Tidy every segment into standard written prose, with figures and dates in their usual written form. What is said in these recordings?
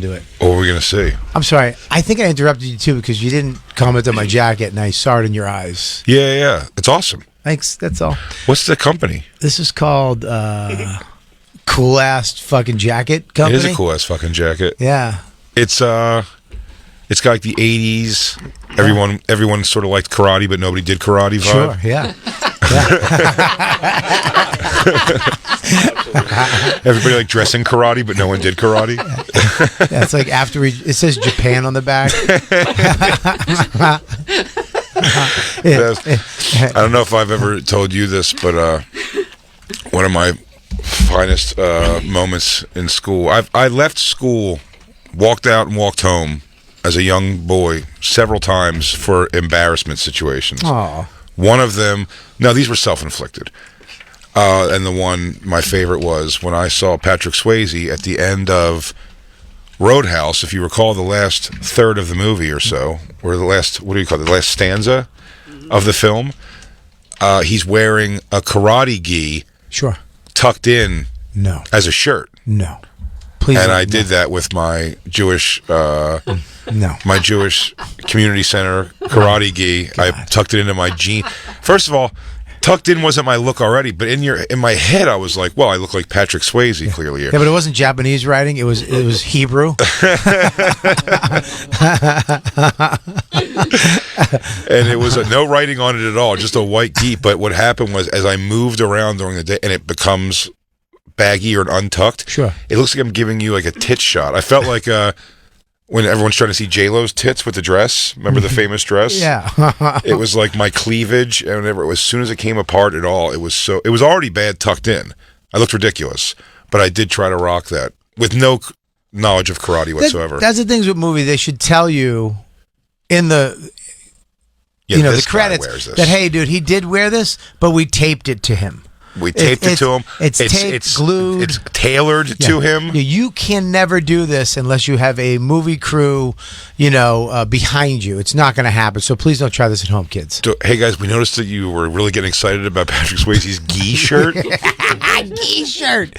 Do it. What were we gonna see? I'm sorry. I think I interrupted you too because you didn't comment on my jacket, and I saw it in your eyes. Yeah. It's awesome. Thanks. That's all. What's the company? This is called Cool Ass Fucking Jacket Company. It is a cool ass fucking jacket. Yeah. It's got like the 80s. Everyone sort of liked karate, but nobody did karate vibe. Sure. Yeah. Everybody like dressing karate, but no one did karate. Yeah, it's like after it says Japan on the back. I don't know if I've ever told you this, but one of my finest moments in school. I left school, walked out and walked home as a young boy several times for embarrassment situations. Aww. One of them, no, these were self-inflicted. And the one, my favorite was when I saw Patrick Swayze at the end of Roadhouse. If you recall the last third of the movie or so, or the last, what do you call it, the last stanza of the film, he's wearing a karate gi. Sure. Tucked in. No. As a shirt. No. Please. And I did that with my Jewish, my Jewish community center karate gi. God. I tucked it into my jean. First of all, tucked in wasn't my look already, but in my head I was like, well, I look like Patrick Swayze clearly here. Yeah, but it wasn't Japanese writing. It was Hebrew. And it was no writing on it at all, just a white gi. But what happened was, as I moved around during the day, and it becomes baggy or untucked. Sure. It looks like I'm giving you like a tit shot. I felt like when everyone's trying to see J-Lo's tits with the dress. Remember the famous dress? Yeah. It was like my cleavage, and whenever, as soon as it came apart at all, it was already bad tucked in. I looked ridiculous, but I did try to rock that with no knowledge of karate whatsoever. That's the things with movies. They should tell you in the the credits that, hey, dude, he did wear this, but we taped it to him. We taped it to him. It's taped, it's glued. It's tailored to him. You can never do this unless you have a movie crew, behind you. It's not going to happen. So please don't try this at home, kids. So, hey, guys, we noticed that you were really getting excited about Patrick Swayze's gi shirt. Gi shirt.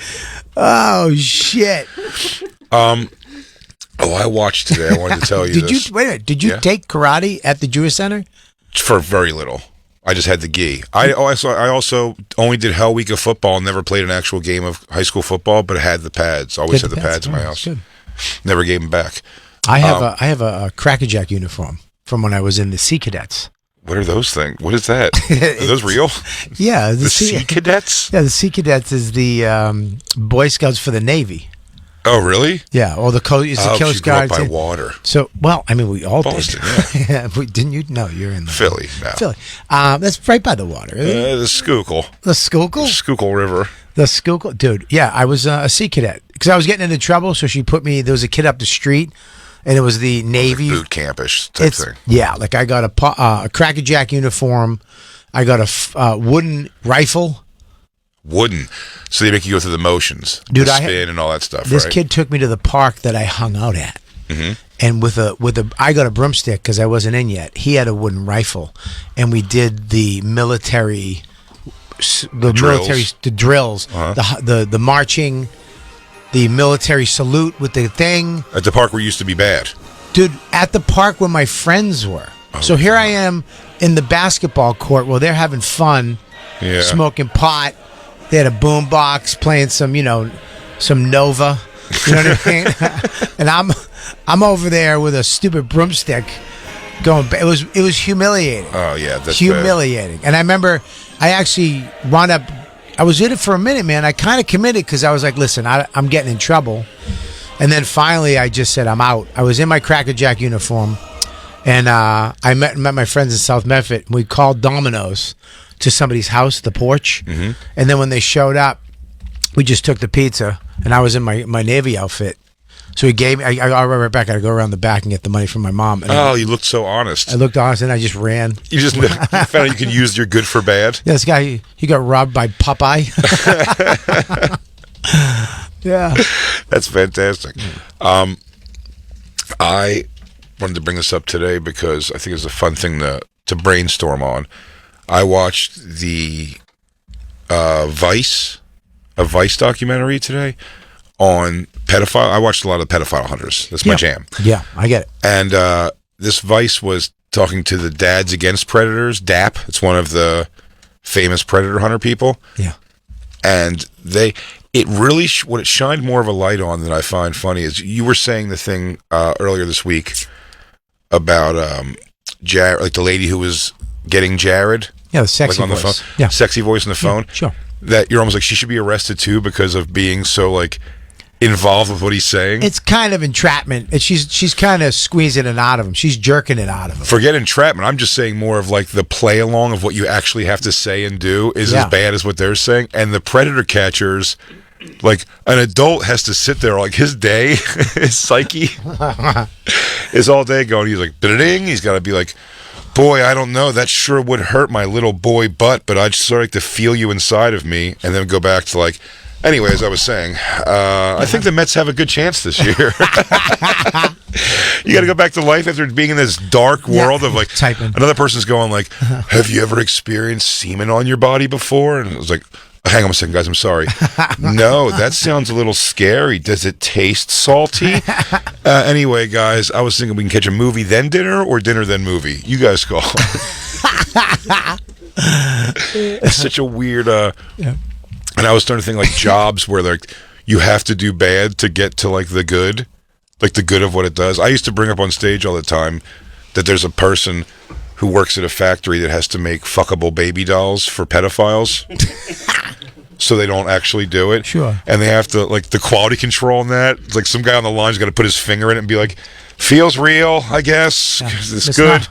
Oh, shit. I watched today. I wanted to tell you this. Did you take karate at the Jewish Center? For very little. I just had the gi. I also only did Hell Week of football and never played an actual game of high school football, but I had the pads. Always had the pads in my house. Good. Never gave them back. I have a Cracker Jack uniform from when I was in the Sea Cadets. What are those things? What is that? Are those real? Yeah. The Sea Cadets? Yeah, the Sea Cadets is the Boy Scouts for the Navy. Oh, really? Yeah, or the Coast Guard by water. So, well, I mean, we all Boston, did. Yeah. Didn't you? No, you're in Philly now. Philly. That's right by the water. The Schuylkill. The Schuylkill? The Schuylkill River. The Schuylkill. Dude, yeah, I was a Sea Cadet because I was getting into trouble, so she put me, there was a kid up the street, and it was the Navy. Like boot campish type thing. Yeah, like I got a Cracker Jack uniform. I got a wooden rifle. Wooden, so they make you go through the motions, dude. The spin and all that stuff. This right? kid took me to the park that I hung out at, and I got a broomstick because I wasn't in yet. He had a wooden rifle, and we did the military, the drills, the marching, the military salute with the thing at the park where it used to be bad, dude. At the park where my friends were. So here I am in the basketball court while they're having fun, smoking pot. They had a boom box playing some Nova, you know what I mean? And I'm over there with a stupid broomstick going. It was humiliating. Oh yeah, that's humiliating. Bad. And I remember I actually wound up. I was in it for a minute, man. I kind of committed because I was like, listen, I'm getting in trouble. And then finally, I just said, I'm out. I was in my Cracker Jack uniform, and I met my friends in South Medford. We called Domino's to somebody's house, the porch, and then when they showed up, we just took the pizza, and I was in my Navy outfit. So he gave me. I got right back. I had to go around the back and get the money from my mom. And you looked so honest. I looked honest, and I just ran. You just found out you could use your good for bad. Yeah, this guy he got robbed by Popeye. Yeah, that's fantastic. I wanted to bring this up today because I think it's a fun thing to brainstorm on. I watched the Vice documentary today on pedophile. I watched a lot of pedophile hunters. That's my jam. Yeah, I get it. And this Vice was talking to the Dads Against Predators, DAP. It's one of the famous predator hunter people. Yeah. And it really, what it shined more of a light on that I find funny is you were saying the thing earlier this week about Jared, like the lady who was getting Jared. Yeah, the sexy on the voice. phone. Yeah. Sexy voice on the phone. Yeah, sure. That you're almost like she should be arrested too because of being so like involved with what he's saying. It's kind of entrapment. She's kind of squeezing it out of him. She's jerking it out of him. Forget entrapment. I'm just saying more of like the play along of what you actually have to say and do is as bad as what they're saying. And the predator catchers, like an adult has to sit there like his day, his psyche is all day going. He's like, ding. He's got to be like, boy, I don't know. That sure would hurt my little boy butt, but I'd sort of like to feel you inside of me, and then go back to like. Anyway, as I was saying, I think the Mets have a good chance this year. You got to go back to life after being in this dark world of like typing. Another person's going like, have you ever experienced semen on your body before? And I was like, hang on a second, guys, I'm sorry. No, that sounds a little scary. Does it taste salty? Anyway, guys, I was thinking we can catch a movie then dinner or dinner then movie. You guys call. It's such a weird... And I was starting to think like jobs where like you have to do bad to get to like the good of what it does. I used to bring up on stage all the time that there's a person who works at a factory that has to make fuckable baby dolls for pedophiles. So they don't actually do it. Sure. And they have to, like, the quality control on that. It's like some guy on the line's got to put his finger in it and be like, feels real, I guess. It's good.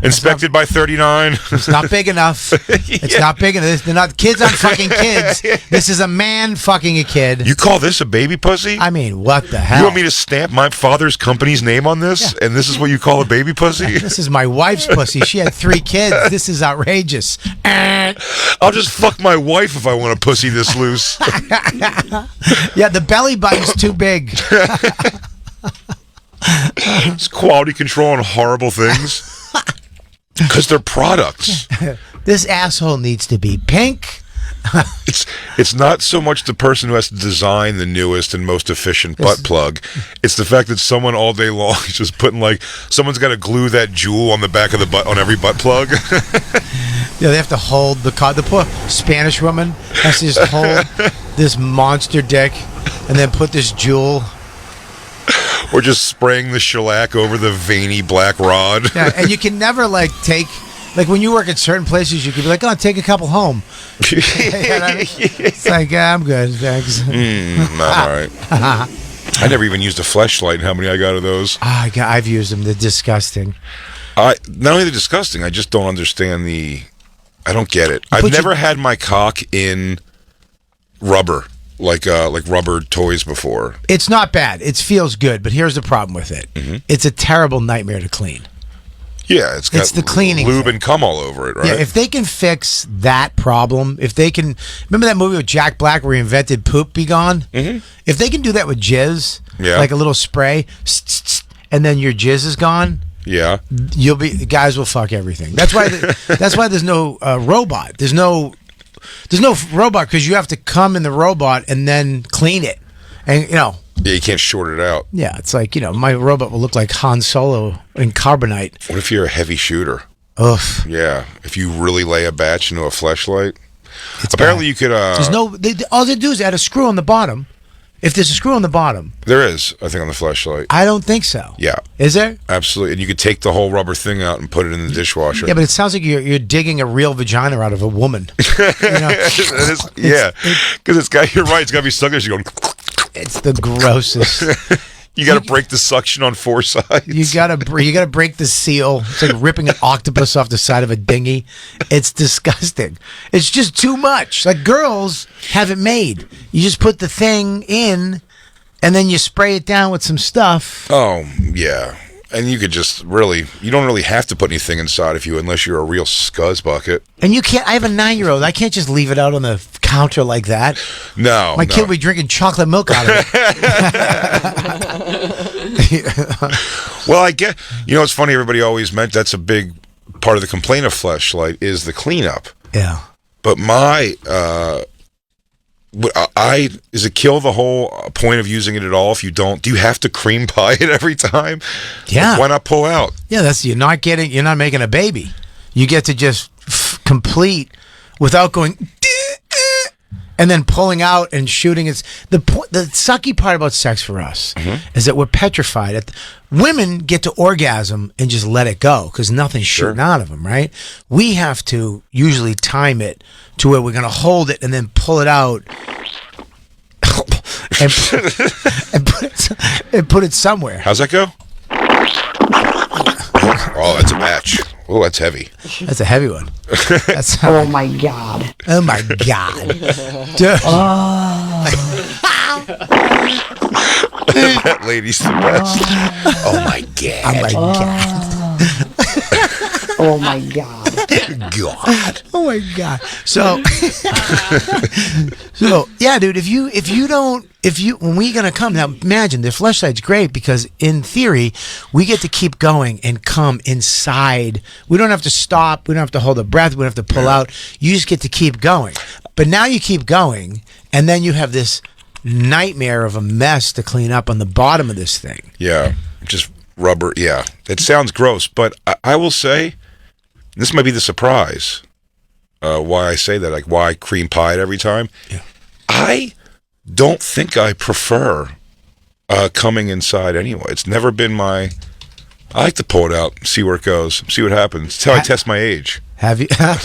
Inspected by 39. It's not big enough. It's not big enough. They're not kids on fucking kids. This is a man fucking a kid. You call this a baby pussy? I mean, what the hell? You want me to stamp my father's company's name on this? Yeah. And this is what you call a baby pussy? This is my wife's pussy. She had 3 kids. This is outrageous. I'll just fuck my wife if I want a pussy this loose. Yeah, the belly button's too big. It's quality control on horrible things. Because they're products. This asshole needs to be pink. It's not so much the person who has to design the newest and most efficient butt plug. It's the fact that someone all day long is just putting like someone's got to glue that jewel on the back of the butt on every butt plug. Yeah, they have to hold the car. The poor Spanish woman has to just hold this monster dick and then put this jewel. Or just spraying the shellac over the veiny black rod. Yeah, and you can never like take. Like when you work at certain places, you could be like, "Oh, take a couple home." You know what I mean? It's like, I'm good, thanks. All right. I never even used a fleshlight. How many I got of those? I've used them. They're disgusting. Not only they're disgusting, I just don't understand I don't get it. I've never had my cock in rubber, like rubber toys before. It's not bad. It feels good, but here's the problem with it. Mm-hmm. It's a terrible nightmare to clean. Yeah, it's got the cleaning lube thing. And cum all over it, right? Yeah, if they can fix that problem, if they can... Remember that movie with Jack Black where he invented Poop Be Gone? Mm-hmm. If they can do that with jizz, like a little spray, and then your jizz is gone... Yeah, guys will fuck everything. That's why there's no robot. There's no robot because you have to come in the robot and then clean it, and Yeah, you can't short it out. Yeah, it's like my robot will look like Han Solo in carbonite. What if you're a heavy shooter? Ugh. Yeah, if you really lay a batch into a fleshlight. Apparently, you could. There's all they do is add a screw on the bottom. If there's a screw on the bottom. There is, I think, on the fleshlight. I don't think so. Yeah. Is there? Absolutely. And you could take the whole rubber thing out and put it in the dishwasher. Yeah, but it sounds like you're digging a real vagina out of a woman. Yeah. Because you're right, it's got to be stuck there. You're going... It's the grossest. You got to break the suction on 4 sides. You got to break the seal. It's like ripping an octopus off the side of a dinghy. It's disgusting. It's just too much. Like girls have it made. You just put the thing in, and then you spray it down with some stuff. Oh yeah, and you could just you don't really have to put anything inside of you unless you're a real scuzz bucket. And you can't. I have a 9-year-old. I can't just leave it out on the counter like that. No, my kid will be drinking chocolate milk out of it. Well, I get. It's funny. Everybody always meant that's a big part of the complaint of Fleshlight is the cleanup. Yeah. But my Is it kill the whole point of using it at all if you don't? Do you have to cream pie it every time? Yeah. Like, why not pull out? Yeah, you're not making a baby. You get to just complete without going and then pulling out and shooting. It's the sucky part about sex for us is that we're petrified. Women get to orgasm and just let it go because nothing's shooting out of them, right? We have to usually time it to where we're going to hold it and then pull it out and put it somewhere. How's that go? Oh, that's a match. Oh, that's heavy. That's a heavy one. Oh my God. Oh my God. Dude. That lady's the best. Oh my God. Oh my God. Oh my God. God. Oh my God. So yeah, dude, when we gonna come, now imagine the fleshlight's great because in theory, we get to keep going and come inside. We don't have to stop, we don't have to hold a breath, we don't have to pull out. You just get to keep going. But now you keep going, and then you have this nightmare of a mess to clean up on the bottom of this thing. Yeah. Just rubber. Yeah. It sounds gross, but I will say, this might be the surprise. Why I say that, like why cream pie it every time. Yeah. I don't think I prefer coming inside anyway. It's never been my. I like to pull it out, see where it goes, see what happens. It's how I test my age. Have you? I'm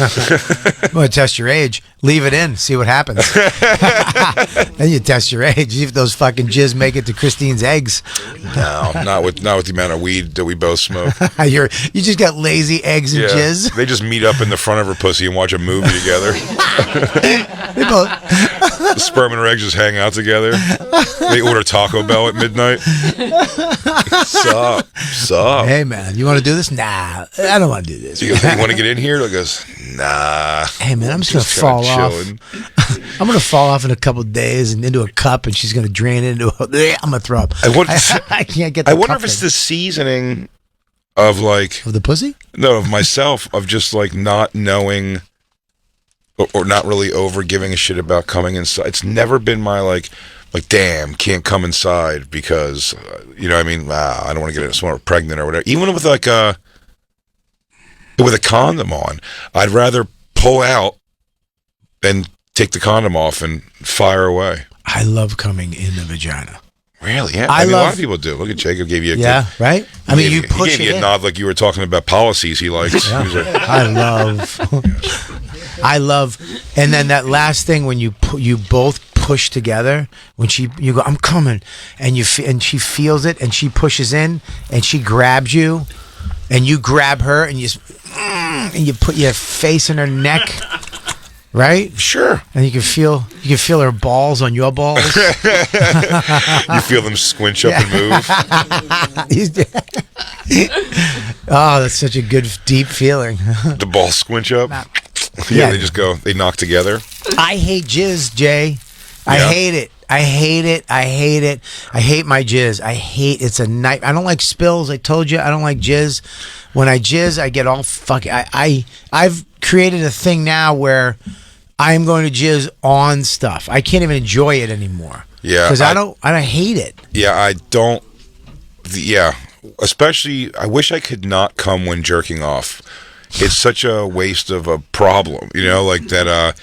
going to test your age. Leave it in. See what happens. Then you test your age. See if those fucking jizz make it to Christine's eggs. No, not with the amount of weed that we both smoke. You just got lazy eggs and jizz. They just meet up in the front of her pussy and watch a movie together. They both. The sperm and her eggs just hang out together. They order Taco Bell at midnight. Sup? Hey man, you want to do this? Nah, I don't want to do this. You want to get in here? Like goes, nah. Hey man, I'm just gonna fall off. I'm gonna fall off in a couple of days and into a cup, and she's gonna drain it into. I'm gonna throw up. I can't get. I wonder if it's the seasoning of like of the pussy. No, of myself, of just like not knowing or not really over giving a shit about coming inside. It's never been my like damn, can't come inside because you know what I mean. I don't want to get someone pregnant or whatever. Even with like with a condom on, I'd rather pull out and take the condom off and fire away. I love coming in the vagina. Really? Yeah. I mean, a lot of people do. Look at Jacob gave you a right? I mean, you push it in. He gave you a nod like you were talking about policies he likes. Yeah. I love, and then that last thing when you both push together, when you go, I'm coming, and she feels it, and she pushes in, and she grabs you, and you grab her, and you put your face in her neck. Right? Sure. And you can feel her balls on your balls. You feel them squinch up and move. Oh, that's such a good deep feeing. The balls squinch up. Yeah, they knock together. I hate jizz, Jay. I hate it. I hate my jizz. It's a night. I don't like spills. I told you I don't like jizz. When I jizz, I get all fucking. I've created a thing now where I'm going to jizz on stuff. I can't even enjoy it anymore. Yeah, because I don't hate it. Yeah, I don't. Yeah, especially I wish I could not come when jerking off. It's such a waste of a problem, you know, like that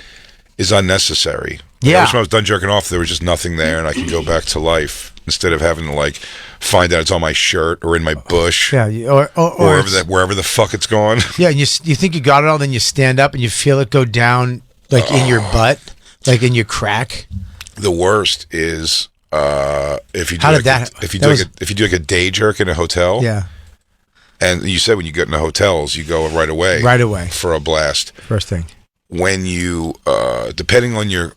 is unnecessary. Yeah. I wish when I was done jerking off, there was just nothing there, and I could go back to life instead of having to like find out it's on my shirt or in my bush. Yeah, or wherever the fuck it's gone. Yeah, and you think you got it all, then you stand up and you feel it go down like in your butt, like in your crack. The worst is if you do if you do like a day jerk in a hotel. Yeah. And you said when you get in the hotels, you go right away. Right away. For a blast. First thing. When you, depending on your,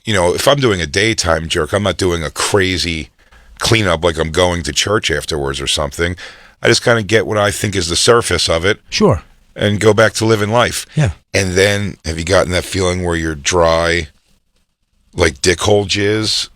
you know, if I'm doing a daytime jerk, I'm not doing a crazy cleanup like I'm going to church afterwards or something. I just kind of get what I think is the surface of it. Sure. And go back to living life. Yeah. And then, have you gotten that feeling where you're dry, like dick hole jizz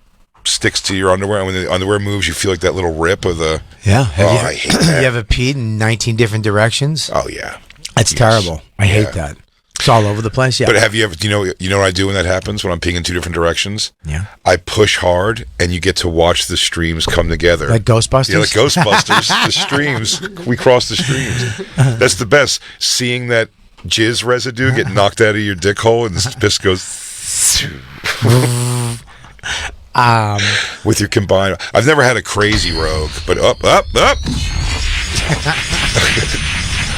sticks to your underwear, and when the underwear moves, you feel like that little rip of the... Yeah. I hate that. You ever peed in 19 different directions? Oh, yeah. That's terrible. I hate that. It's all over the place. Yeah. But have you ever? Do you know what I do when that happens? When I'm peeing in two different directions? Yeah. I push hard, and you get to watch the streams come together. Like Ghostbusters. Yeah, like Ghostbusters. The streams. We cross the streams. That's the best. Seeing that jizz residue get knocked out of your dick hole, and the piss goes. With your combined, I've never had a crazy rogue, but up.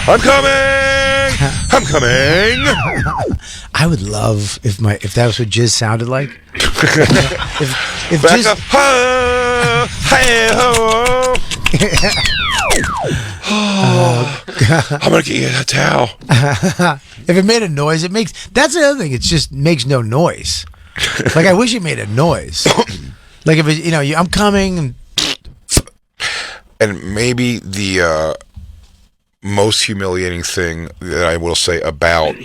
I'm coming. I would love if that was what jizz sounded like. if Back jizz, up. Ho, hey, ho. I'm gonna get you a towel. if it made a noise, that's the other thing. It just makes no noise. Like I wish it made a noise. Like if it, I'm coming. And maybe the most humiliating thing that I will say about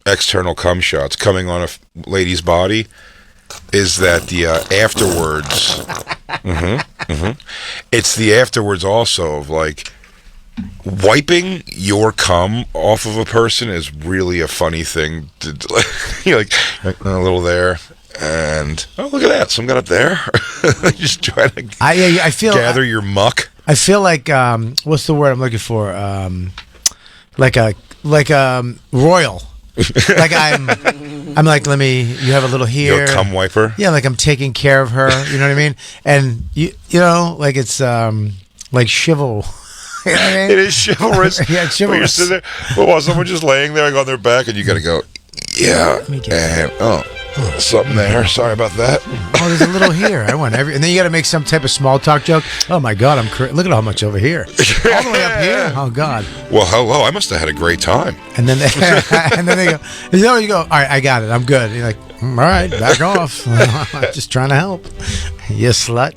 external cum shots coming on a lady's body is that the afterwards. It's the afterwards also of like wiping your cum off of a person is really a funny thing. You're like a little there. And look at that! Some got up there. Just trying to I feel gather your muck. I feel like what's the word I'm looking for? Like a royal. Like I'm like, you have a little here. You're a cum wiper. Yeah, like I'm taking care of her. You know what I mean? And like it's like chival. You know what I mean? It is chivalrous. Yeah, it's chivalrous. When you're sitting there, while someone's just laying there, like on their back, and you got to go, yeah, and something there. Sorry about that. Oh, there's a little here. I want and then you got to make some type of small talk joke. Oh my God, look at how much over here. All the way up here. Oh God. Well, hello. I must have had a great time. And then they go. You go. All right, I got it. I'm good. And you're like, all right, back off. I'm just trying to help. You slut.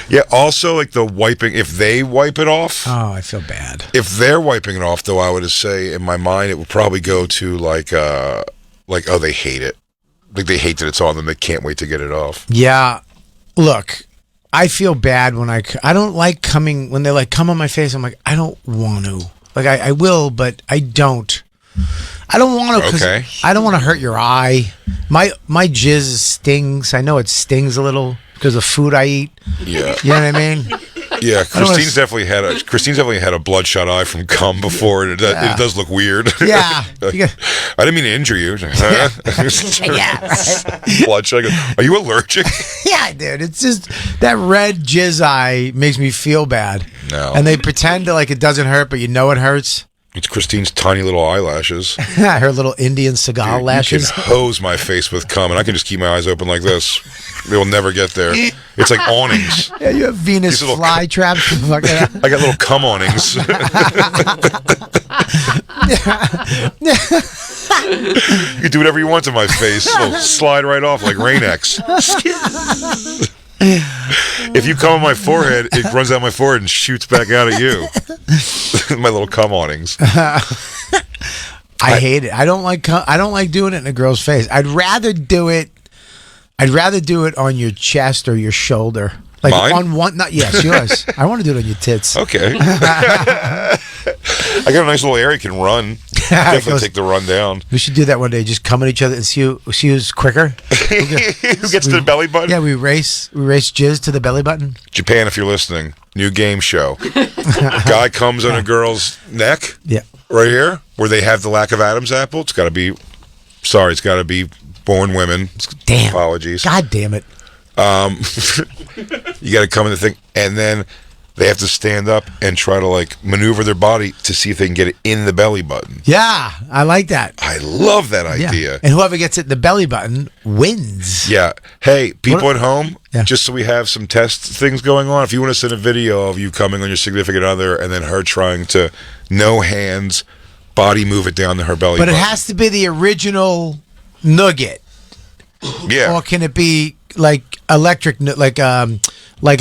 Yeah. Also, like the wiping. If they wipe it off. Oh, I feel bad. If they're wiping it off, though, I would say in my mind it would probably go to like oh, they hate it. Like they hate that it's on them. They can't wait to get it off. Yeah. Look, I feel bad when I don't like coming when they like come on my face. I'm like, I don't want to. Like I will, but I don't. I don't want to because I don't want to hurt your eye. My jizz stings. I know it stings a little because of food I eat. Yeah. You know what I mean? Yeah, Christine's definitely had a bloodshot eye from cum before, and it does look weird. Yeah. I didn't mean to injure you. Yeah, right. Bloodshot. Are you allergic? Yeah, dude. It's just that red jizz eye makes me feel bad. No. And they pretend like it doesn't hurt, but you know it hurts. It's Christine's tiny little eyelashes. Her little Indian Seagal lashes. You can hose my face with cum, and I can just keep my eyes open like this. They will never get there. It's like awnings. Yeah, you have Venus fly traps. I got little cum awnings. You do whatever you want to my face. It'll slide right off like Rain-X. If you come on my forehead, it runs down my forehead and shoots back out at you. My little cum awnings. I hate it. I don't like doing it in a girl's face. I'd rather do it on your chest or your shoulder. Like mine? On one, not yes, yours. I want to do it on your tits. Okay. I got a nice little area you can run. Definitely take the run down. We should do that one day. Just come at each other and see who's quicker. Who gets to the belly button? Yeah, we race jizz to the belly button. Japan, if you're listening, new game show. Guy comes on a girl's neck. Yeah. Right here, where they have the lack of Adam's apple. It's got to be born women. Damn. Apologies. God damn it. You got to come in the thing, and then they have to stand up and try to like maneuver their body to see if they can get it in the belly button. Yeah, I like that. I love that idea. Yeah. And whoever gets it in the belly button wins. Yeah. Hey, people at home, Yeah. just so we have some test things going on, if you want to send a video of you coming on your significant other and then her trying to, no hands, body move it down to her belly But button. it has to be the original nugget. Yeah. Or can it be like electric, like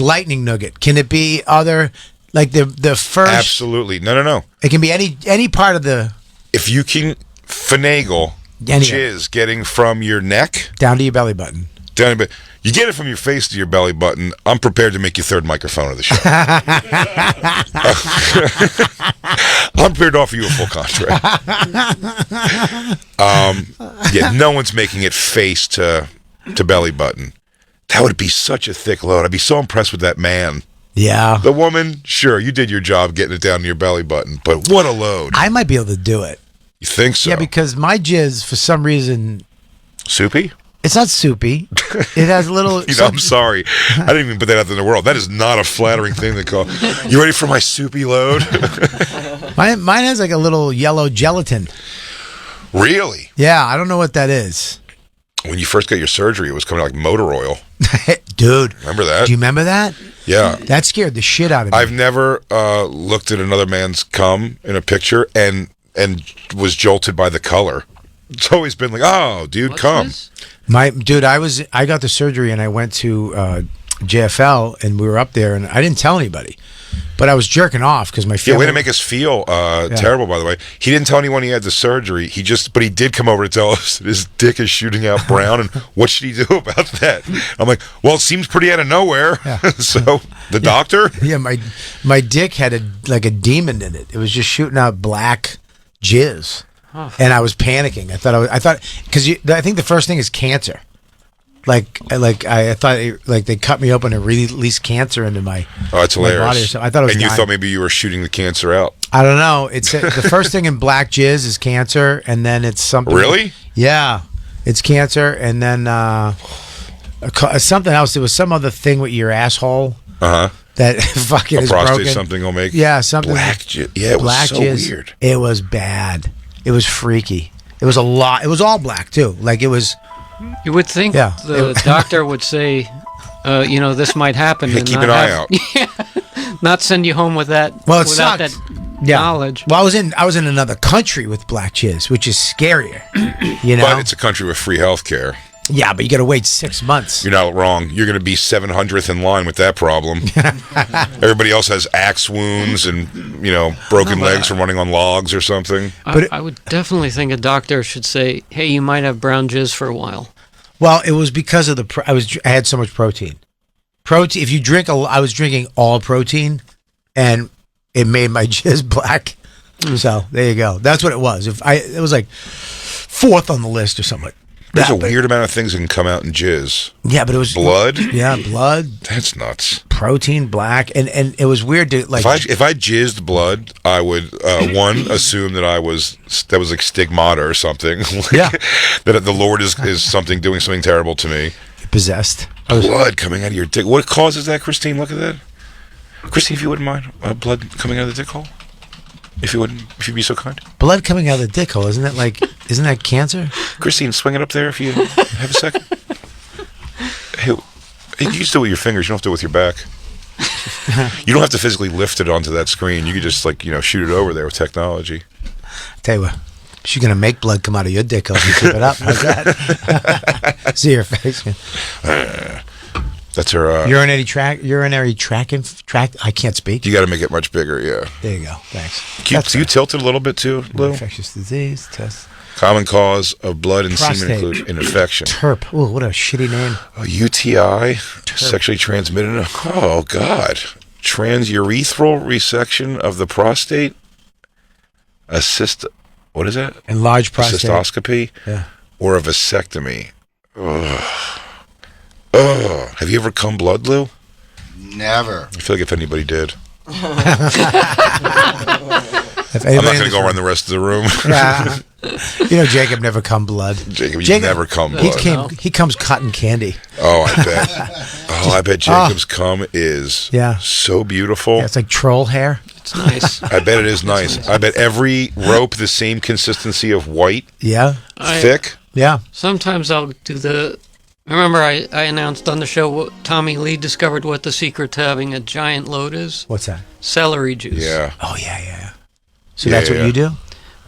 lightning nugget? Can it be other, like the first? Absolutely. No. It can be any part of the. If you can finagle jizz getting from your neck down to your belly button. But you get it from your face to your belly button, I'm prepared to make you third microphone of the show. I'm prepared to offer you a full contract. Yeah, no one's making it face to belly button. That would be such a thick load. I'd be so impressed with that man. Yeah. The woman, sure, you did your job getting it down to your belly button, but what a load. I might be able to do it. You think so? Yeah, because my jizz, for some reason, Soupy? it's not soupy. It has a little. I'm sorry. I didn't even put that out in the world. That is not a flattering thing to call. You ready for my soupy load? Mine has like a little yellow gelatin. Really? Yeah, I don't know what that is. When you first got your surgery, it was coming out like motor oil. Dude. Remember that? Do you remember that? Yeah. That scared the shit out of me. I've never looked at another man's cum in a picture and was jolted by the color. It's always been like, oh, dude, What's cum. this? I got the surgery and I went to JFL and we were up there and I didn't tell anybody, but I was jerking off because my Yeah, family. way to make us feel terrible, by the way. He didn't tell anyone he had the surgery. But he did come over to tell us that his dick is shooting out brown, and what should he do about that? I'm like, well, it seems pretty out of nowhere. Yeah. So, the doctor? Yeah, my dick had a demon in it. It was just shooting out black jizz, and I was panicking. I thought because I think the first thing is cancer. I thought they cut me open and released cancer into my Oh, that's my hilarious. body or something. I thought it was and you dying. thought maybe you were shooting the cancer out. I don't know. It's the first thing in black jizz is cancer, and then it's something. Really? Yeah, it's cancer, and then something else. There was some other thing with your asshole Uh-huh. that fucking A is prostate broken. something will make. Yeah, something. Black jizz. Yeah, it was black so jizz. weird. It was bad. It was freaky. It was a lot. It was all black too. Like it was. You would think Yeah. the doctor would say, this might happen. Hey, and keep not an eye have- out. Yeah, not send you home with that. Well, it without sucked. that Yeah. knowledge. Well, I was in another country with black jizz, which is scarier. You know. But it's a country with free health care. Yeah, but you got to wait 6 months. You're not wrong. You're going to be 700th in line with that problem. Everybody else has axe wounds and, broken legs from running on logs or something. I would definitely think a doctor should say, "Hey, you might have brown jizz for a while." Well, it was because of I had so much protein. Protein. If you drink I was drinking all protein, and it made my jizz black. So there you go. That's what it was. It was like 4th on the list or something. There's a weird amount of things that can come out in jizz. Yeah, but it was Blood? Yeah, blood, That's nuts. protein, black, and it was weird to like. If I jizzed blood, I would one assume that that was like stigmata or something. Yeah. That the Lord is doing something terrible to me. Possessed. Blood coming out of your dick. What causes that, Christine? Look at that. Christine, if you wouldn't mind, blood coming out of the dick hole. If you'd be so kind. Blood coming out of the dick hole, isn't that cancer? Christine, swing it up there if you have a second. Hey, you just do it with your fingers. You don't have to do it with your back. You don't have to physically lift it onto that screen. You could just shoot it over there with technology. Tell you what, she's gonna make blood come out of your dick hole if you keep it up. How's that? See your face. That's her. Urinary tract. I can't speak. You got to make it much bigger. Yeah. There you go. Thanks. Do you tilt it a little bit too, Lou? Infectious disease test. Common cause of blood and semen Prostate. include an infection. TERP. Oh, what a shitty name. A UTI, sexually transmitted. Oh God, transurethral resection of the prostate. What is that? Enlarged prostate. A cystoscopy. Yeah. Or a vasectomy. Ugh. Have you ever come blood, Lou? Never. I feel like if anybody did. If I'm anybody not going to in go around the rest of the room. Yeah. Jacob never come blood. Jacob, you never come blood. He comes cotton candy. Oh, I bet. I bet Jacob's cum is so beautiful. Yeah, it's like troll hair. It's nice. I bet it is nice. I bet every rope the same consistency of white. Yeah. Thick. Yeah. Sometimes I'll do Remember I announced on the show what Tommy Lee discovered what the secret to having a giant load is? What's that? Celery juice. Yeah. Oh, yeah. So that's what you do?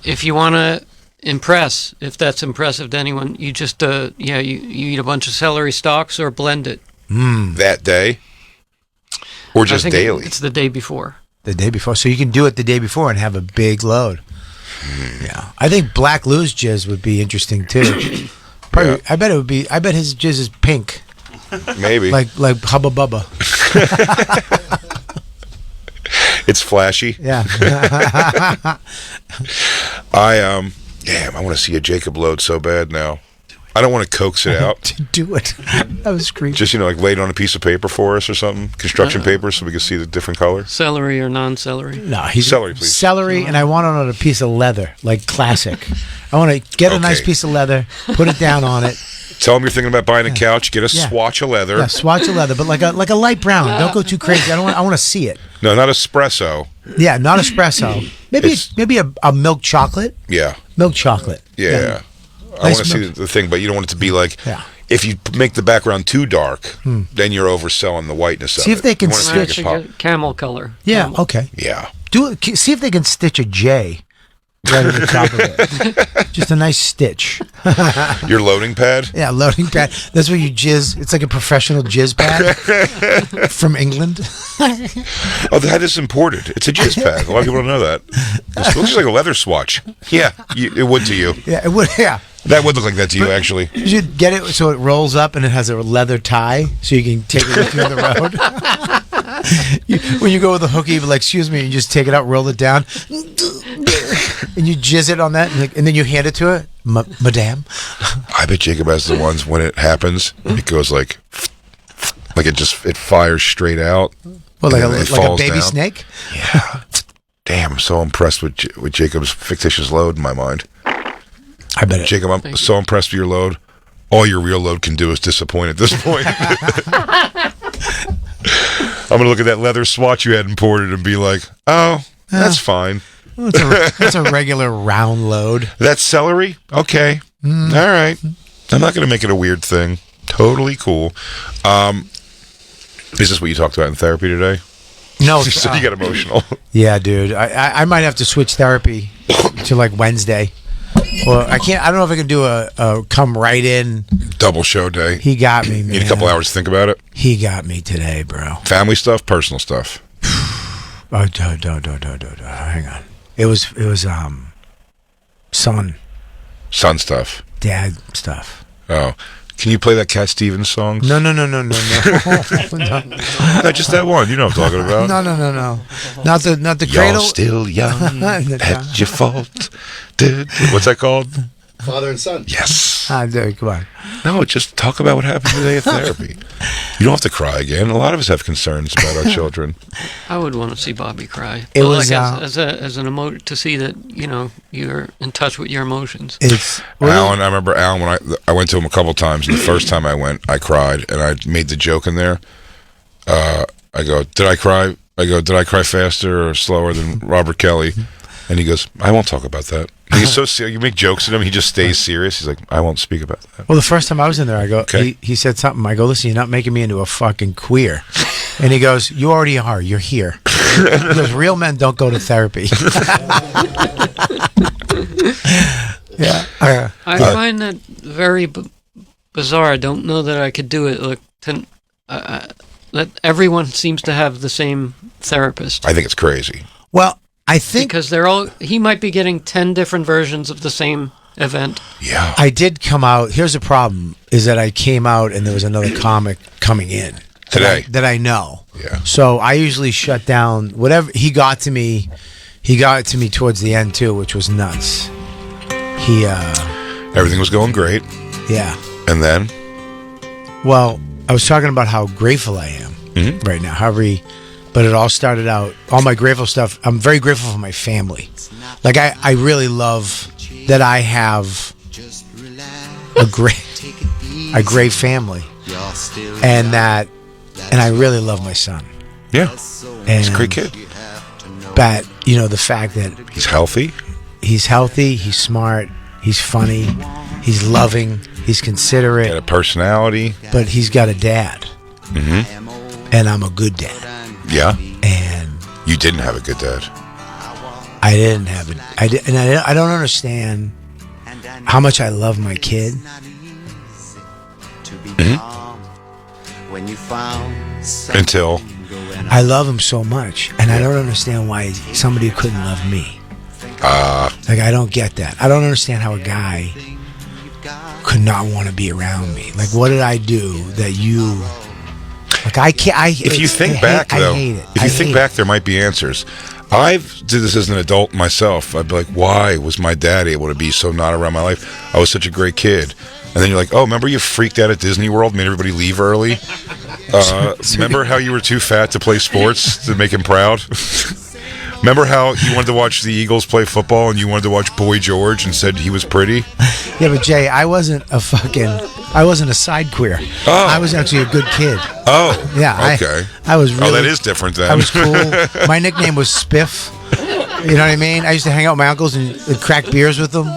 If you want to impress, if that's impressive to anyone, you just, you eat a bunch of celery stalks or blend it. That day? Or just I think daily? It's the day before. The day before. So you can do it the day before and have a big load. Yeah. I think Black Lou's jizz would be interesting too. Probably, Yeah. I bet his jizz is pink. Maybe. Like Hubba Bubba. It's flashy. Yeah. Damn, I want to see a Jacob load so bad now. I don't want to coax it out. Do it. That was creepy. Just, like lay it on a piece of paper for us or something. Construction paper so we can see the different color. Celery or non-celery? No, he's Celery, please. Celery, and I want it on a piece of leather, like classic. I want to get a nice piece of leather, put it down on it. Tell them you're thinking about buying a couch. Get a swatch of leather. Yeah, swatch of leather, but like a light brown. Don't go too crazy. I want to see it. No, not espresso. Yeah, not espresso. Maybe a milk chocolate. Yeah. Milk chocolate. Yeah. I want to see the thing, but you don't want it to be like, if you make the background too dark, then you're overselling the whiteness of it. See if they can stitch camel color. Yeah, camel. okay. Yeah. See if they can stitch a J right at the top of it. Just a nice stitch. Your loading pad? Yeah, loading pad. That's where you jizz. It's like a professional jizz pad from England. Oh, that is imported. It's a jizz pad. A lot of people don't know that. It looks like a leather swatch. Yeah, it would to you. Yeah, it would. Yeah. That would look like that to you, actually. You should get it so it rolls up and it has a leather tie, so you can take it with you on the road. When you go with a hooky, you're like, excuse me, you just take it out, roll it down, and you jizz it on that, and then you hand it to her, madame. I bet Jacob has the ones when it happens, it goes like it fires straight out. Well, like a baby down. snake? Yeah. Damn, I'm so impressed with Jacob's fictitious load in my mind. I bet it. Jacob, I'm so impressed with your load. All your real load can do is disappoint at this point. I'm going to look at that leather swatch you had imported and be like, oh, that's fine. It's a regular round load. That's celery? Okay. All right. I'm not going to make it a weird thing. Totally cool. Is this what you talked about in therapy today? No. So you got emotional. Yeah, dude. I might have to switch therapy to like Wednesday. Well, I can't. I don't know if I can do a come right in double show day. He got me, man. Need a couple hours to think about it. He got me today, bro. Family stuff, personal stuff. Oh, hang on. It was son stuff, dad stuff. Oh, can you play that Cat Stevens song? No. No, just that one. You know what I'm talking about. No. Not the cradle. You're still young. That's your fault. What's that called? Father and son. Yes. Come on. No, just talk about what happened today at therapy. You don't have to cry again. A lot of us have concerns about our children. I would want to see Bobby cry. It was like as an to see that you're in touch with your emotions. It's Alan. I remember Alan when I went to him a couple times, and the first time I went, I cried, and I made the joke in there. I go, did I cry? Did I cry faster or slower than Robert Kelly? And he goes, I won't talk about that. He's so serious. You make jokes at him, he just stays serious. He's like, I won't speak about that. Well, the first time I was in there, I go, okay. he said something. I go, listen, you're not making me into a fucking queer. And he goes, you already are. You're here. He goes, real men don't go to therapy. Yeah. I find that very bizarre. I don't know that I could do it. Look, that everyone seems to have the same therapist. I think it's crazy. Well, I think because he might be getting 10 different versions of the same event. Yeah. I did come out. Here's the problem: is that I came out and there was another comic coming in today that I know. Yeah. So I usually shut down whatever he got to me. He got to me towards the end too, which was nuts. Everything was going great. Yeah. And then? Well, I was talking about how grateful I am right now. But it all started out, all my grateful stuff. I'm very grateful for my family. Like I really love that I have a great family, and I really love my son. Yeah, he's a great kid. But the fact that he's healthy, he's smart, he's funny, he's loving, he's considerate. He got a personality, but he's got a dad, and I'm a good dad. Yeah. And you didn't have a good dad. I didn't have it. I don't understand how much I love my kid. Until I love him so much, and I don't understand why somebody couldn't love me. Like I don't get that. I don't understand how a guy could not want to be around me. Like what did I do that you Like I can't. If you think back, though, I hate it. if you think back, there might be answers. I've did this as an adult myself. I'd be like, why was my dad able to be so not around my life? I was such a great kid. And then you're like, oh, remember you freaked out at Disney World, made everybody leave early? Remember how you were too fat to play sports to make him proud? Remember how you wanted to watch the Eagles play football and you wanted to watch Boy George and said he was pretty? Yeah, but Jay, I wasn't a side queer. Oh. I was actually a good kid. Oh, Yeah. okay. I was really. Oh, that is different then. I was cool. My nickname was Spiff. You know what I mean? I used to hang out with my uncles and crack beers with them.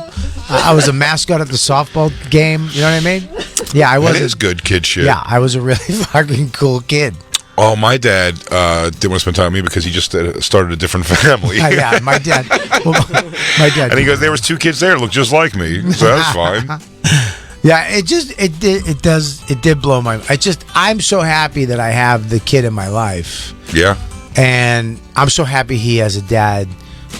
I was a mascot at the softball game. You know what I mean? Yeah, I was. That is good kid shit. Yeah, I was a really fucking cool kid. Oh, my dad didn't want to spend time with me because he just started a different family. Yeah, my dad. My dad. And he goes, there was 2 kids there that looked just like me, so that's fine. Yeah, it did blow my. I'm so happy that I have the kid in my life, Yeah. and I'm so happy he has a dad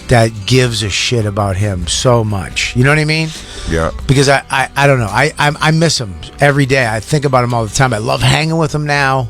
that gives a shit about him so much. You know what I mean? Yeah. Because I don't know. I miss him every day. I think about him all the time. I love hanging with him now.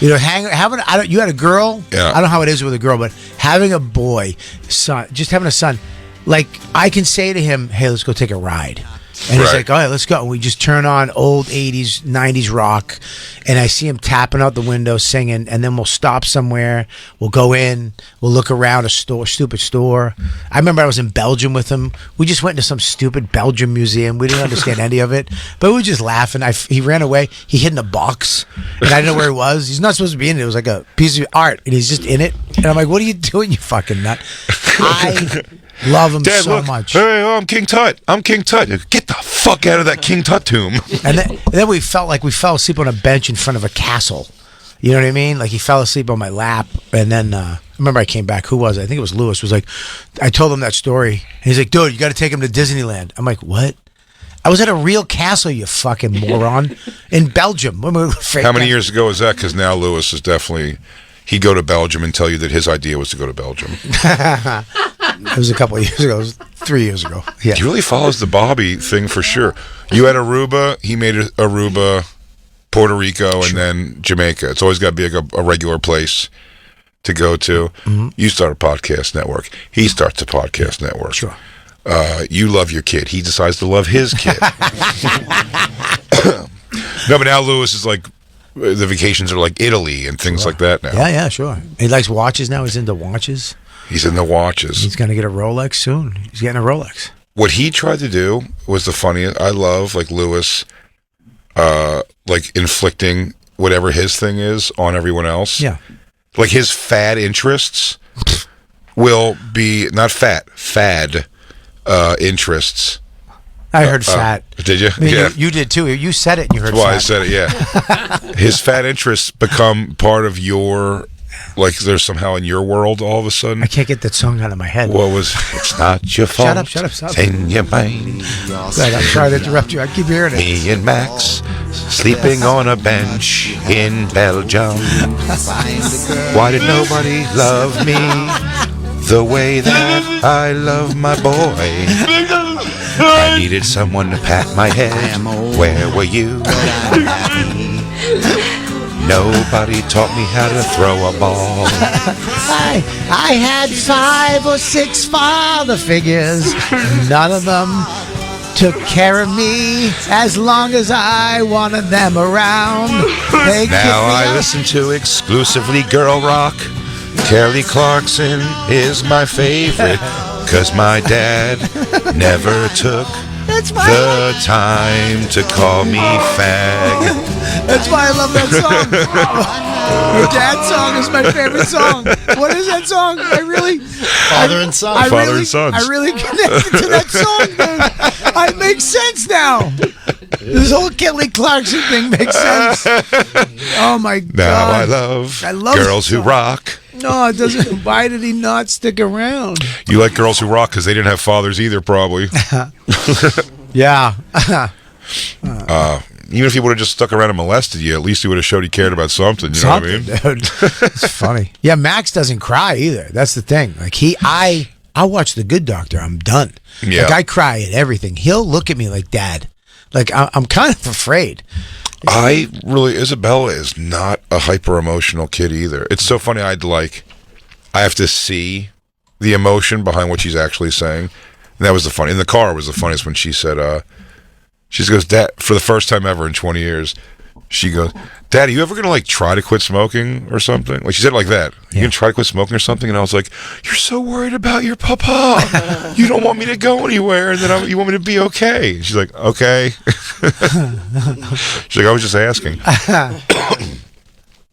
You know, you had a girl. Yeah. I don't know how it is with a girl, but having a boy, son, just having a son, like I can say to him, "Hey, let's go take a ride." And he's Right. like, all right, let's go. And we just turn on old 80s, 90s rock. And I see him tapping out the window, singing. And then we'll stop somewhere. We'll go in. We'll look around a stupid store. I remember I was in Belgium with him. We just went into some stupid Belgium museum. We didn't understand any of it. But we were just laughing. He ran away. He hid in a box. And I didn't know where he was. He's not supposed to be in it. It was like a piece of art. And he's just in it. And I'm like, what are you doing, you fucking nut? I love him Dad, so look. much. Hey, I'm King Tut. I'm King Tut. Get the fuck out of that King Tut tomb. And then we felt like we fell asleep on a bench in front of a castle. You know what I mean? Like he fell asleep on my lap. And then I remember I came back. Who was it? I think it was Lewis. Was like, I told him that story. And he's like, dude, you got to take him to Disneyland. I'm like, what? I was at a real castle, you fucking moron, in Belgium. How many years ago was that? Because now Lewis is definitely... He'd go to Belgium and tell you that his idea was to go to Belgium. It was a couple of years ago. It was 3 years ago. Yeah. He really follows the Bobby thing for sure. You had Aruba. He made Aruba, Puerto Rico, and then Jamaica. It's always got to be like a regular place to go to. Mm-hmm. You start a podcast network. He starts a podcast network. Sure. You love your kid. He decides to love his kid. No, but now Lewis is like... The vacations are like Italy and things like that now. Yeah, sure. He likes watches now. He's into watches. He's in the watches. He's going to get a Rolex soon. He's getting a Rolex. What he tried to do was the funniest. I love, like, Lewis, like, inflicting whatever his thing is on everyone else. Yeah. Like, his fad interests will be, not fad interests. I heard fat. Did you? I mean, yeah. you did too. You said it and you heard That's why fat. I said it, yeah. His fat interests become part of your, like, there's somehow in your world all of a sudden. I can't get that song out of my head. What was, it's not your fault. Shut up. It's in your mind. God, I'm sorry to interrupt you. I keep hearing it. Me and Max sleeping on a bench in Belgium. Why did nobody love me the way that I love my boy? I needed someone to pat my head. Where were you? Nobody taught me how to throw a ball. I had 5 or 6 father figures. None of them took care of me as long as I wanted them around. Now I listen to exclusively girl rock. Kelly Clarkson is my favorite, 'cause my dad never took the time to call me fag. That's why I love that song. Your dad's song is my favorite song. What is that song? Father and Son. Father and Sons. I really connected to that song, dude. It makes sense now. This whole Kelly Clarkson thing makes sense. Oh my God. Now I love girls who rock. No, it doesn't. Why did he not stick around? You like girls who rock because they didn't have fathers either, probably. Yeah. Even if he would have just stuck around and molested you, at least he would have showed he cared about something. You know what I mean? Dude. It's funny. Yeah, Max doesn't cry either. That's the thing. Like I watch The Good Doctor. I'm done. Yeah. Like I cry at everything. He'll look at me like, Dad. Like I'm kind of afraid. Isabella is not a hyper emotional kid either. It's so funny. I have to see the emotion behind what she's actually saying. And that was in the car was the funniest when she said, she goes, Dad, for the first time ever in 20 years, she goes, Dad, are you ever going to like try to quit smoking or something? Like she said it like that. You going to try to quit smoking or something? And I was like, you're so worried about your papa. You don't want me to go anywhere. And then you want me to be okay. And she's like, okay. She's like, I was just asking.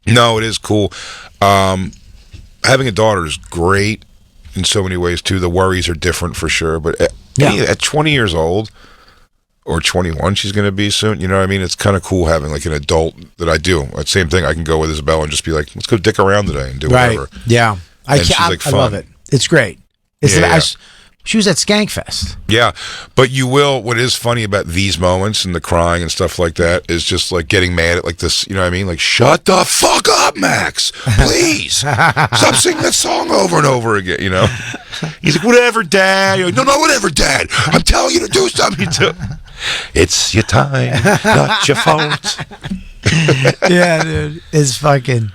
No, it is cool. Having a daughter is great in so many ways too. The worries are different for sure. But at 20 years old, or 21 she's going to be soon, you know what I mean? It's kind of cool having like an adult that I do. That same thing, I can go with Isabella and just be like, let's go dick around today and do whatever. Yeah. I love it. It's great. She was at Skankfest. Yeah, but what is funny about these moments and the crying and stuff like that is just like getting mad at like this, you know what I mean? Like, shut the fuck up, Max. Please. Stop singing that song over and over again, you know? He's like, whatever, Dad. You're like, no, whatever, Dad. I'm telling you to do something. It's your time, not your fault. Yeah, dude. It's fucking...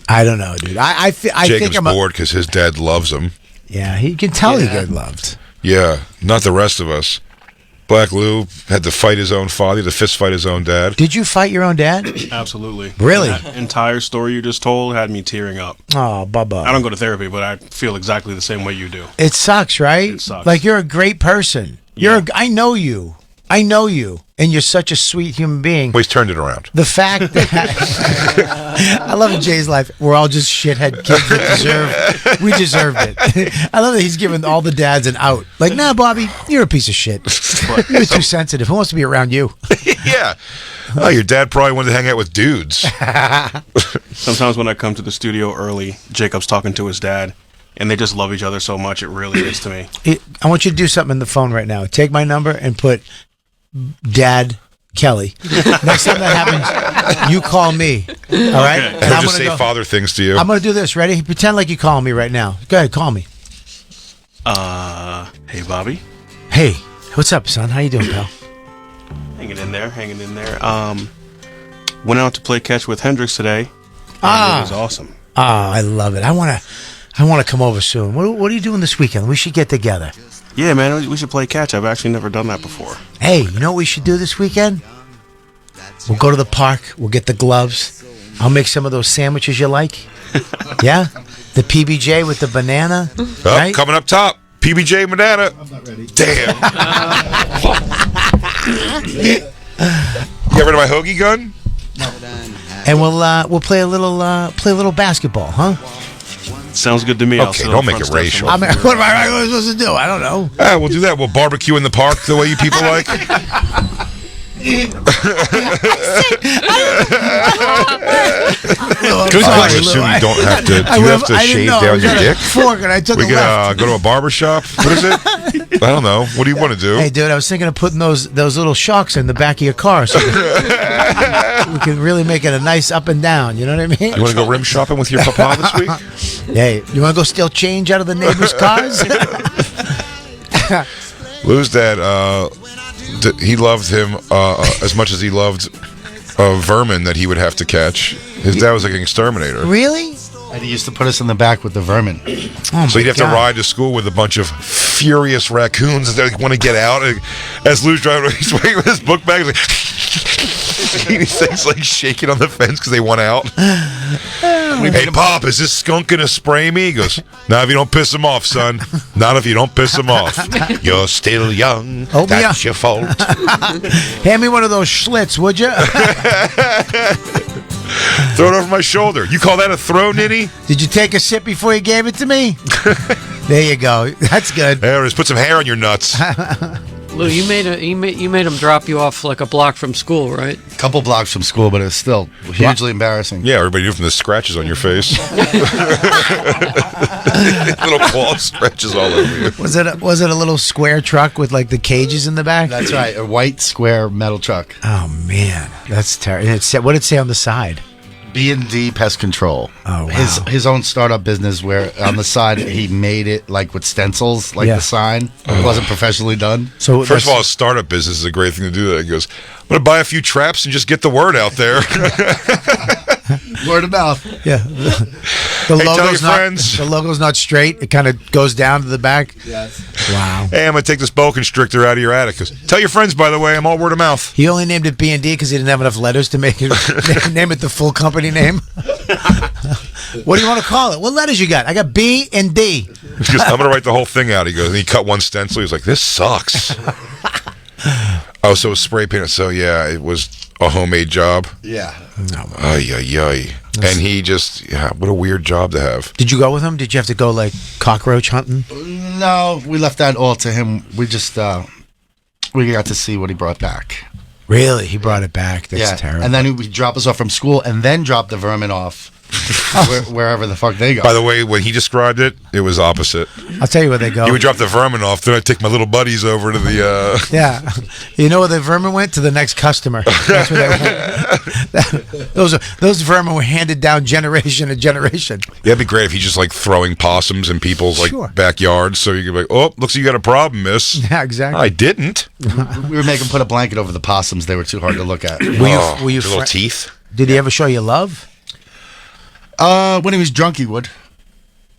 I don't know, dude. I Jacob's think I'm bored because his dad loves him. Yeah, he can tell he get loved. Yeah, not the rest of us. Black Lou had to fight his own father, to fist fight his own dad. Did you fight your own dad? Absolutely. Really? That entire story you just told had me tearing up. Oh, Bubba. I don't go to therapy, but I feel exactly the same way you do. It sucks, right? It sucks. Like, you're a great person. I know you. And you're such a sweet human being. Well, he's turned it around. The fact that I love in Jay's life, we're all just shithead kids that we deserved it. I love that he's giving all the dads an out. Like, nah, Bobby, you're a piece of shit. You're too sensitive. Who wants to be around you? Yeah. Oh, your dad probably wanted to hang out with dudes. Sometimes when I come to the studio early, Jacob's talking to his dad, and they just love each other so much, it really is to me. I want you to do something in the phone right now. Take my number and put Dad Kelly. Next time that happens, you call me. All right? Okay. And I'll just say father things to you. I'm going to do this. Ready? Pretend like you're calling me right now. Go ahead, call me. Hey, Bobby. Hey, what's up, son? How you doing, pal? Hanging in there. Went out to play catch with Hendrix today. It was awesome. I love it. I want to come over soon. What are you doing this weekend? We should get together. Yeah, man, we should play catch. I've actually never done that before. Hey, you know what we should do this weekend? We'll go to the park. We'll get the gloves. I'll make some of those sandwiches you like. Yeah? The PBJ with the banana. Right? Coming up top. PBJ banana. I'm not ready. Damn. Get rid of my hoagie gun? And we'll play a little basketball, huh? Sounds good to me. Okay, don't make it racial. What am I supposed to do? I don't know. We'll do that. We'll barbecue in the park the way you people like. I assume you don't have to. Do you have to shave down your dick? Fork and I took we can go to a barber shop. What is it? I don't know. What do you want to do? Hey, dude, I was thinking of putting those little shocks in the back of your car, so we can really make it a nice up and down. You know what I mean? You want to go rim shopping with your papa this week? Hey, you want to go steal change out of the neighbors' cars? Lou's dad, he loved him as much as he loved vermin that he would have to catch. His dad was like an exterminator. Really? And he used to put us in the back with the vermin. So he'd have to ride to school with a bunch of furious raccoons that want to get out. And as Lou's driving, he's waiting with his book bag. He's like, he's like shaking on the fence because they want out. Hey, Pop, is this skunk gonna spray me? He goes, not if you don't piss him off, son. Not if you don't piss him off. You're still young. That's your fault. Hand me one of those Schlitz, would you? Throw it over my shoulder. You call that a throw, Nitty? Did you take a sip before you gave it to me? There you go. That's good. There, just put some hair on your nuts. Lou, you made him drop you off like a block from school, right? A couple blocks from school, but it's still hugely embarrassing. Yeah, everybody knew from the scratches on your face. Little claw scratches all over you. Was it a little square truck with like the cages in the back? That's right, a white square metal truck. Oh man, that's terrible. What did it say on the side? B&D Pest Control. Oh, wow. His own startup business where on the side he made it like with stencils, like the sign. It wasn't professionally done. So first of all, a startup business is a great thing to do. That he goes, I'm going to buy a few traps and just get the word out there. Word of mouth. Yeah. The Hey, tell your logo's not, friends. the logo's not straight. It kind of goes down to the back. Yes. Wow. Hey, I'm going to take this boa constrictor out of your attic. Tell your friends, by the way, I'm all word of mouth. He only named it B&D because he didn't have enough letters to make it name it the full company name. What do you want to call it? What letters you got? I got B and D. He goes, I'm going to write the whole thing out. He goes, and he cut one stencil. He was like, this sucks. Oh, so it was spray painted. So, yeah, it was a homemade job. Yeah. Ay, ay, ay. And he just, what a weird job to have. Did you go with him? Did you have to go like cockroach hunting? No, we left that all to him. We just we got to see what he brought back. Really? He brought it back. That's terrible. And then he would drop us off from school and then drop the vermin off wherever the fuck they go. By the way, when he described it, it was opposite. I'll tell you where they go. He would drop the vermin off, then I'd take my little buddies over to the... Yeah. You know where the vermin went? To the next customer. That's where they went. Those vermin were handed down generation to generation. Yeah, it'd be great if he's just like throwing possums in people's like Sure. backyards. So you could be like, oh, looks like you got a problem, miss. Yeah, exactly. I didn't. We were making him put a blanket over the possums. They were too hard to look at. Were you Their little fri- teeth. Did he ever show you love? When he was drunk, he would.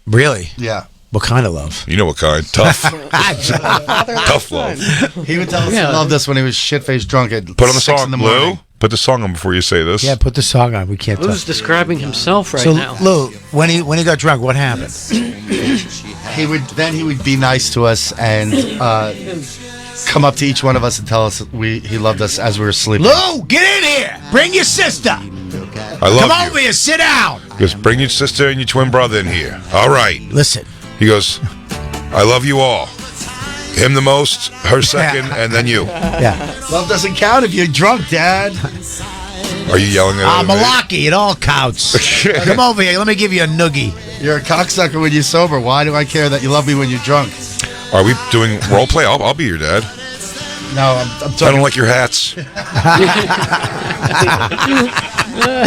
Really? Yeah. What kind of love? You know what kind? Tough. Tough love. He would tell us Yeah. he loved us when he was shit-faced drunk at Put on the 6 song, in the Lou. morning. Put the song on before you say this. Yeah, put the song on. We can't Lou's talk. describing himself right So, now. Lou, when he got drunk, what happened? He would be nice to us and come up to each one of us and tell us he loved us as we were sleeping. Lou, get in here. Bring your sister. I love Come you. over here. Sit down. He goes, bring your sister and your twin brother in here. All right. Listen. He goes, I love you all. Him the most, her second, and then you. Yeah. Love doesn't count if you're drunk, Dad. Are you yelling at me? Malaki, it all counts. Come over here. Let me give you a noogie. You're a cocksucker when you're sober. Why do I care that you love me when you're drunk? Are we doing role play? I'll be your dad. No, I'm I talking. don't like your hats.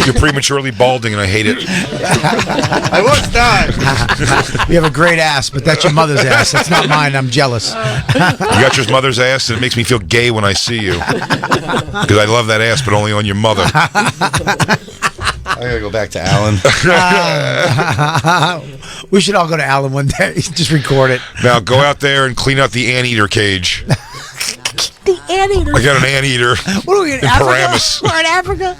You're prematurely balding, and I hate it. I was not. You have a great ass, but that's your mother's ass. That's not mine. I'm jealous. You got your mother's ass, and it makes me feel gay when I see you. Because I love that ass, but only on your mother. I gotta go back to Alan. We should all go to Alan one day. Just record it. Now go out there and clean out the anteater cage. The anteater. I got an anteater. What are we in Africa? Paramus. We're in Africa.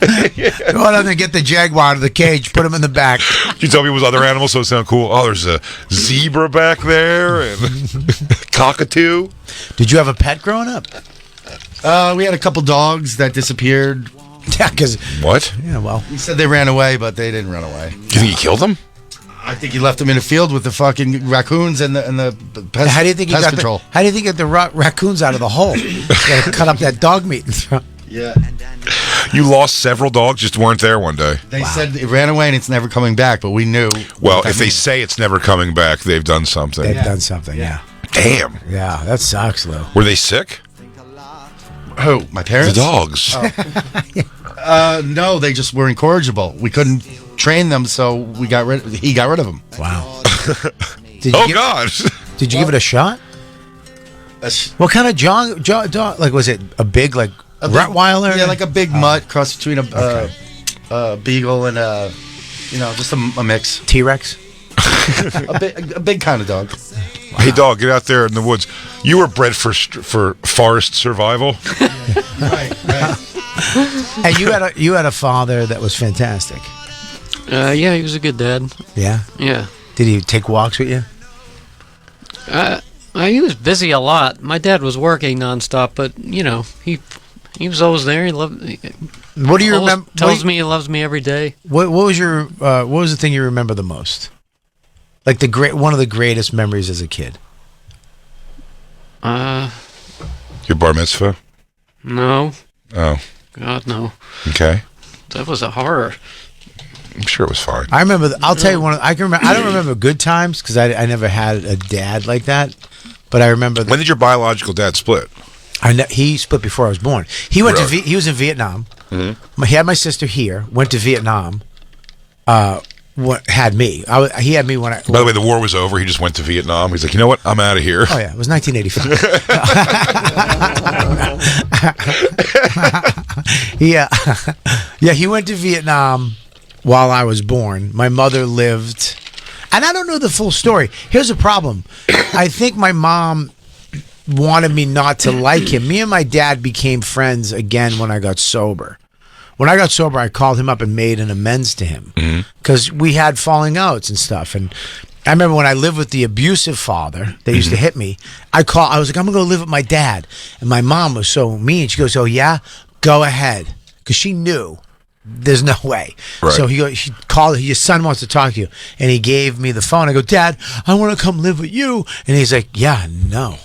Go out there and get the jaguar out of the cage. Put him in the back. You tell me it was other animals, so it sound cool. Oh, there's a zebra back there and cockatoo. Did you have a pet growing up? We had a couple dogs that disappeared. Yeah, because What? yeah, well, He said they ran away, but they didn't run away. Do you think he killed them? I think he left them in the field with the fucking raccoons and the pest, how do you think he pest got control. how do you think he got the raccoons out of the hole? You gotta cut up that dog meat and throw. Yeah. You lost several dogs, just weren't there one day. They said it ran away and it's never coming back, but we knew. Well, what that if they means. say it's never coming back, they've done something. They've done something. Yeah. Damn. Yeah, that sucks, Lou. Were they sick? Who? My The parents? dogs. No, they just were incorrigible. We couldn't train them, so he got rid of them. Wow. Did you Oh, give, God. Did you give it a shot? What kind of dog? Like, was it a big like Rottweiler? Yeah, like a big mutt cross between a beagle and just a mix. T-Rex. a big kind of dog. Hey, dog, get out there in the woods. You were bred for forest survival. Right. And you had a father that was fantastic. Yeah, he was a good dad. Yeah. Yeah. Did he take walks with you? He was busy a lot. My dad was working nonstop, but he was always there. He loved. What do you always remember? Tells me he loves me every day. What was your what was the thing you remember the most? Like one of the greatest memories as a kid. Your bar mitzvah? No. Oh, God, no. okay. That was a horror. I'm sure it was fine. I remember. I'll tell you one. I can remember. I don't remember good times because I never had a dad like that. But I remember. When did your biological dad split? He split before I was born. He went Really? he was in Vietnam. Mm-hmm. He had my sister here. Went to Vietnam. what had me. He had me when I. By the way, the war was over. He just went to Vietnam. He's like, you know what? I'm out of here. Oh yeah, it was 1985. Yeah, yeah. He went to Vietnam while I was born. My mother lived, and I don't know the full story. Here's the problem. I think my mom wanted me not to like him. Me and my dad became friends again when I got sober. When I got sober, I called him up and made an amends to him because we had falling outs and stuff. And I remember when I lived with the abusive father that used to hit me, I was like, I'm going to go live with my dad. And my mom was so mean. She goes, oh, yeah? Go ahead. Because she knew there's no way. Right. So she called, your son wants to talk to you. And he gave me the phone. I go, Dad, I want to come live with you. And he's like, yeah, no.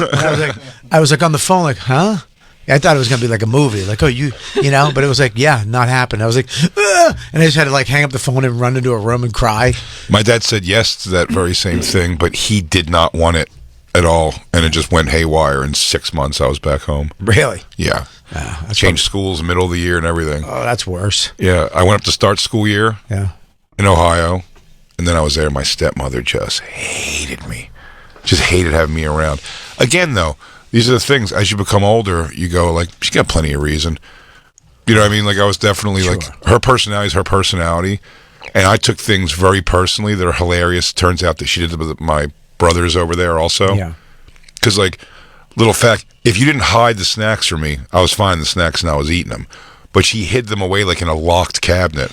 And I was like on the phone, like, huh? I thought it was going to be like a movie, like, oh, you know, but it was like, yeah, not happening. I was like, ah! And I just had to like hang up the phone and run into a room and cry. My dad said yes to that very same thing, but he did not want it at all, and it just went haywire. In 6 months, I was back home. Really? Yeah. Changed schools middle of the year and everything. Oh, that's worse. Yeah, I went up to start school year in Ohio, and then I was there. My stepmother just hated me. Just hated having me around. Again, though, these are the things, as you become older, you go, like, she got plenty of reason. You know what I mean? Like, I was definitely, like, her personality is her personality. And I took things very personally that are hilarious. Turns out that she did it with my brothers over there also. Yeah. Because, like, little fact, if you didn't hide the snacks from me, I was finding the snacks and I was eating them. But she hid them away, like, in a locked cabinet.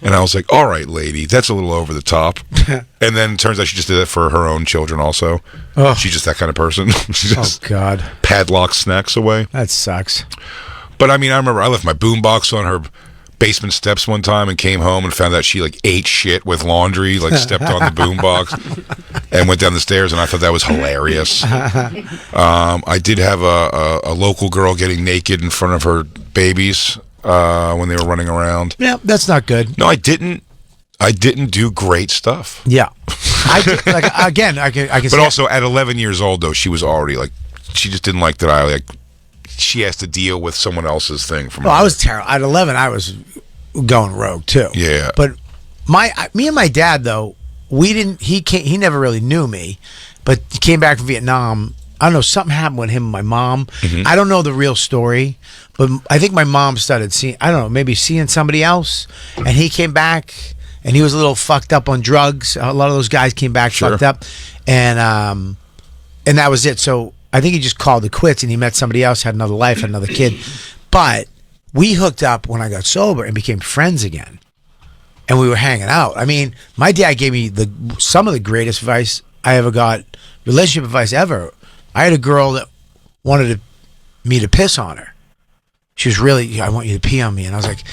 And I was like, all right, lady, that's a little over the top. And then it turns out she just did it for her own children also. Oh. She's just that kind of person. She just God. Padlocks snacks away. That sucks. But, I mean, I remember I left my boombox on her basement steps one time and came home and found out she, like, ate shit with laundry, like, stepped on the boombox and went down the stairs, and I thought that was hilarious. I did have a local girl getting naked in front of her babies when they were running around. Yeah, that's not good. No, I didn't do great stuff. Yeah. I did, like, again, I can But also, at 11 years old, though, she was already, like, she just didn't like that I, like, she has to deal with someone else's thing. Well, I was terrible. At 11, I was going rogue, too. Yeah. But me and my dad, though, he never really knew me, but he came back from Vietnam. I don't know, something happened with him and my mom. Mm-hmm. I don't know the real story, but I think my mom started seeing, I don't know, maybe seeing somebody else, and he came back, and he was a little fucked up on drugs. A lot of those guys came back fucked up, and that was it. So I think he just called it quits, and he met somebody else, had another life, had another kid. But we hooked up when I got sober and became friends again, and we were hanging out. I mean, my dad gave me some of the greatest advice I ever got, relationship advice ever. I had a girl that wanted me to piss on her. She was really, I want you to pee on me. And I was like,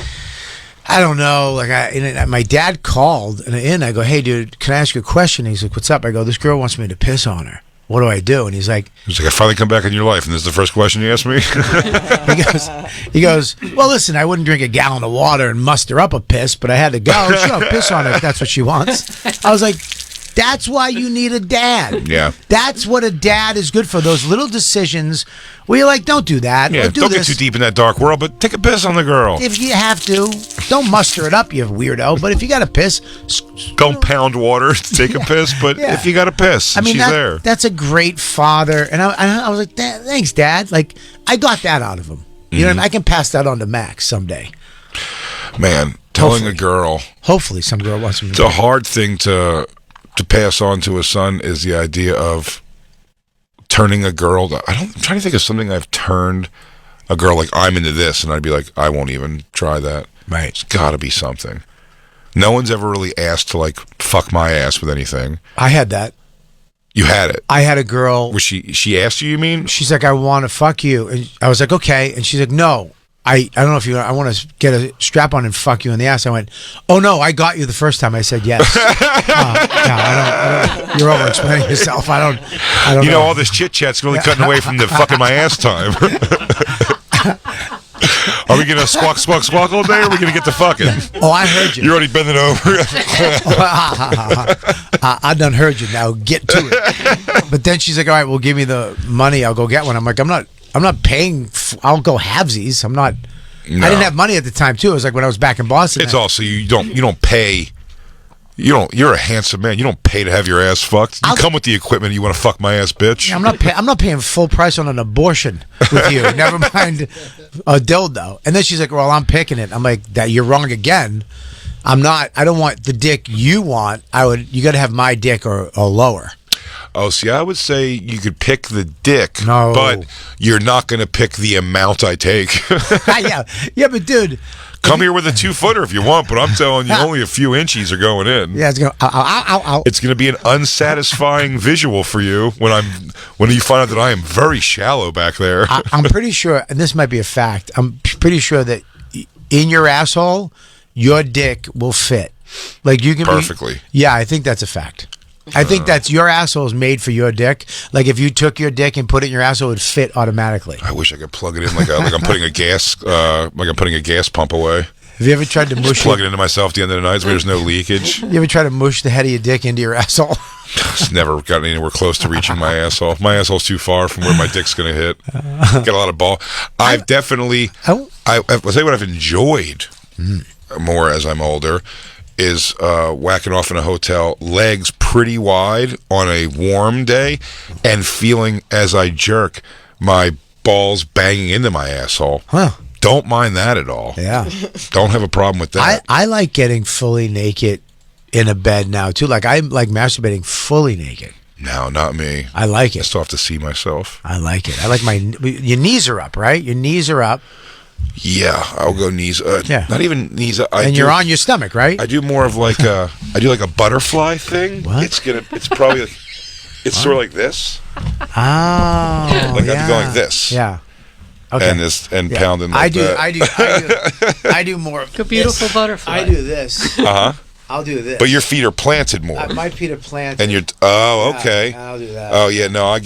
I don't know. Like, my dad called, and I go, hey, dude, can I ask you a question? And he's like, what's up? I go, this girl wants me to piss on her. What do I do? And he's like, I finally come back in your life, and this is the first question you ask me? he goes, well, listen, I wouldn't drink a gallon of water and muster up a piss, but I had to go. Sure, piss on her if that's what she wants. I was like, that's why you need a dad. Yeah. That's what a dad is good for. Those little decisions where you're like, don't do that. Yeah, don't get too deep in that dark world, but take a piss on the girl. If you have to. Don't muster it up, you weirdo. But if you got to piss. Don't pound water to take a piss, but if you got to piss, she's there. That's a great father. And I was like, thanks, Dad. Like, I got that out of him. You know what I mean? I can pass that on to Max someday. Man, telling a girl. Hopefully some girl wants me to. It's a hard thing to pass on to a son is the idea of turning a girl to, I'm trying to think of something I've turned a girl, like, I'm into this, and I'd be like, I won't even try that. Right. It's got to be something. No one's ever really asked to, like, fuck my ass with anything. I had that. You had it. I had a girl. Was she asked you mean? She's like, I want to fuck you. And I was like, okay. And she's like, no. I don't know if I want to get a strap on and fuck you in the ass. I went, oh no, I got you the first time. I said yes. I don't. You're over explaining yourself. I don't. You know, all this chit chat's really cutting away from the fucking my ass time. Are we gonna squawk all day, or are we gonna get to fucking? Oh, I heard you. You're already bending over. I done heard you. Now get to it. But then she's like, all right, well, give me the money. I'll go get one. I'm like, I'm not paying. I'll go halvesies. I'm not. No. I didn't have money at the time too. It was like when I was back in Boston. It's also you don't pay You're a handsome man. You don't pay to have your ass fucked. You come with the equipment. You want to fuck my ass, bitch. I'm not paying full price on an abortion with you. Never mind a dildo. And then she's like, "Well, I'm picking it." I'm like, "That you're wrong again. I'm not. I don't want the dick you want. You got to have my dick or lower." Oh, see, I would say you could pick the dick, No. but you're not going to pick the amount I take. yeah, but dude, come here with a 2-footer if you want, but I'm telling you, only a few inches are going in. yeah, it's going. Ow. It's going to be an unsatisfying visual for you when you find out that I am very shallow back there. I'm pretty sure, and this might be a fact. I'm pretty sure that in your asshole, your dick will fit. Like you can Perfectly. Yeah, I think that's a fact. I think that's your asshole is made for your dick. Like if you took your dick and put it in your asshole, it would fit automatically. I wish I could plug it in like I'm putting a gas pump away. Have you ever tried to mush Plug it into myself at the end of the night so there's no leakage. You ever try to mush the head of your dick into your asshole? It's never gotten anywhere close to reaching my asshole. My asshole's too far from where my dick's going to hit. Got a lot of ball. I'll tell you what I've enjoyed more as I'm older is whacking off in a hotel, legs pretty wide on a warm day, and feeling as I jerk my balls banging into my asshole. Huh. Don't mind that at all. Yeah. Don't have a problem with that. I like getting fully naked in a bed now too. Like I like masturbating fully naked. No, not me. I like I it. still have to see myself. I like it. I like your knees are up, right? Your knees are up. Yeah, I'll go knees. Yeah. Not even knees. You're on your stomach, right? I do more of like a butterfly thing. What? It's probably like, it's sort of like this. Oh, Like yeah. I'm going like this. Yeah. Okay. And pounding like that. I do more. A beautiful butterfly. I do this. Uh-huh. I'll do this. But your feet are planted more. My feet are planted. And you're okay. Yeah, I'll do that. Oh yeah, no, I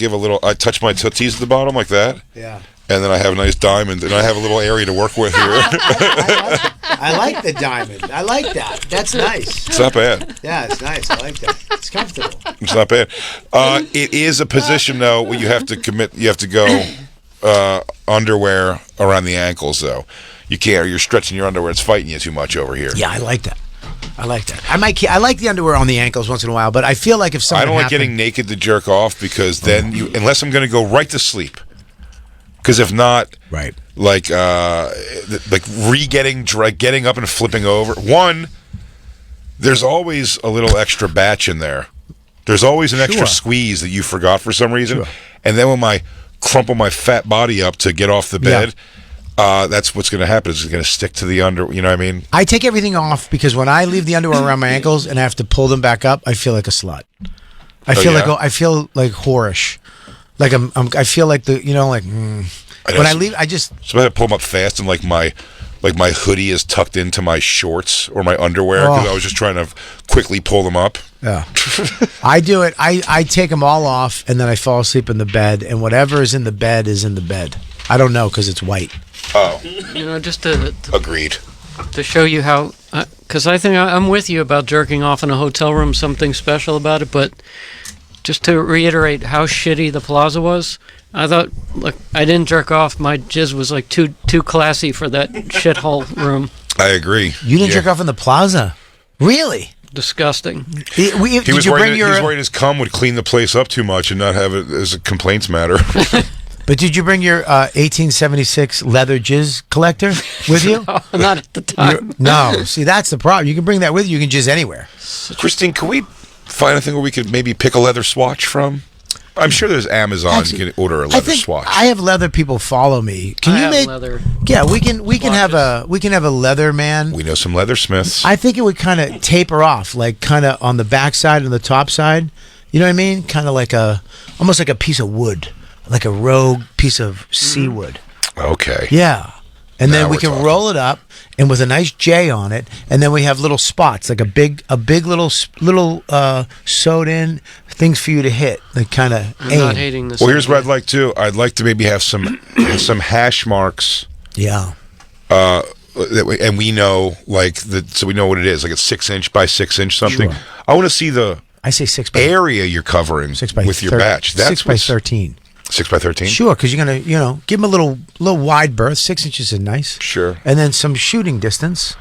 touch my tootsies at the bottom like that. Yeah. And then I have a nice diamond, and I have a little area to work with here. I like the diamond. I like that. That's nice. It's not bad. Yeah, it's nice. I like that. It's comfortable. It's not bad. It is a position though where you have to commit. You have to go underwear around the ankles though. You can't. Or you're stretching your underwear. It's fighting you too much over here. Yeah, I like that. I like that. I like the underwear on the ankles once in a while, but I feel like if something I don't like happened, getting naked to jerk off because then unless I'm going to go right to sleep. Because if not, right, like getting up and flipping over. One, there's always a little extra batch in there. There's always an extra squeeze that you forgot for some reason. Sure. And then when I crumple my fat body up to get off the bed, that's what's going to happen. It's going to stick to the under. You know what I mean? I take everything off because when I leave the underwear around my ankles and I have to pull them back up, I feel like a slut. I feel like whorish. Like I feel like when I leave, I just. So I had to pull them up fast, and like my hoodie is tucked into my shorts or my underwear because I was just trying to quickly pull them up. Yeah, I do it. I take them all off, and then I fall asleep in the bed, and whatever is in the bed is in the bed. I don't know because it's white. Oh, Just to agreed. To show you how, because I think I'm with you about jerking off in a hotel room. Something special about it, but. Just to reiterate how shitty the Plaza was, I thought, look, I didn't jerk off. My jizz was like too classy for that shithole room. I agree. You didn't jerk off in the Plaza? Really? Disgusting. He was worried his cum would clean the place up too much and not have it as a complaints matter. But did you bring your 1876 leather jizz collector with you? Oh, not at the time. No. See, that's the problem. You can bring that with you. You can jizz anywhere. Christine, can we find anything where we could maybe pick a leather swatch from? I'm sure there's Amazon. Actually, you can order a leather swatch. I have leather people follow me. Can you make leather? Yeah, we can have a leather man. We know some leathersmiths. I think it would kind of taper off, like kind of on the back side and the top side. You know what I mean? Kind of like almost like a piece of wood, like a rogue piece of seawood. Okay. Yeah. And Now then we we're can talking. roll it up, and with a nice J on it, and then we have little spots, like a big little sewed in things for you to hit, like kind of I'm aim. not hating this. Well, here's what I'd like to. I'd like to maybe have some hash marks. Yeah. And we know so we know what it is. Like it's 6 inch by 6 inch something. Sure. I want to see the I say 6 by area you're covering 6 by with your batch. That's 6 by 13. 6 by 13. Sure, because you're gonna give them a little wide berth. 6 inches is nice. Sure. And then some shooting distance.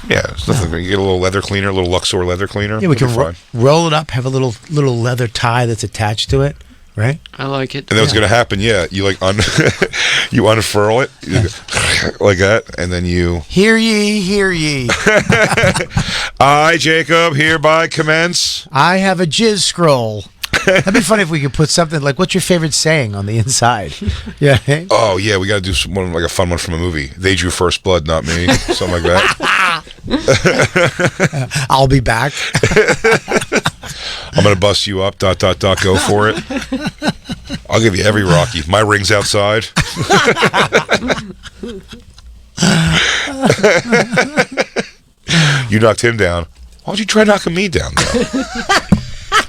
Yeah, it's nothing. You get a little leather cleaner, a little Luxor leather cleaner. Yeah, we it'll can be fine. roll it up, have a little leather tie that's attached to it, right? I like it. And then what's going to happen? Yeah, you like you unfurl it like that, and then you. Hear ye, hear ye. I, Jacob, hereby commence. I have a jizz scroll. That'd be funny if we could put something like, "What's your favorite saying?" on the inside. Yeah. Oh yeah, we got to do one like a fun one from a movie. They drew first blood, not me. Something like that. I'll be back. I'm gonna bust you up. ... Go for it. I'll give you every Rocky. My ring's outside. You knocked him down. Why don't you try knocking me down, though?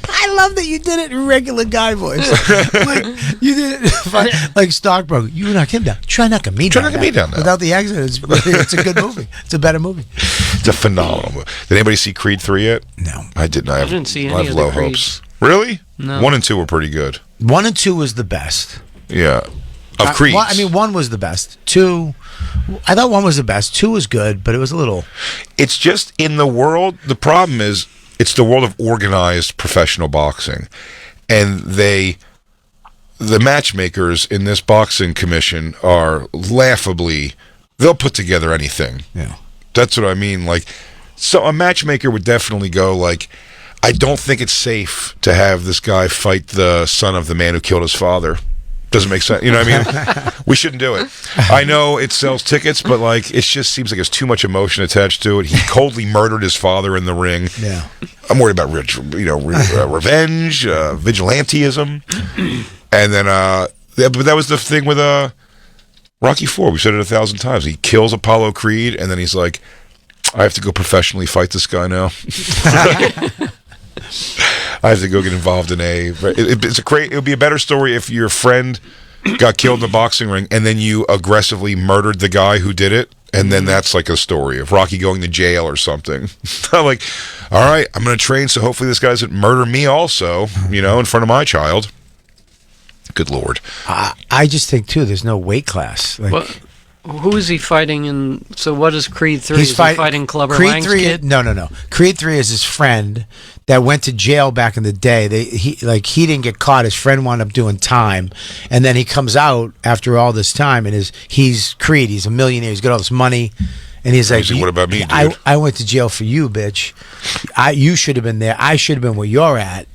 I love that you did it in regular guy voice. Like you did it like stockbroker. You knocked him down. Try knocking me down. Try knocking me down now. Without the accent, it's a good movie. It's a better movie. It's a phenomenal movie. Did anybody see Creed 3 yet? No. I didn't. I didn't see I any have of the low Creeds. hopes. Really? No. 1 and 2 were pretty good. 1 and 2 was the best. Yeah. Of Creed. I mean, 1 was the best. 2, I thought 1 was the best. 2 was good, but it was a little. It's just in the world. The problem is, it's the world of organized professional boxing, and the matchmakers in this boxing commission are laughably. They'll put together anything. Yeah. That's what I mean. Like, so a matchmaker would definitely go like, I don't think it's safe to have this guy fight the son of the man who killed his father. Doesn't make sense. You know what I mean? We shouldn't do it. I know it sells tickets, but like it just seems like there's too much emotion attached to it. He coldly murdered his father in the ring. Yeah. I'm worried about revenge, vigilantism, and then but that was the thing with Rocky 4. We said it 1,000 times. He kills Apollo Creed, and then he's like, I have to go professionally fight this guy now. I have to go get involved in it would be a better story if your friend got killed in the boxing ring and then you aggressively murdered the guy who did it, and then that's like a story of Rocky going to jail or something. Like, all right, I'm going to train so hopefully this guy doesn't murder me also, in front of my child. Good Lord. I just think too. There's no weight class. Like, who is he fighting in? So what is Creed 3? He's is he fighting Clubber Creed Lang's 3, kid? No. Creed 3 is his friend that went to jail back in the day. He didn't get caught. His friend wound up doing time, and then he comes out after all this time, and he's Creed. He's a millionaire. He's got all this money, and he's like, "What about me, dude? I went to jail for you, bitch. You should have been there. I should have been where you're at."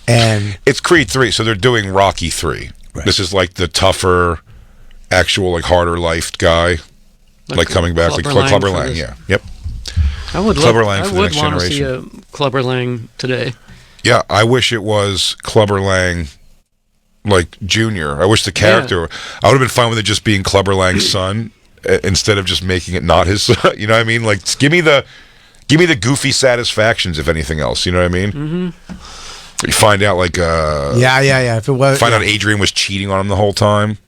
And it's Creed 3, so they're doing Rocky 3. Right. This is like the tougher, actual, like harder life guy, like coming back, like Clubber Lang. Yeah, yep. I would Clubber Lang for the want next to see generation. a Clubber Lang today. Yeah, I wish it was Clubber Lang, like Junior. I wish the character. Yeah. I would have been fine with it just being Clubber Lang's son instead of just making it not his son. You know what I mean? Like, give me the goofy satisfactions, if anything else. You know what I mean? Mm-hmm. You find out like yeah. If it was, out Adrian was cheating on him the whole time.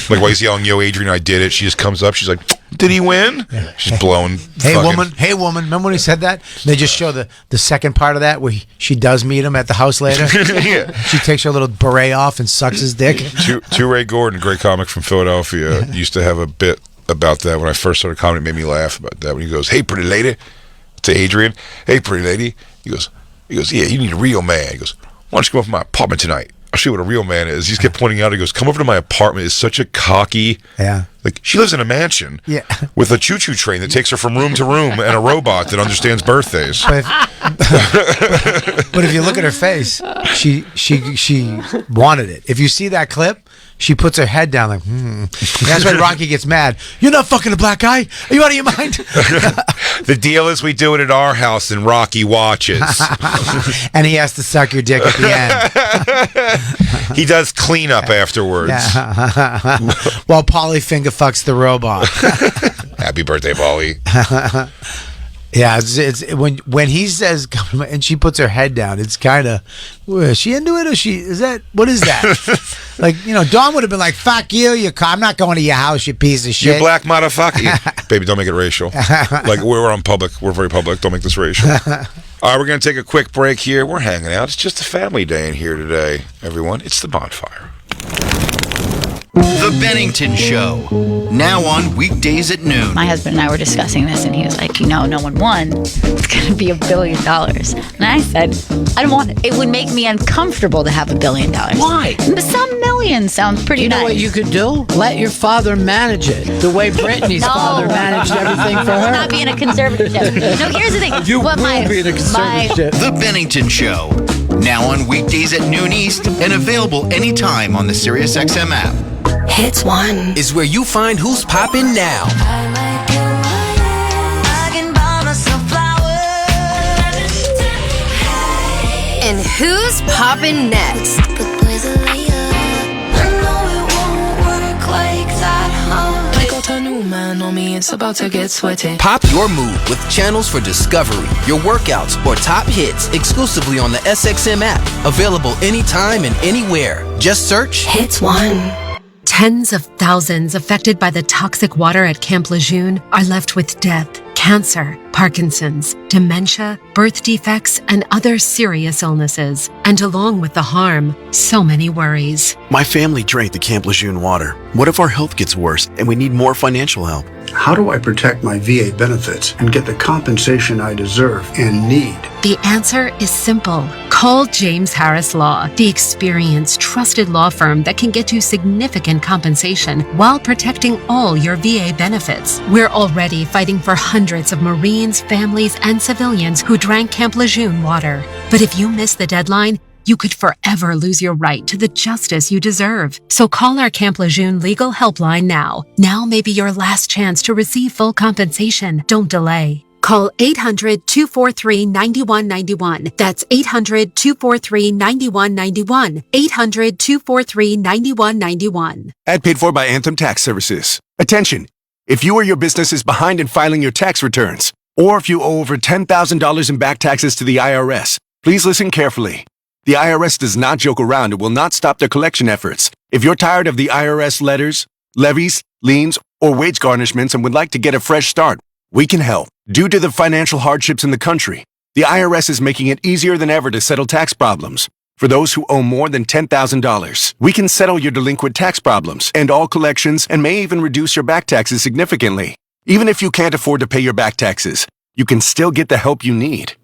Like, while he's yelling, "Yo, Adrian, I did it." She just comes up. She's like, "Did he win?" Yeah. She's blown. Hey, woman. Remember when he said that? They just show the second part of that where she does meet him at the house later. Yeah. She takes her little beret off and sucks his dick. Ray Gordon, great comic from Philadelphia, used to have a bit about that. When I first started comedy, it made me laugh about that. When he goes, "Hey, pretty lady," to Adrian. "Hey, pretty lady." He goes, "Yeah, you need a real man." He goes, "Why don't you come up to my apartment tonight? I'll show you what a real man is." He just kept pointing out. He goes, "Come over to my apartment." It's such a cocky. Yeah. Like, she lives in a mansion. Yeah. With a choo-choo train that takes her from room to room and a robot that understands birthdays. But if you look at her face, she wanted it. If you see that clip, she puts her head down like, That's why Rocky gets mad. "You're not fucking a black guy? Are you out of your mind?" The deal is we do it at our house and Rocky watches. And he has to suck your dick at the end. He does cleanup afterwards. Yeah. While Polly finger fucks the robot. Happy birthday, Polly. Yeah, it's when he says, and she puts her head down, it's kind of, is she into it, or what is that? Like, Dawn would have been like, "Fuck you, I'm not going to your house, you piece of shit. You black motherfucker." Baby, don't make it racial. Like, we're on public. We're very public. Don't make this racial. All right, we're going to take a quick break here. We're hanging out. It's just a family day in here today, everyone. It's the Bonfire. The Bennington Show, now on weekdays at noon. My husband and I were discussing this, and he was like, no one won. It's going to be $1 billion. And I said, I don't want it. It would make me uncomfortable to have $1 billion. Why? Some million sounds pretty You know nice. what you could do? Let your father manage it. The way Brittany's father managed everything for her. I'm not being a conservatorship. No, here's the thing. You will be in a conservatorship. The Bennington Show, now on weekdays at noon East and available anytime on the SiriusXM app. Hits One is where you find who's popping now. And who's popping next? It's about to get sweaty. Pop your mood with channels for discovery, your workouts, or top hits exclusively on the SXM app. Available anytime and anywhere. Just search Hits One. Tens of thousands affected by the toxic water at Camp Lejeune are left with death, cancer, Parkinson's, dementia, birth defects, and other serious illnesses. And along with the harm, so many worries. My family drank the Camp Lejeune water. What if our health gets worse and we need more financial help? How do I protect my VA benefits and get the compensation I deserve and need? The answer is simple. Call James Harris Law, the experienced, trusted law firm that can get you significant compensation while protecting all your VA benefits. We're already fighting for hundreds of Marines, families, and civilians who drank Camp Lejeune water. But if you miss the deadline, you could forever lose your right to the justice you deserve. So call our Camp Lejeune legal helpline now. Now may be your last chance to receive full compensation. Don't delay. Call 800-243-9191. That's 800-243-9191. 800-243-9191. Ad paid for by Anthem Tax Services. Attention! If you or your business is behind in filing your tax returns, or if you owe over $10,000 in back taxes to the IRS, please listen carefully. The IRS does not joke around and will not stop their collection efforts. If you're tired of the IRS letters, levies, liens, or wage garnishments and would like to get a fresh start, we can help. Due to the financial hardships in the country, the IRS is making it easier than ever to settle tax problems. For those who owe more than $10,000, we can settle your delinquent tax problems and all collections and may even reduce your back taxes significantly. Even if you can't afford to pay your back taxes, you can still get the help you need.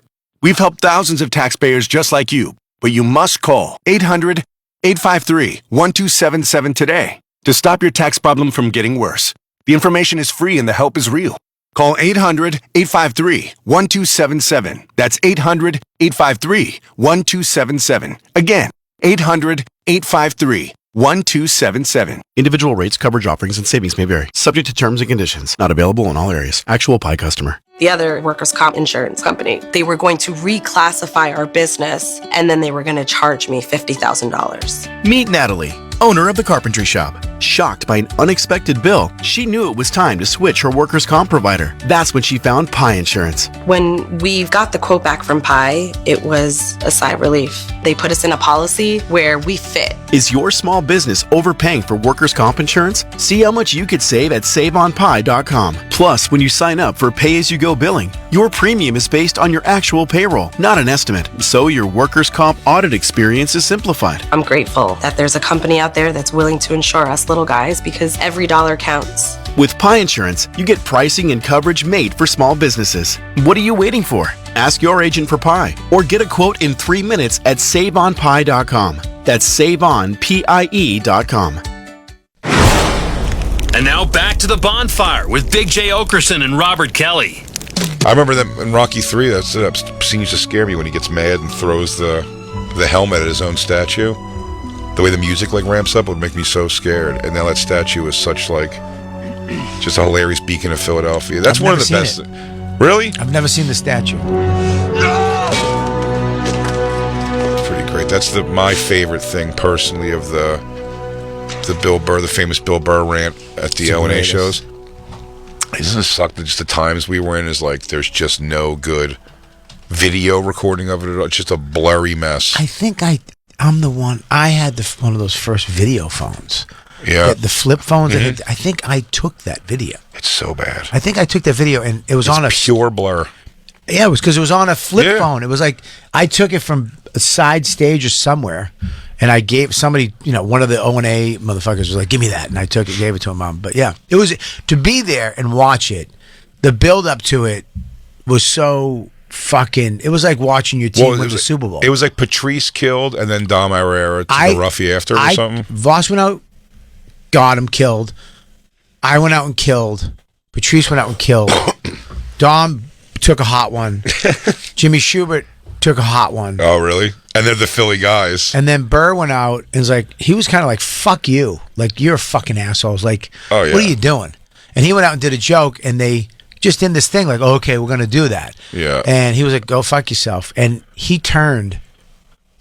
We've helped thousands of taxpayers just like you, but you must call 800-853-1277 today to stop your tax problem from getting worse. The information is free and the help is real. Call 800-853-1277. That's 800-853-1277. Again, 800-853-1277. Individual rates, coverage offerings, and savings may vary. Subject to terms and conditions. Not available in all areas. Actual Pi customer. The other workers' comp insurance company, they were going to reclassify our business, and then they were going to charge me $50,000. Meet Natalie, owner of the carpentry shop. Shocked by an unexpected bill, she knew it was time to switch her workers' comp provider. That's when she found Pi Insurance. When we got the quote back from Pi, it was a sigh of relief. They put us in a policy where we fit. Is your small business overpaying for workers' comp insurance? See how much you could save at saveonpi.com. Plus, when you sign up for pay-as-you-go billing, your premium is based on your actual payroll, not an estimate. So your workers' comp audit experience is simplified. I'm grateful that there's a company out there that's willing to insure us little guys because every dollar counts. With Pi Insurance, you get pricing and coverage made for small businesses. What are you waiting for? Ask your agent for Pi or get a quote in 3 minutes at saveonpi.com. That's saveonpie.com. And now back to the bonfire with Big J. Oakerson and Robert Kelly. I remember that in Rocky 3, that scene used to scare me when he gets mad and throws the helmet at his own statue. The way the music ramps up would make me so scared. And now that statue is such just a hilarious beacon of Philadelphia. That's one of the best. Really? I've never seen the statue. It's pretty great. That's my favorite thing personally of the Bill Burr, the famous Bill Burr rant at the O&A shows. It doesn't suck that just the times we were in is there's just no good video recording of it at all. It's just a blurry mess. I think I'm the one. I had one of those first video phones. Yeah. The flip phones. Mm-hmm. I think I took that video. It's so bad. I think I took that video and it was on a pure blur. Yeah, it was because it was on a flip phone. It was I took it from a side stage or somewhere And I gave somebody, one of the O&A motherfuckers was like, give me that. And I took it, gave it to him. But yeah, it was to be there and watch it. The build up to it was so fucking, it was like watching your team win the Super Bowl. It was like Patrice killed and then Dom Herrera to the roughie after or something. Voss went out, got him, killed. I went out and killed. Patrice went out and killed. Dom took a hot one. Jimmy Schubert took a hot one. Oh, really? And they're the Philly guys. And then Burr went out and was like, he was kind of like, fuck you. Like, you're a fucking asshole. I was like, what are you doing? And he went out and did a joke, and they just in this thing, like, oh, okay, we're going to do that. Yeah. And he was like, go fuck yourself. And he turned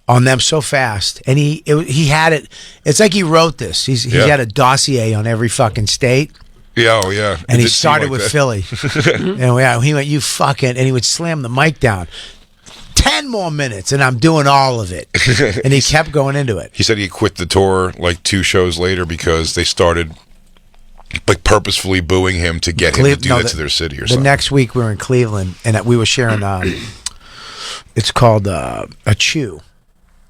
on them so fast. And he had it. It's like he wrote this. He had a dossier on every fucking state. Yeah, oh yeah. And he started with Philly. And he went, you fucking, and he would slam the mic down. 10 more minutes and I'm doing all of it. And he kept going into it. He said he quit the tour like 2 shows later because they started like purposefully booing him to get him to do that to their city or something. The next week we were in Cleveland and we were sharing it's called a chew.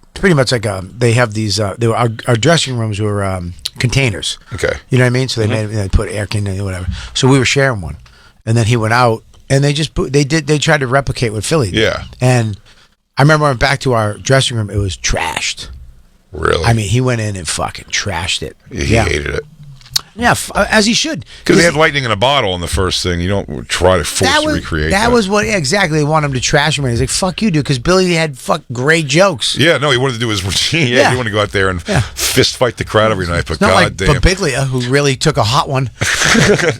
It's pretty much like they have these our dressing rooms were containers. Okay. You know what I mean? So they put air conditioning or whatever. So we were sharing one. And then he went out and they tried to replicate what Philly did. Yeah. And I remember I went back to our dressing room, it was trashed. Really? I mean, he went in and fucking trashed it. He hated it. Yeah, as he should. Because they had lightning in a bottle in the first thing. You don't try to recreate that. That was what, exactly. They want him to trash him. And he's like, fuck you, dude, because Billy had great jokes. Yeah, no, he wanted to do his routine. Yeah, he wanted to go out there and fist fight the crowd every night. But goddamn. Babiglia, who really took a hot one.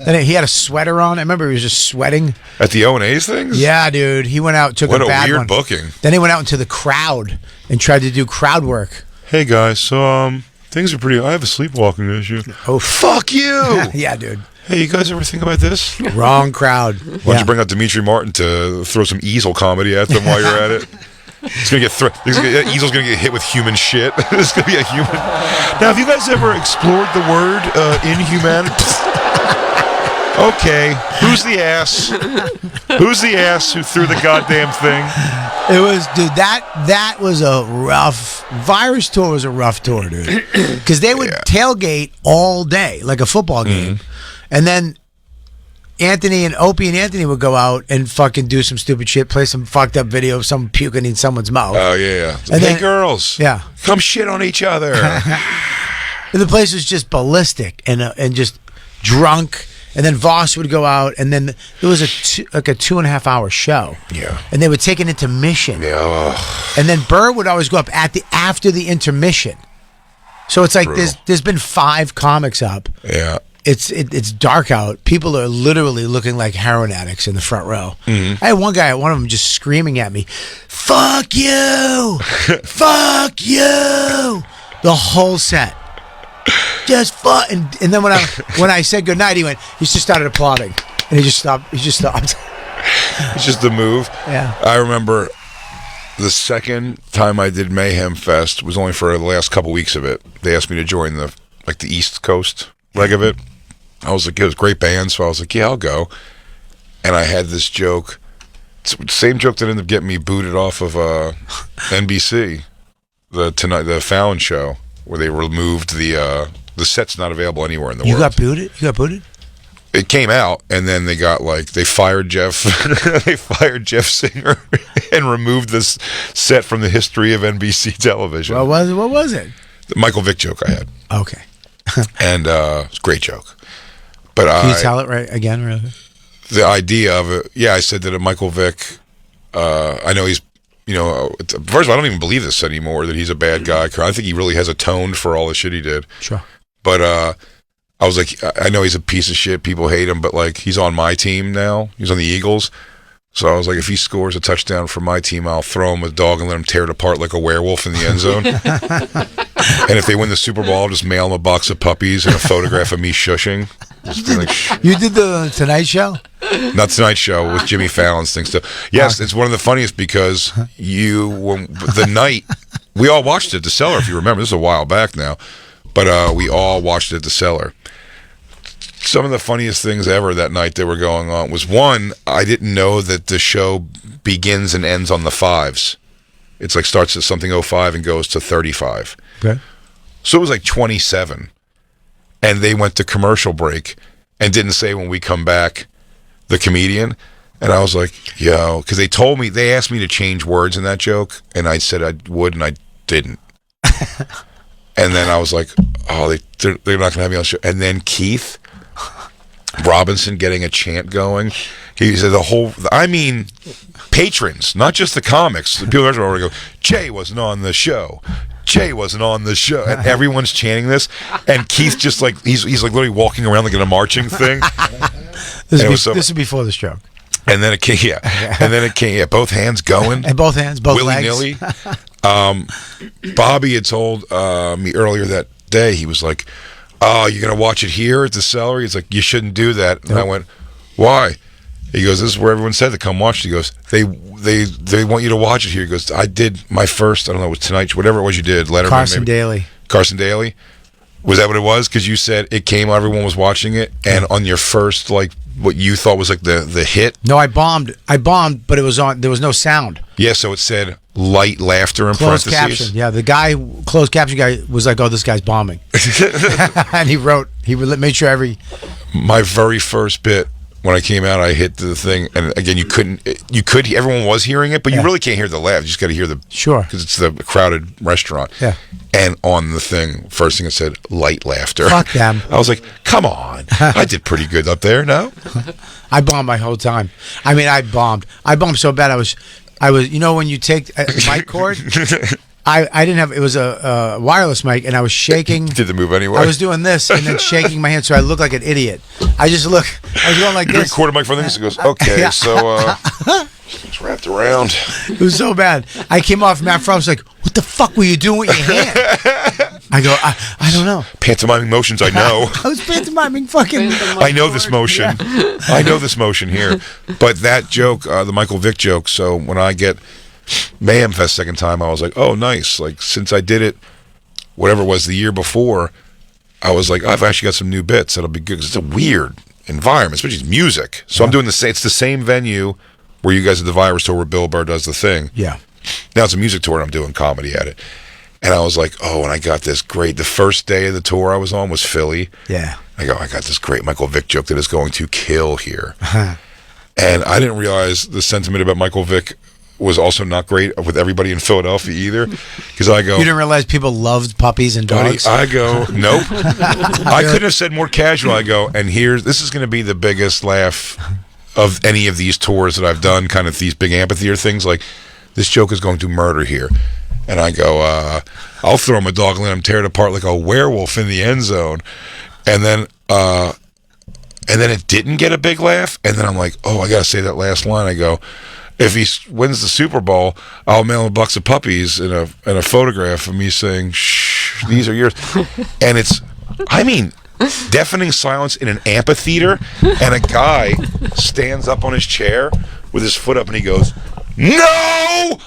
And he had a sweater on. I remember he was just sweating. At the O&A's things? Yeah, dude. He went out, took a bad one. What a weird booking. Then he went out into the crowd and tried to do crowd work. Hey, guys, so, things are pretty. I have a sleepwalking issue. Oh, fuck you! Yeah, dude. Hey, you guys ever think about this? Wrong crowd. Why don't you bring out Demetri Martin to throw some easel comedy at them while you're at it? It's gonna get Easel's gonna get hit with human shit. It's gonna be a human. Now, have you guys ever explored the word inhumanity? Okay, who's the ass? Who's the ass who threw the goddamn thing? It was, dude. That was a rough. Virus tour was a rough tour, dude. Because they would tailgate all day, like a football game, and then Opie and Anthony would go out and fucking do some stupid shit, play some fucked up video of someone puking in someone's mouth. Oh yeah. And hey girls, come shit on each other. And the place was just ballistic and just drunk. And then Voss would go out, and then it was a 2.5 hour show. Yeah. And they would take an intermission. Yeah. And then Burr would always go up after the intermission. So it's like there's been 5 comics up. Yeah. It's dark out. People are literally looking like heroin addicts in the front row. I had one of them just screaming at me, "Fuck you! Fuck you!" The whole set. Just fuck, and then when I said goodnight, he just started applauding, and he just stopped. It's just the move. Yeah. I remember the second time I did Mayhem Fest was only for the last couple weeks of it. They asked me to join the East Coast leg of it. I was like, it was a great band, so I was like, yeah, I'll go. And I had this joke, same joke that ended up getting me booted off of NBC, the Fallon show, where they removed the set's not available anywhere in the world. You got booted? It came out, and then they fired Jeff. They fired Jeff Singer and removed this set from the history of NBC television. What was it? The Michael Vick joke I had. Okay. And it's a great joke. But Can you tell it right again, really? The idea of it, I said that Michael Vick, I know he's, first of all, I don't even believe this anymore, that he's a bad guy. I think he really has atoned for all the shit he did. Sure. But I was like, I know he's a piece of shit. People hate him, but he's on my team now. He's on the Eagles. So I was like, if he scores a touchdown for my team, I'll throw him a dog and let him tear it apart like a werewolf in the end zone. And if they win the Super Bowl, I'll just mail him a box of puppies and a photograph of me shushing. You did the Tonight Show? Not Tonight Show, with Jimmy Fallon's thing still. Yes, it's one of the funniest because the night, we all watched it at the Cellar, if you remember. This is a while back now. But we all watched it at the Cellar. Some of the funniest things ever that night that were going on was, one, I didn't know that the show begins and ends on the 5s. It's like starts at something 05 and goes to 35. Okay. So it was like 27. And they went to commercial break and didn't say when we come back, the comedian. And I was like, yo, because they asked me to change words in that joke, and I said I would, and I didn't. And then I was like, oh, they're not going to have me on the show. And then Keith Robinson getting a chant going. He said patrons, not just the comics. The people were go, Jay wasn't on the show. Jay wasn't on the show, and everyone's chanting this, and Keith just like he's like literally walking around like in a marching thing. This is before the stroke. And then it came, and then it came, both hands going, and both hands, both willy-nilly. legs. Bobby had told me earlier that day, he was like, "Oh, you're gonna watch it here at the Celery?" He's like, "You shouldn't do that." And I went, "Why?" He goes, "This is where everyone said to come watch it." He goes, "They want you to watch it here." He goes, "I did my first, I don't know, it was Tonight, whatever it was you did, Letterman, Carson Daly. Carson Daly." Was that what it was? Because you said it came, everyone was watching it, and on your first, like, what you thought was like the hit? No, I bombed, but it was on. There was no sound. Yeah, so it said light laughter in Closed parentheses. caption. Yeah, the guy, closed caption guy, was like, "Oh, this guy's bombing," and he made sure My very first bit. When I came out, I hit the thing, and again, everyone was hearing it, but you really can't hear the laugh. You just got to hear because it's the crowded restaurant. Yeah. And on the thing, first thing it said, light laughter. Fuck them. I was like, come on. I did pretty good up there, no? I bombed my whole time. I mean, I bombed so bad. I was, you know, when you take a mic cord, I didn't have, it was a wireless mic, and I was shaking. Did the move anyway? I was doing this and then shaking my hand so I looked like an idiot. I was going like this. Quarter mic for things. It goes, okay, so it's wrapped around. It was so bad. I came off Matt Frost like, what the fuck were you doing with your hand? I go, I don't know. Pantomiming motions, I know. I was pantomiming fucking. I know this motion. Yeah. I know this motion here. But that joke, the Michael Vick joke, so when I get Mayhem Fest second time, I was like, oh, nice. Like, since I did it, whatever it was the year before, I was like, I've actually got some new bits that'll be good, because it's a weird environment, especially music. So I'm doing it's the same venue where you guys at the Virus Tour where Bill Burr does the thing. Yeah. Now it's a music tour and I'm doing comedy at it. And I was like, oh, and I got this great, the first day of the tour I was on was Philly. Yeah. I got this great Michael Vick joke that is going to kill here. And I didn't realize the sentiment about Michael Vick was also not great with everybody in Philadelphia either, because I go, you didn't realize people loved puppies and dogs? I go, nope. I couldn't have said more casual. I go, and this is going to be the biggest laugh of any of these tours that I've done, kind of these big amphitheater things, like, this joke is going to murder here. And I go, I'll throw him a dog and let him tear it apart like a werewolf in the end zone. And then it didn't get a big laugh, and then I'm like, oh, I got to say that last line. I go, if he wins the Super Bowl, I'll mail him a box of puppies and a photograph of me saying, shh, these are yours. And it's, deafening silence in an amphitheater, and a guy stands up on his chair with his foot up, and he goes, no!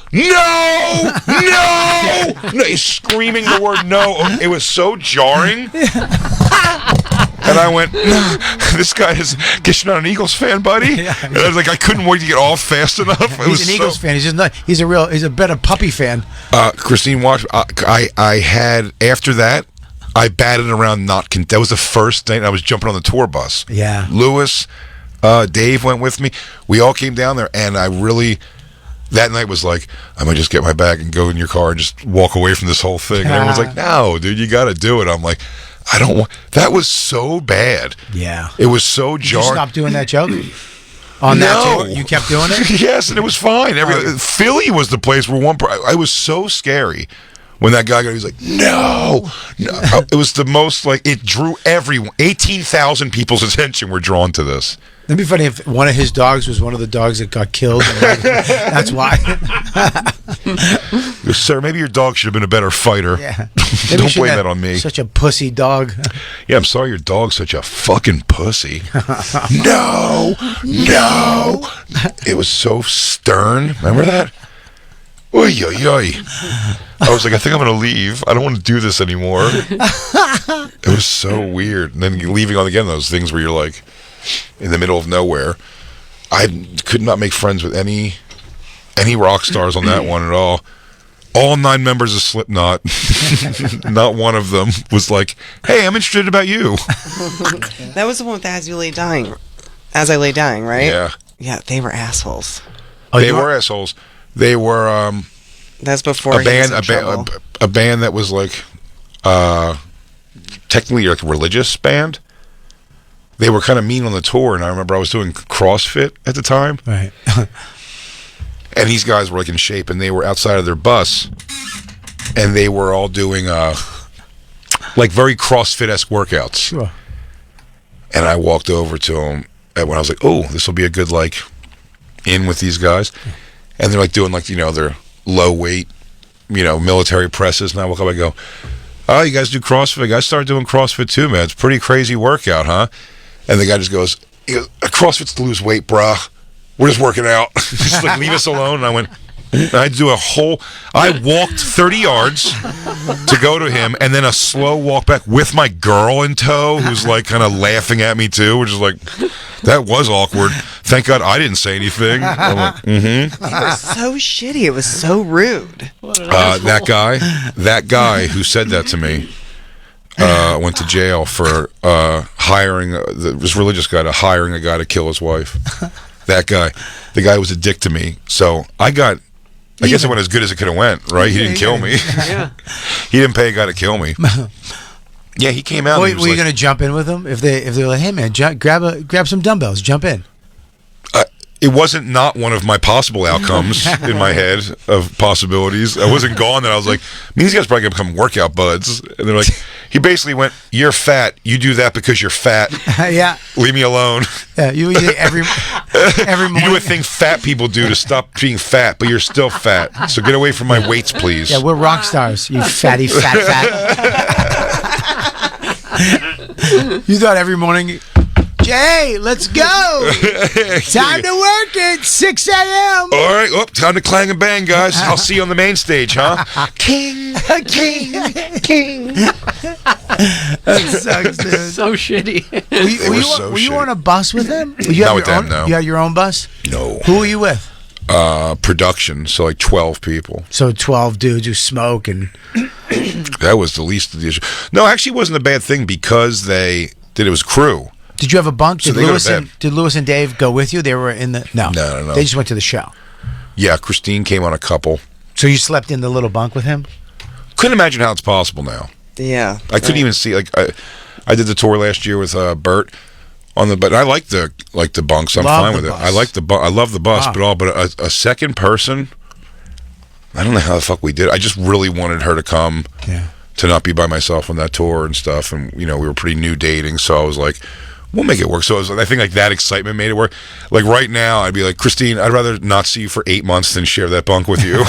He's screaming the word no. It was so jarring. And I went, this guy is, guess you're not an Eagles fan, buddy? Yeah, and I was like, I couldn't wait to get off fast enough. He's an Eagles fan. He's just not. He's a better puppy fan. Christine watched. I had, after that, I batted around that was the first thing. I was jumping on the tour bus. Yeah. Lewis, Dave went with me. We all came down there, and I really, that night was like, I might just get my bag and go in your car and just walk away from this whole thing. And everyone's like, no, dude, you got to do it. I'm like, I don't want. That was so bad. Yeah. It was so jarring. Did you stop doing that joke? On that tour? You kept doing it? Yes, and it was fine. Philly was the place where I was so scary when that guy got. He was like, no. It was the most, like, it drew everyone. 18,000 people's attention were drawn to this. That'd be funny if one of his dogs was one of the dogs that got killed. That's why. Sir, maybe your dog should have been a better fighter. Yeah. Don't blame that on me. Such a pussy dog. Yeah, I'm sorry your dog's such a fucking pussy. No. It was so stern. Remember that? Oy, oy, oy. I was like, I think I'm going to leave. I don't want to do this anymore. It was so weird. And then leaving on again, those things where you're like, in the middle of nowhere. I could not make friends with any rock stars on that one at all. All 9 members of Slipknot, not one of them was like, "Hey, I'm interested about you." That was the one with As I Lay Dying, right? Yeah. Yeah, they were assholes. They were assholes. They were that's before a band that was like technically like a religious band. They were kind of mean on the tour, and I remember I was doing CrossFit at the time. Right. And these guys were like in shape, and they were outside of their bus, and they were all doing like very CrossFit-esque workouts. Sure. And I walked over to them, and when I was like, "Oh, this will be a good like in with these guys," and they're like doing like their low weight, military presses, and I walk up, I go, "Oh, you guys do CrossFit? I started doing CrossFit too, man. It's a pretty crazy workout, huh?" And the guy just goes, "CrossFit's to lose weight, brah. We're just working out. Just like leave us alone." And I went, I walked 30 yards to go to him, and then a slow walk back with my girl in tow, who's like kind of laughing at me too, which is like, that was awkward. Thank God I didn't say anything. I'm like, You were so shitty. It was so rude. That guy who said that to me went to jail for hiring this religious guy hiring a guy to kill his wife. That guy, the guy was a dick to me. So I guess it went as good as it could have went, right? He didn't kill me. Yeah. He didn't pay a guy to kill me. Yeah, he came out. Were you going to jump in with them if they were like, "Hey man, grab some dumbbells, jump in"? It wasn't not one of my possible outcomes in my head of possibilities. I wasn't gone that I was like, these guys probably going to become workout buds. And they're like, he basically went, "You're fat. You do that because you're fat. Yeah. Leave me alone." Yeah, you eat it every morning. You do a thing fat people do to stop being fat, but you're still fat. So get away from my weights, please. Yeah, we're rock stars, you fatty, fat. You thought every morning, "Jay, let's go. Time to work at 6 a.m. All right, time to clang and bang, guys. I'll see you on the main stage, huh? King. That sucks, dude. So shitty. Were you on a bus with him? Not with them, no. You had your own bus? No. Who were you with? Production, so like 12 people. So 12 dudes who smoke and... That was the least of the issue. No, actually it wasn't a bad thing because it was crew. Did you have a bunk? So Did Lewis and Dave go with you? They were in the... No. They just went to the show. Yeah, Christine came on a couple. So you slept in the little bunk with him? Couldn't imagine how it's possible now. Yeah. I couldn't even see, like, I did the tour last year with Bert on the, but I like the bunks. I'm fine with it. I like I love the bus, but a second person, I don't know how the fuck we did. I just really wanted her to come, to not be by myself on that tour and stuff. And we were pretty new dating, so I was like, we'll make it work. So I think like that excitement made it work. Like right now, I'd be like, Christine, I'd rather not see you for 8 months than share that bunk with you.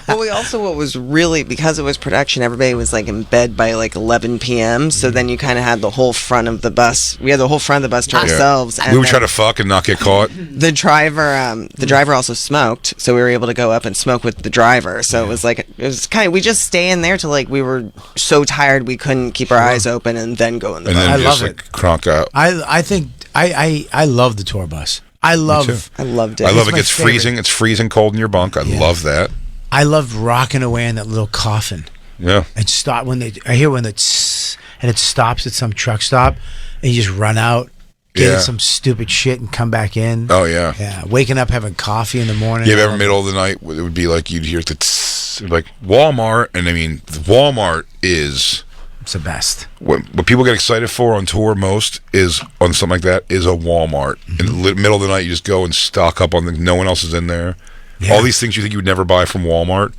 Well, what was really, because it was production, everybody was like in bed by like 11 p.m. So then you kind of had the whole front of the bus. We had the whole front of the bus to ourselves. And we would try to fuck and not get caught. The driver also smoked, so we were able to go up and smoke with the driver. So it was kind of, we just stay in there till like we were so tired we couldn't keep our eyes open and then go in the bus. Then I just love like cronk out. I think I love the tour bus. I loved it. I love it. It's freezing. It's freezing cold in your bunk. I love that. I loved rocking away in that little coffin. Yeah. And stop when I hear when it's and it stops at some truck stop, and you just run out, get some stupid shit, and come back in. Oh yeah. Yeah. Waking up having coffee in the morning. Yeah, every middle of the night it would be like you'd hear the tss, like Walmart, and I mean Walmart is. It's the best. What people get excited for on tour most is on something like that is a Walmart. In the middle of the night, you just go and stock up on no one else is in there. Yeah. All these things you think you would never buy from Walmart,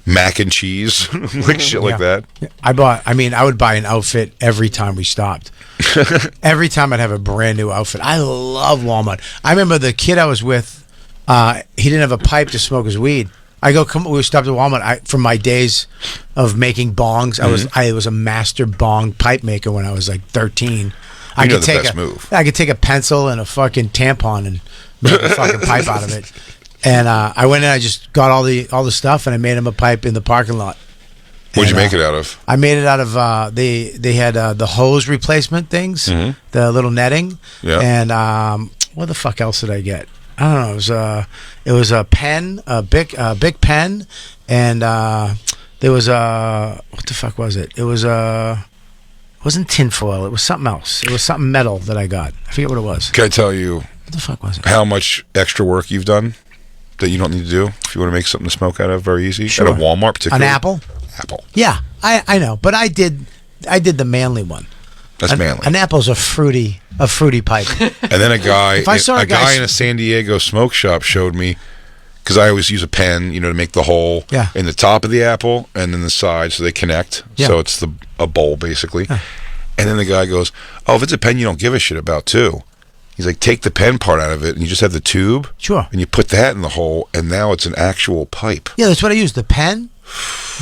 mac and cheese, like shit like that. I would buy an outfit every time we stopped. Every time I'd have a brand new outfit. I love Walmart. I remember the kid I was with, he didn't have a pipe to smoke his weed. We stopped at Walmart. From my days of making bongs, I was a master bong pipe maker when I was like 13. I could take a pencil and a fucking tampon and make a fucking pipe out of it. And I went in, I just got all the stuff, and I made him a pipe in the parking lot. What'd you make it out of? I made it out of they had the hose replacement things, the little netting, and what the fuck else did I get? I don't know. It was a pen, a big pen, and there was what the fuck was it? It wasn't tinfoil. It was something else. It was something metal that I got. I forget what it was. Can I tell you What the fuck was it? how much extra work you've done that you don't need to do if you want to make something to smoke out of? Very easy. Sure. At a Walmart, particularly. An apple? Apple. Yeah, I know, but I did the manly one. That's manly. An apple's a fruity pipe. And then a guy, If I saw a guy in a San Diego smoke shop showed me, because I always use a pen, to make the hole in the top of the apple and then the side so they connect. Yeah. So it's a bowl basically. And then the guy goes, "Oh, if it's a pen you don't give a shit about too." He's like, "Take the pen part out of it and you just have the tube. Sure. And you put that in the hole and now it's an actual pipe." Yeah, that's what I use. The pen,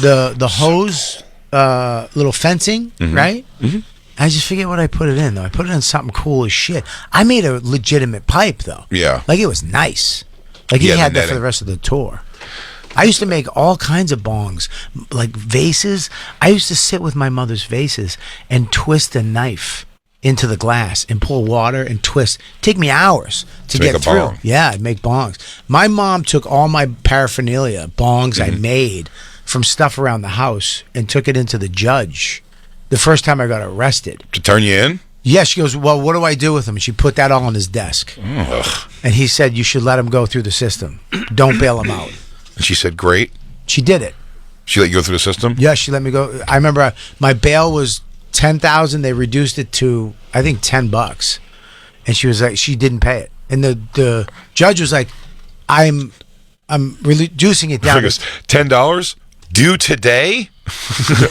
the hose, little fencing, right? Mm-hmm. I just forget what I put it in though. I put it in something cool as shit. I made a legitimate pipe though. Yeah. Like it was nice. Like he Yeah, the had that for netting. the rest of the tour. I used to make all kinds of bongs, like vases. I used to sit with my mother's vases and twist a knife into the glass and pour water and twist. Take me hours to make get a through. bong. Yeah, I'd make bongs. My mom took all my paraphernalia, bongs I made from stuff around the house and took it into the judge the first time I got arrested. To turn you in? Yeah, she goes, "Well, what do I do with him?" And she put that all on his desk. Ugh. And he said, "You should let him go through the system. Don't bail him out." And she said, "Great." She did it. She let you go through the system? Yeah, she let me go. I remember my bail was $10,000. They reduced it to I think $10, and she was like, she didn't pay it, and the judge was like, I'm reducing it down. She goes, $10 due today?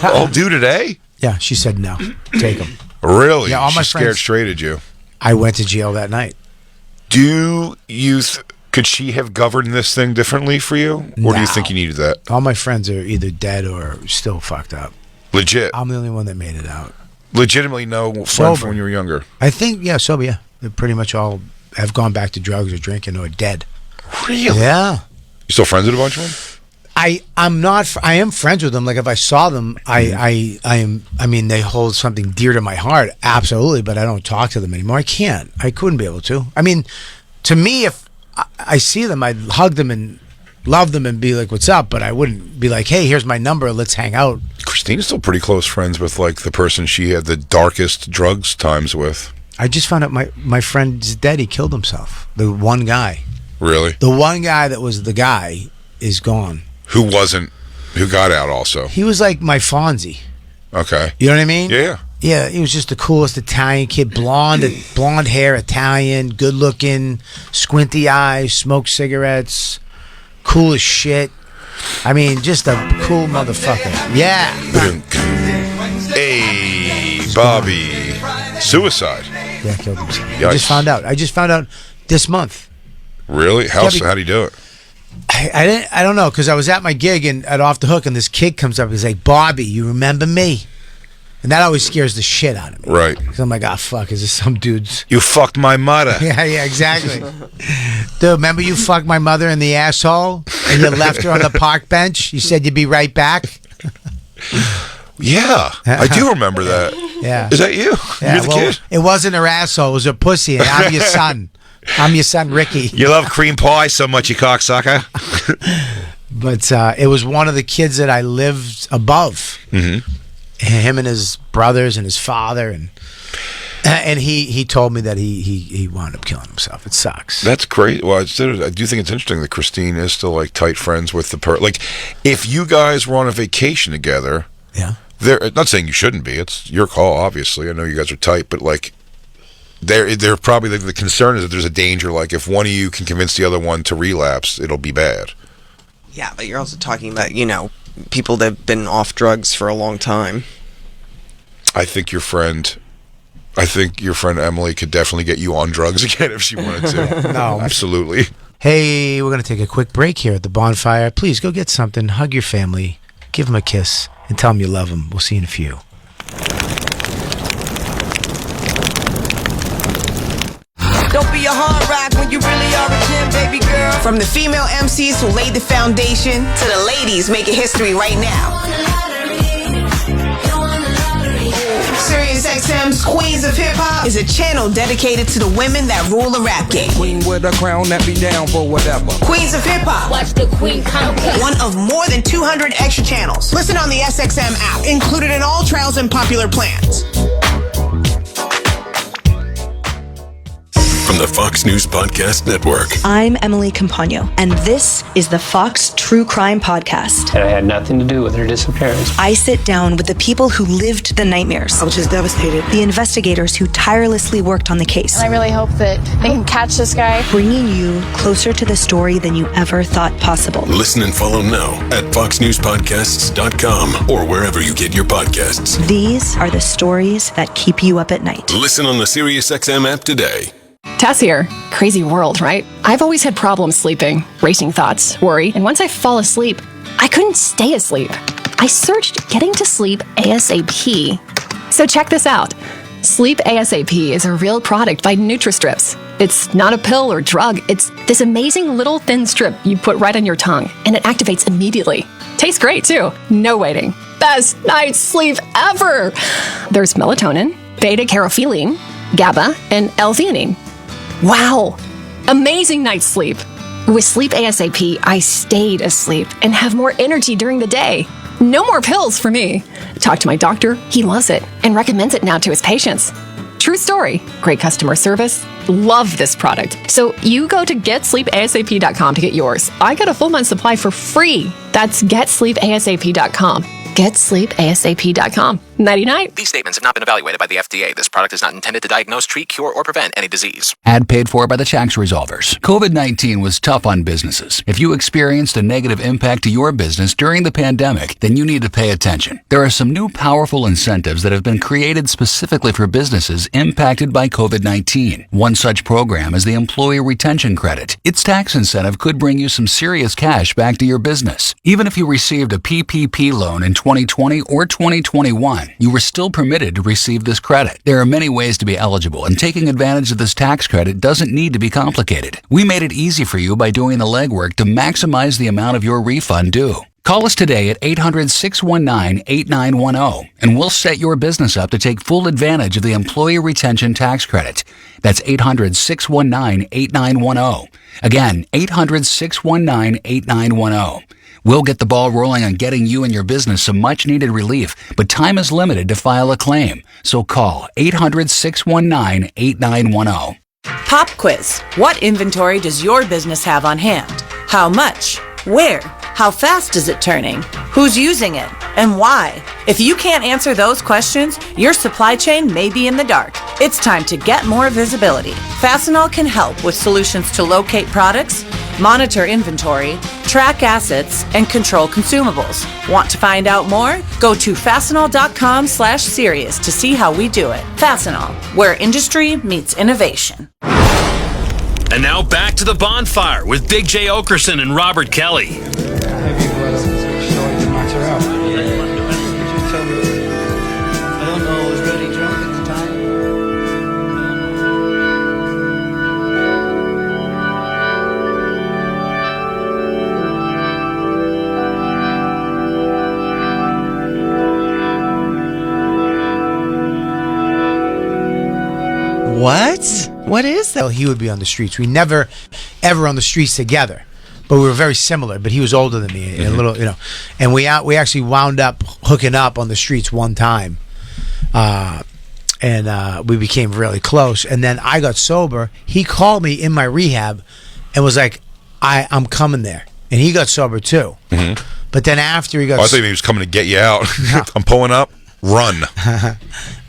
All due today? Yeah, she said no. Take him. Really? Yeah, all my She scared friends- straight at you. I went to jail that night. Do you could she have governed this thing differently for you, or do you No. think you needed that? All my friends are either dead or still fucked up. Legit, I'm the only one that made it out. legitimately no friend Sober. from when you were younger. I think, yeah, sober, yeah. They pretty much all have gone back to drugs or drinking or dead. Really? Yeah. You still friends with a bunch of them? I am friends with them. Like if I saw them, I mean, they hold something dear to my heart. Absolutely. But I don't talk to them anymore. I can't. I couldn't be able to. I mean, to me, if I see them, I'd hug them and love them and be like, "What's up?" But I wouldn't be like, "Hey, here's my number. Let's hang out." Christine's still pretty close friends with like the person she had the darkest drugs times with. I just found out my friend's dead. He killed himself. The one guy. Really? The one guy that was the guy is gone. Who got out also? He was like my Fonzie. Okay. You know what I mean? Yeah. Yeah, he was just the coolest Italian kid. Blonde hair, Italian, good looking, squinty eyes, smoked cigarettes, cool as shit. I mean, just a cool motherfucker. Yeah. Hey, Bobby. Suicide. Yeah, killed himself. Yikes. I just found out this month. Really? How'd he do it? I don't know, because I was at my gig and at Off the Hook, and this kid comes up. He's like, "Bobby, you remember me?" And that always scares the shit out of me. Right. Because I'm like, "Ah, fuck, is this some dude's?" You fucked my mother. Yeah, exactly. Dude, remember you fucked my mother in the asshole and you left her on the park bench? You said you'd be right back? Yeah, I do remember that. Yeah. Is that you? Yeah, You're the kid? It wasn't her asshole. It was her pussy. And I'm your son. I'm your son, Ricky. You love cream pie so much, you cocksucker. But it was one of the kids that I lived above. Mm-hmm. Him and his brothers and his father. And he told me that he wound up killing himself. It sucks. That's great. Well, I do think it's interesting that Christine is still like tight friends with the like, if you guys were on a vacation together, yeah. They're not saying you shouldn't be. It's your call, obviously. I know you guys are tight, but like, they're probably the concern is that there's a danger. Like, if one of you can convince the other one to relapse, it'll be bad. Yeah, but you're also talking about, people that have been off drugs for a long time. I think your friend Emily could definitely get you on drugs again if she wanted to. No. Absolutely. Hey, we're going to take a quick break here at the Bonfire. Please go get something, hug your family, give them a kiss, and tell them you love them. We'll see you in a few. Don't be a hard rock when you really are a gem, baby girl. From the female MCs who laid the foundation to the ladies making history right now. Sirius XM SXM's Queens of Hip Hop is a channel dedicated to the women that rule the rap game. Queen with a crown that be down for whatever. Queens of Hip Hop. Watch the queen count. One of more than 200 extra channels. Listen on the SXM app, included in all trials and popular plans. From the Fox News Podcast Network. I'm Emily Campagno, and this is the Fox True Crime Podcast. It had nothing to do with her disappearance. I sit down with the people who lived the nightmares. I was just devastated. The investigators who tirelessly worked on the case. And I really hope that they can catch this guy. Bringing you closer to the story than you ever thought possible. Listen and follow now at foxnewspodcasts.com or wherever you get your podcasts. These are the stories that keep you up at night. Listen on the SiriusXM app today. Tess here. Crazy world, right? I've always had problems sleeping, racing thoughts, worry, and once I fall asleep, I couldn't stay asleep. I searched getting to sleep ASAP. So check this out. Sleep ASAP is a real product by Nutristrips. It's not a pill or drug. It's this amazing little thin strip you put right on your tongue, and it activates immediately. Tastes great, too. No waiting. Best night's sleep ever! There's melatonin, beta-carophylline, GABA, and L-theanine. Wow! Amazing night's sleep. With Sleep ASAP, I stayed asleep and have more energy during the day. No more pills for me. Talk to my doctor, he loves it and recommends it now to his patients. True story. Great customer service. Love this product. So you go to getsleepasap.com to get yours. I got a full month supply for free. That's getsleepasap.com. GetSleepASAP.com. Nighty-night. These statements have not been evaluated by the FDA. This product is not intended to diagnose, treat, cure, or prevent any disease. Ad paid for by the tax resolvers. COVID-19 was tough on businesses. If you experienced a negative impact to your business during the pandemic, then you need to pay attention. There are some new powerful incentives that have been created specifically for businesses impacted by COVID-19. One such program is the Employee Retention Credit. Its tax incentive could bring you some serious cash back to your business. Even if you received a PPP loan in 2020 or 2021, you were still permitted to receive this credit. There are many ways to be eligible, and taking advantage of this tax credit doesn't need to be complicated. We made it easy for you by doing the legwork to maximize the amount of your refund due. Call us today at 800-619-8910, and we'll set your business up to take full advantage of the Employee Retention Tax Credit. That's 800-619-8910. Again, 800-619-8910. We'll get the ball rolling on getting you and your business some much-needed relief, but time is limited to file a claim. So call 800-619-8910. Pop quiz. What inventory does your business have on hand? How much? Where? How fast is it turning? Who's using it? And why? If you can't answer those questions, your supply chain may be in the dark. It's time to get more visibility. Fastenal can help with solutions to locate products, monitor inventory, track assets, and control consumables. Want to find out more? Go to fastenal.com/serious to see how we do it. Fastenal, where industry meets innovation. And now back to the Bonfire with Big J. Oakerson and Robert Kelly. What? What is that? Well, he would be on the streets. We never, ever on the streets together, but we were very similar. But he was older than me, a little, And we actually wound up hooking up on the streets one time, and we became really close. And then I got sober. He called me in my rehab, and was like, "I'm coming there." And he got sober too. Mm-hmm. But then after he got, I thought he was coming to get you out. I'm pulling up. Run.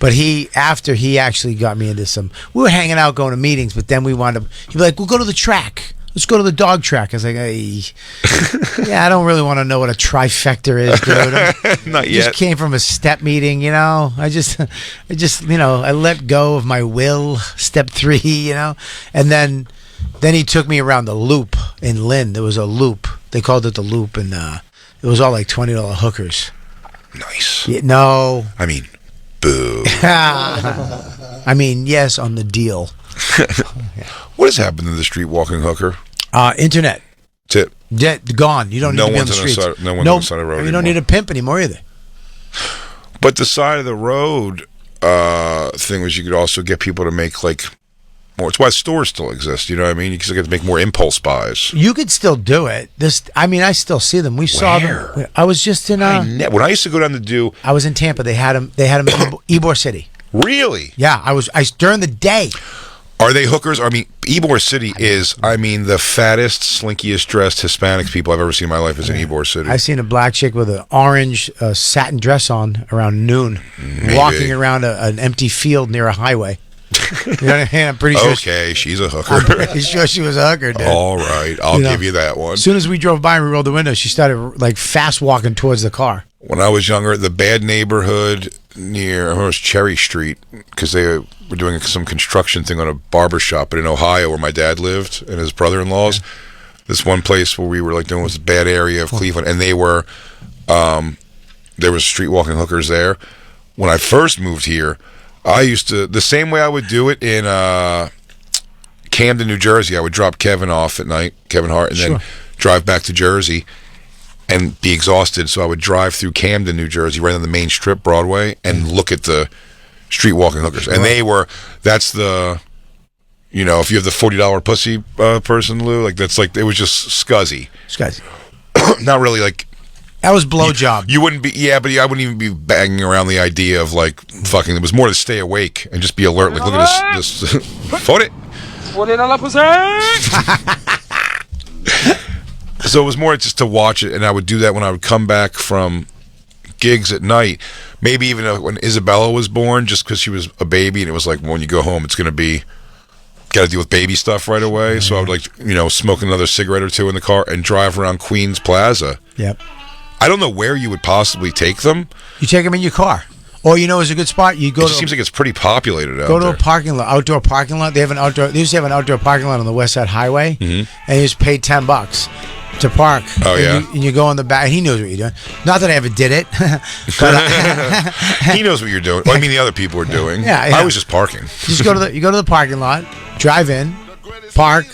But after he actually got me into some, we were hanging out, going to meetings, but then we wound up, he'd be like, "We'll go to the track. Let's go to the dog track." I was like, "Hey, yeah, I don't really want to know what a trifecta is, dude." Not I yet. just came from a step meeting, I just, I let go of my will, step 3, and then he took me around the loop in Lynn. There was a loop. They called it the loop, and it was all like $20 hookers. Nice. Yeah, no. I mean, boo. I mean, yes, on the deal. What has happened to the street walking hooker? Internet. That's it. Gone. You don't need to be on the streets. No one's on the side of the road You don't need a pimp anymore either. But the side of the road, thing was you could also get people to make like more. It's why stores still exist. You know what I mean? You can get to make more impulse buys. You could still do it. I still see them. We saw them. I was just in. When I used to go down to do. I was in Tampa. They had them. They had them in Ybor City. Really? Yeah, I was during the day. Are they hookers? I mean, Ybor City is, the fattest, slinkiest dressed Hispanic people I've ever seen in my life is in Ybor City. I seen a black chick with an orange satin dress on around noon, walking around an empty field near a highway. You know what I mean? I'm pretty sure. Okay, she's a hooker. I'm pretty sure she was a hooker, dude. All right, I'll give you that one. As soon as we drove by and we rolled the window, she started like fast walking towards the car. When I was younger, the bad neighborhood near it was Cherry Street, because they were doing some construction thing on a barber shop in Ohio where my dad lived and his brother-in-laws. Yeah. This one place where we were like doing was a bad area of Cleveland, and they were there was street walking hookers there. When I first moved here, I used to, the same way I would do it in Camden, New Jersey, I would drop Kevin off at night, Kevin Hart, and then drive back to Jersey and be exhausted. So I would drive through Camden, New Jersey, right on the main strip, Broadway, and look at the street walking hookers. And that's the, if you have the $40 pussy person, Lou, like that's like, it was just scuzzy. Scuzzy. Not really like. That was blowjob. You wouldn't be, but I wouldn't even be banging around the idea of like fucking. It was more to stay awake and just be alert. Like, look at this foot it. So it was more just to watch it, and I would do that when I would come back from gigs at night. Maybe even when Isabella was born, just because she was a baby, and it was like, when you go home, it's going to be, got to deal with baby stuff right away. So I would smoke another cigarette or two in the car and drive around Queens Plaza. Yep. I don't know where you would possibly take them. You take them in your car. Or is a good spot. You go. It seems like it's pretty populated out there. Go to a parking lot, outdoor parking lot. They used to have an outdoor parking lot on the West Side Highway, and you just paid $10 to park. Oh, yeah. And you go in the back. He knows what you're doing. Not that I ever did it. He knows what you're doing. Well, I mean, the other people are doing. Yeah. I was just parking. You go to the parking lot, drive in, park,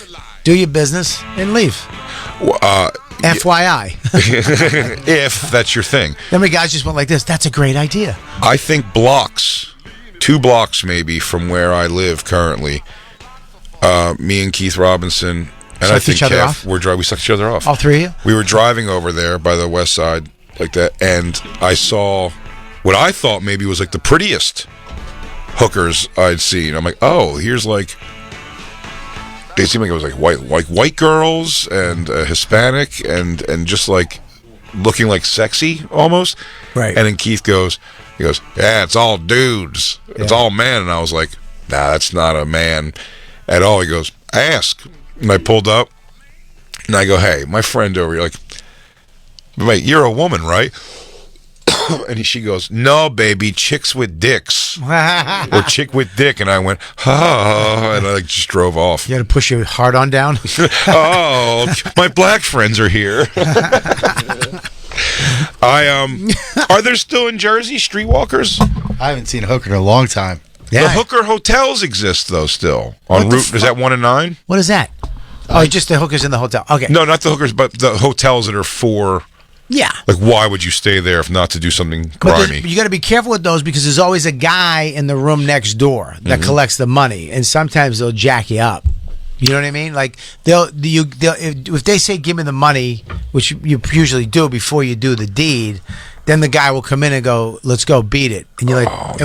do your business, and leave. FYI. If that's your thing. How many guys just went like this? That's a great idea. I think 2 blocks maybe from where I live currently, me and Keith Robinson and I think Kev, we sucked each other off. All three of you? We were driving over there by the West Side like that, and I saw what I thought maybe was like the prettiest hookers I'd seen. I'm like, oh, here's like, they seemed like it was like white girls and Hispanic and just like looking like sexy almost. Right. And then Keith goes, yeah, it's all dudes. It's all men. And I was like, nah, that's not a man at all. He goes, ask. And I pulled up and I go, hey, my friend over here, like, wait, you're a woman, right? And she goes, no, baby, chicks with dicks. Or chick with dick. And I went, and I just drove off. You had to push your heart on down? Oh, my black friends are here. Are there still in Jersey streetwalkers? I haven't seen a hooker in a long time. Yeah. The hooker hotels exist, though, still. On Route, is that 1 and 9? What is that? Oh, just the hookers in the hotel. Okay. No, not the hookers, but the hotels that are for... Yeah. Like, why would you stay there if not to do something grimy? You got to be careful with those because there's always a guy in the room next door that collects the money, and sometimes they'll jack you up. You know what I mean? Like if they say give me the money, which you usually do before you do the deed, then the guy will come in and go, let's go beat it, and you're like,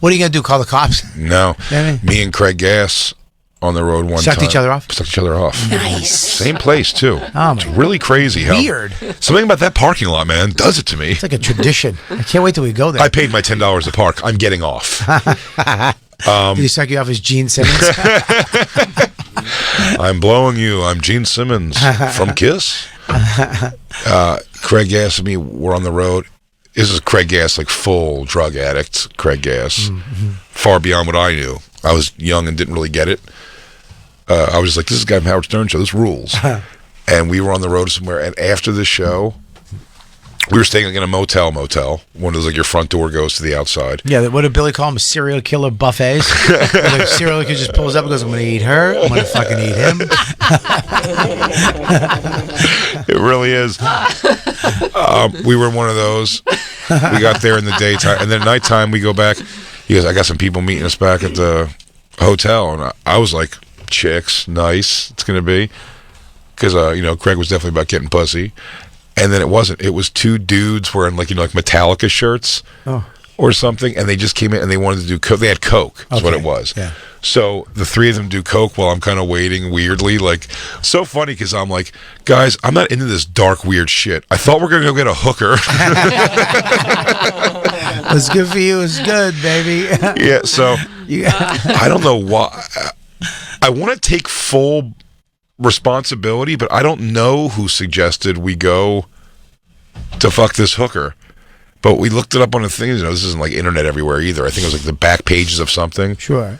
what are you gonna do? Call the cops? No. You know what I mean? Me and Craig Gass on the road one time. Sucked each other off? Sucked each other off. Nice. Same place, too. Oh, it's really crazy. Weird. Something about that parking lot, man, does it to me. It's like a tradition. I can't wait till we go there. I paid my $10 to park. I'm getting off. Did he suck you off as Gene Simmons? I'm blowing you. I'm Gene Simmons from Kiss. Craig Gass and me were on the road. This is Craig Gass, like full drug addict Craig Gass. Far beyond what I knew. I was young and didn't really get it. I was like, this is the guy from Howard Stern Show. This rules. And we were on the road somewhere. And after the show, we were staying like in a motel. One of those, like, your front door goes to the outside. Yeah, what did Billy call them? Serial killer buffets? Like serial killer just pulls up and goes, I'm going to eat her. I'm going to fucking eat him. It really is. We were in one of those. We got there in the daytime. And then at nighttime, we go back. He goes, I got some people meeting us back at the hotel. And I was like, chicks, nice, it's going to be. Because, Craig was definitely about getting pussy. And then it wasn't. It was two dudes wearing, like Metallica shirts or something. And they just came in and they wanted to do coke. They had coke, is what it was. Yeah. So the three of them do coke while I'm kind of waiting weirdly. Like, so funny because I'm like, guys, I'm not into this dark, weird shit. I thought we were going to go get a hooker. What's good for you is good, baby. Yeah, so I don't know why. I want to take full responsibility, but I don't know who suggested we go to fuck this hooker. But we looked it up on a thing. This isn't like internet everywhere either. I think it was like the back pages of something. Sure.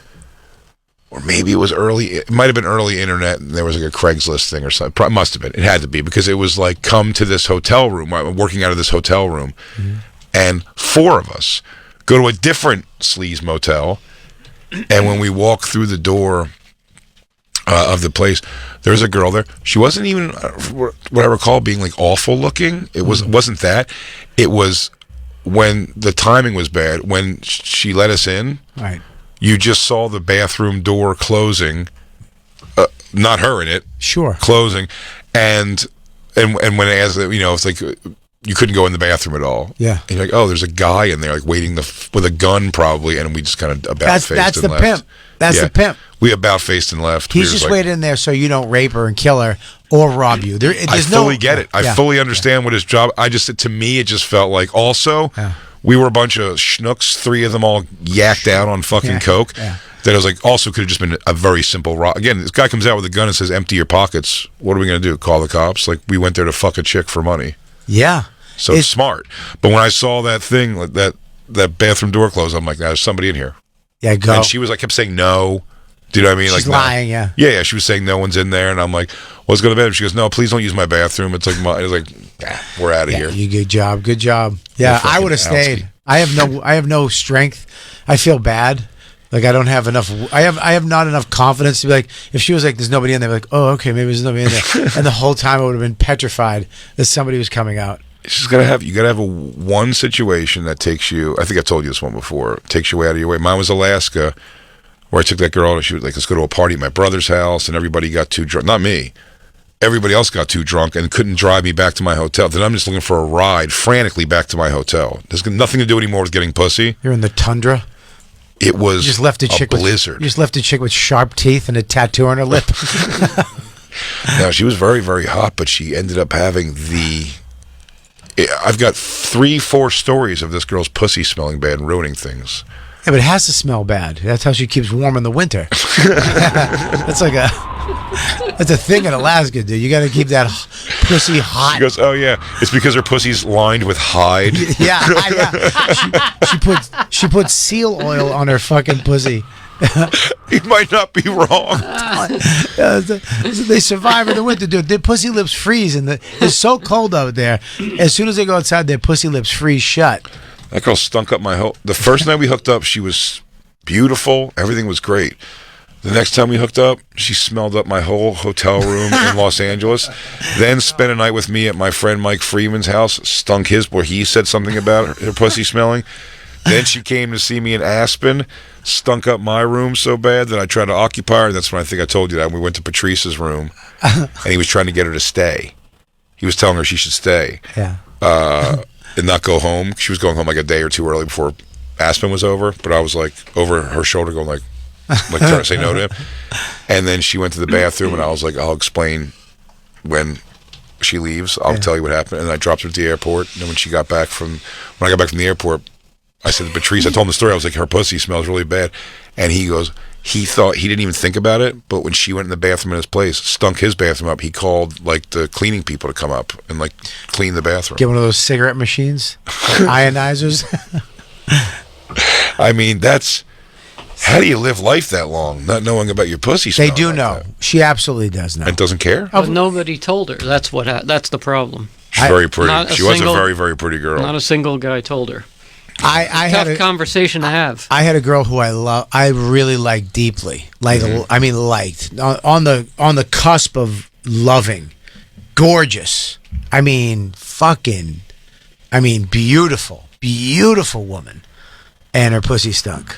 Or maybe it was early. It might have been early internet, and there was like a Craigslist thing or something. Probably must have been. It had to be because it was like, come to this hotel room. I'm working out of this hotel room, and four of us go to a different sleaze motel. And when we walk through the door of the place, there's a girl there. She wasn't even what I recall being like awful looking. It wasn't that. It was when the timing was bad. When she let us in, right? You just saw the bathroom door closing, not her in it, sure, closing, and when it has, it's like you couldn't go in the bathroom at all. Yeah, and you're like, oh, there's a guy in there like waiting with a gun probably, and we just kind of about faced that's and the left. pimp. That's the pimp. We about faced and left. He's just waiting in there so you don't rape her and kill her or rob you. I fully get it. I fully understand what his job. To me, it just felt like also. Yeah. We were a bunch of schnooks, three of them all yacked out on fucking coke. Yeah. That I was like, also could have just been a very simple rob. Again, this guy comes out with a gun and says, empty your pockets. What are we going to do? Call the cops? Like, we went there to fuck a chick for money. Yeah. So it's smart. But when I saw that thing, like that bathroom door close, I'm like, there's somebody in here. Yeah, go. And she was like, kept saying no. Do you know what I mean? She's like lying, yeah. Yeah, she was saying no one's in there. And I'm like, let's go to bed. She goes, no, please don't use my bathroom. It's like, we're out of here. You good job. Yeah, I would have stayed. I have no strength. I feel bad. Like I don't have enough. I have not enough confidence to be like. If she was like, "There's nobody in there," like, "Oh, okay, maybe there's nobody in there," and the whole time I would have been petrified that somebody was coming out. It's just you gotta have one situation that takes you. I think I told you this one before. Takes you out of your way. Mine was Alaska, where I took that girl. She was like, "Let's go to a party at my brother's house," and everybody got too drunk. Not me. Everybody else got too drunk and couldn't drive me back to my hotel. Then I'm just looking for a ride frantically back to my hotel. There's nothing to do anymore with getting pussy. You're in the tundra. It was you just left a chick blizzard. You just left a chick with sharp teeth and a tattoo on her lip. Now, she was very, very hot, but she ended up having I've got 3-4 stories of this girl's pussy smelling bad and ruining things. Yeah, but it has to smell bad. That's how she keeps warm in the winter. That's a thing in Alaska, dude. You got to keep that pussy hot. She goes, oh yeah, it's because her pussy's lined with hide. Yeah. She puts seal oil on her fucking pussy. You might not be wrong. They survive in the winter, dude. Their pussy lips freeze, and it's so cold out there. As soon as they go outside, their pussy lips freeze shut. That girl stunk up my whole... The first night we hooked up, she was beautiful. Everything was great. The next time we hooked up, she smelled up my whole hotel room in Los Angeles. Then spent a night with me at my friend Mike Freeman's house. Stunk where he said something about her pussy smelling. Then she came to see me in Aspen. Stunk up my room so bad that I tried to occupy her. That's when I think I told you that. We went to Patrice's room, and he was trying to get her to stay. He was telling her she should stay. Yeah. And not go home. She was going home like a day or two early before Aspen was over, but I was like over her shoulder going like trying to say no to him. And then she went to the bathroom and I was like, I'll explain when she leaves. I'll tell you what happened. And I dropped her at the airport. And then when I got back from the airport, I said to Patrice, I told him the story. I was like, her pussy smells really bad. And he goes, he didn't even think about it, but when she went in the bathroom in his place, stunk his bathroom up, he called like the cleaning people to come up and like clean the bathroom. Get one of those cigarette machines, ionizers. I mean, how do you live life that long, not knowing about your pussy smell? They do know. That? She absolutely does know. And doesn't care? But nobody told her. That's that's the problem. She's very pretty. She was a very, very pretty girl. Not a single guy told her. I had a conversation to have. I had a girl who I really liked deeply. I mean, liked on the cusp of loving, gorgeous. I mean, beautiful woman. and her pussy stunk.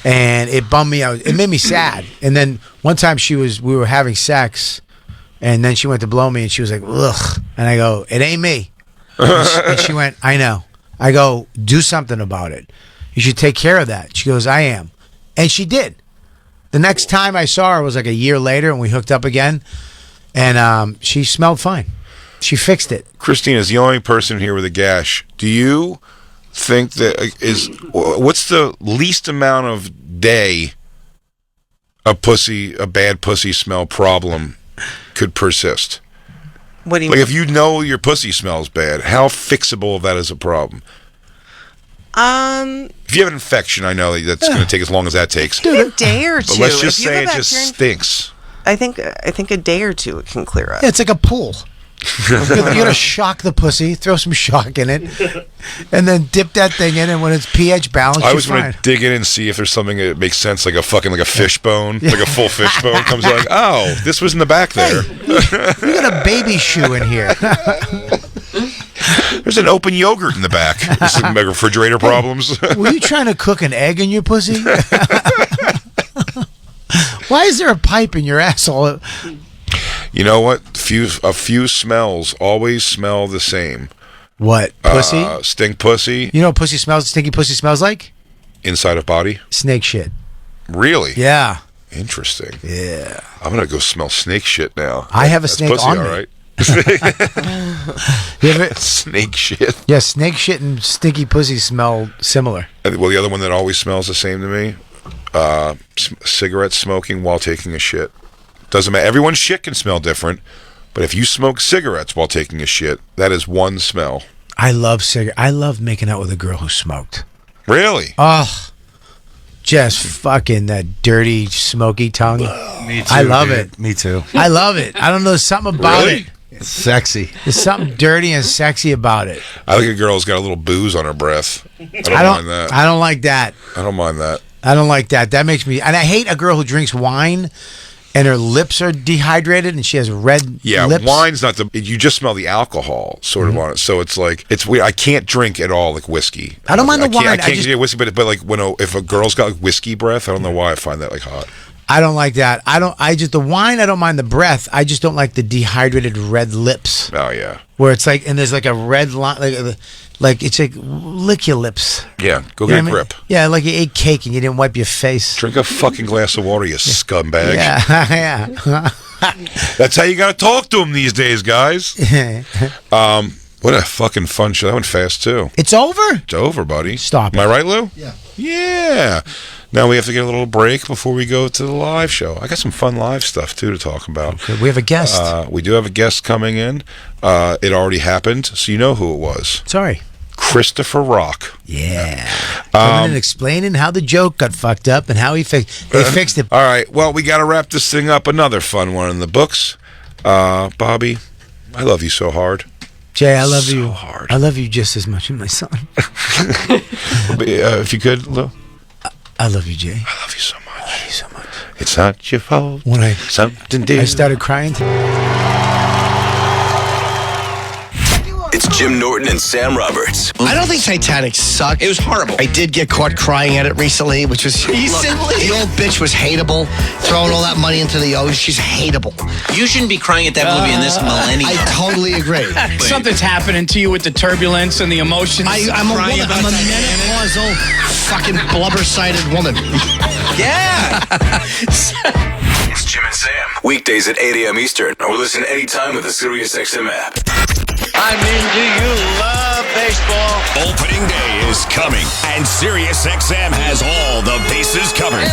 And it bummed me out. It made me sad. And then one time we were having sex, and then she went to blow me, and she was like, ugh. And I go, it ain't me. And she went, I know. I go, do something about it. You should take care of that. She goes, I am. And she did. The next time I saw her was like a year later, and we hooked up again, and she smelled fine. She fixed it. Christine is the only person here with a gash. Do you think what's the least amount of day a bad pussy smell problem could persist? What do you like mean? if you know your pussy smells bad, how fixable of that is a problem? If you have an infection, I know that's going to take as long as that takes. A day or two. But let's just If you say have it a just bacteria- stinks. I think a day or two it can clear up. Yeah, it's like a pool. You gotta shock the pussy, throw some shock in it, and then dip that thing in, and when it's pH balanced, I was you're going fine. to dig in and see if there's something that makes sense, like a fish bone, like a full fish bone comes out like, oh, this was in the back there. You got a baby shoe in here. There's an open yogurt in the back. Some refrigerator problems. Were you trying to cook an egg in your pussy? Why is there a pipe in your asshole? You know what? A few smells always smell the same. What? Pussy? Stink pussy. You know what stinky pussy smells like? Inside of body? Snake shit. Really? Yeah. Interesting. Yeah. I'm going to go smell snake shit now. I have a That's snake pussy, on all me. right. Snake shit. Yeah, snake shit and stinky pussy smell similar. Well, the other one that always smells the same to me, cigarette smoking while taking a shit. Doesn't matter. Everyone's shit can smell different, but if you smoke cigarettes while taking a shit, that is one smell. I love making out with a girl who smoked. Really? Oh, just fucking that dirty, smoky tongue. Me too. I love dude. it. Me too. I love it. I don't know, there's something about Really? it. It's sexy. There's something dirty and sexy about it. I think a girl's got a little booze on her breath. I don't mind that. I don't like that. I don't mind that. I don't like that. That makes me... And I hate a girl who drinks wine and her lips are dehydrated and she has red lips. Wine's not the... You just smell the alcohol sort of on it. So it's like... It's weird. I can't drink at all like whiskey. I don't mind the wine. I can't get whiskey, but like if a girl's got like whiskey breath, I don't know why I find that like hot. I don't like that. The wine, I don't mind the breath. I just don't like the dehydrated red lips. Oh, yeah. Where it's like... And there's like a red line... Like it's like lick your lips. Yeah, go You know get a what I mean? grip. Yeah, like you ate cake and you didn't wipe your face. Drink a fucking glass of water, you scumbag. Yeah, yeah. That's how you got to talk to him these days, guys. What a fucking fun show. That went fast, too. It's over? It's over, buddy. Stop Am I right, Lou? Yeah. Yeah. Now we have to get a little break before we go to the live show. I got some fun live stuff, too, to talk about. Okay, we have a guest. We do have a guest coming in. It already happened, so you know who it was. Sorry. Christopher Rock. Yeah. Coming and explaining how the joke got fucked up and how they fixed it. All right. Well, we got to wrap this thing up. Another fun one in the books. Bobby, I love you so hard. Jay, I love so you. Hard. I love you just as much as my son. If you could, Lou. I love you, Jay. I love you so much. I love you so much. It's not your fault. When something did. I started crying. It's Jim Norton and Sam Roberts. I don't think Titanic sucked. It was horrible. I did get caught crying at it recently, which was... Recently? The old bitch was hateable. Throwing all that money into the ocean. She's hateable. You shouldn't be crying at that movie in this millennium. I totally agree. Something's happening to you with the turbulence and the emotions. I'm a woman. I'm a menopausal, fucking blubber-sided woman. Yeah. It's Jim and Sam. Weekdays at 8 a.m. Eastern, or listen anytime with the SiriusXM app. I mean, do you love baseball? Opening day is coming, and SiriusXM has all the bases covered.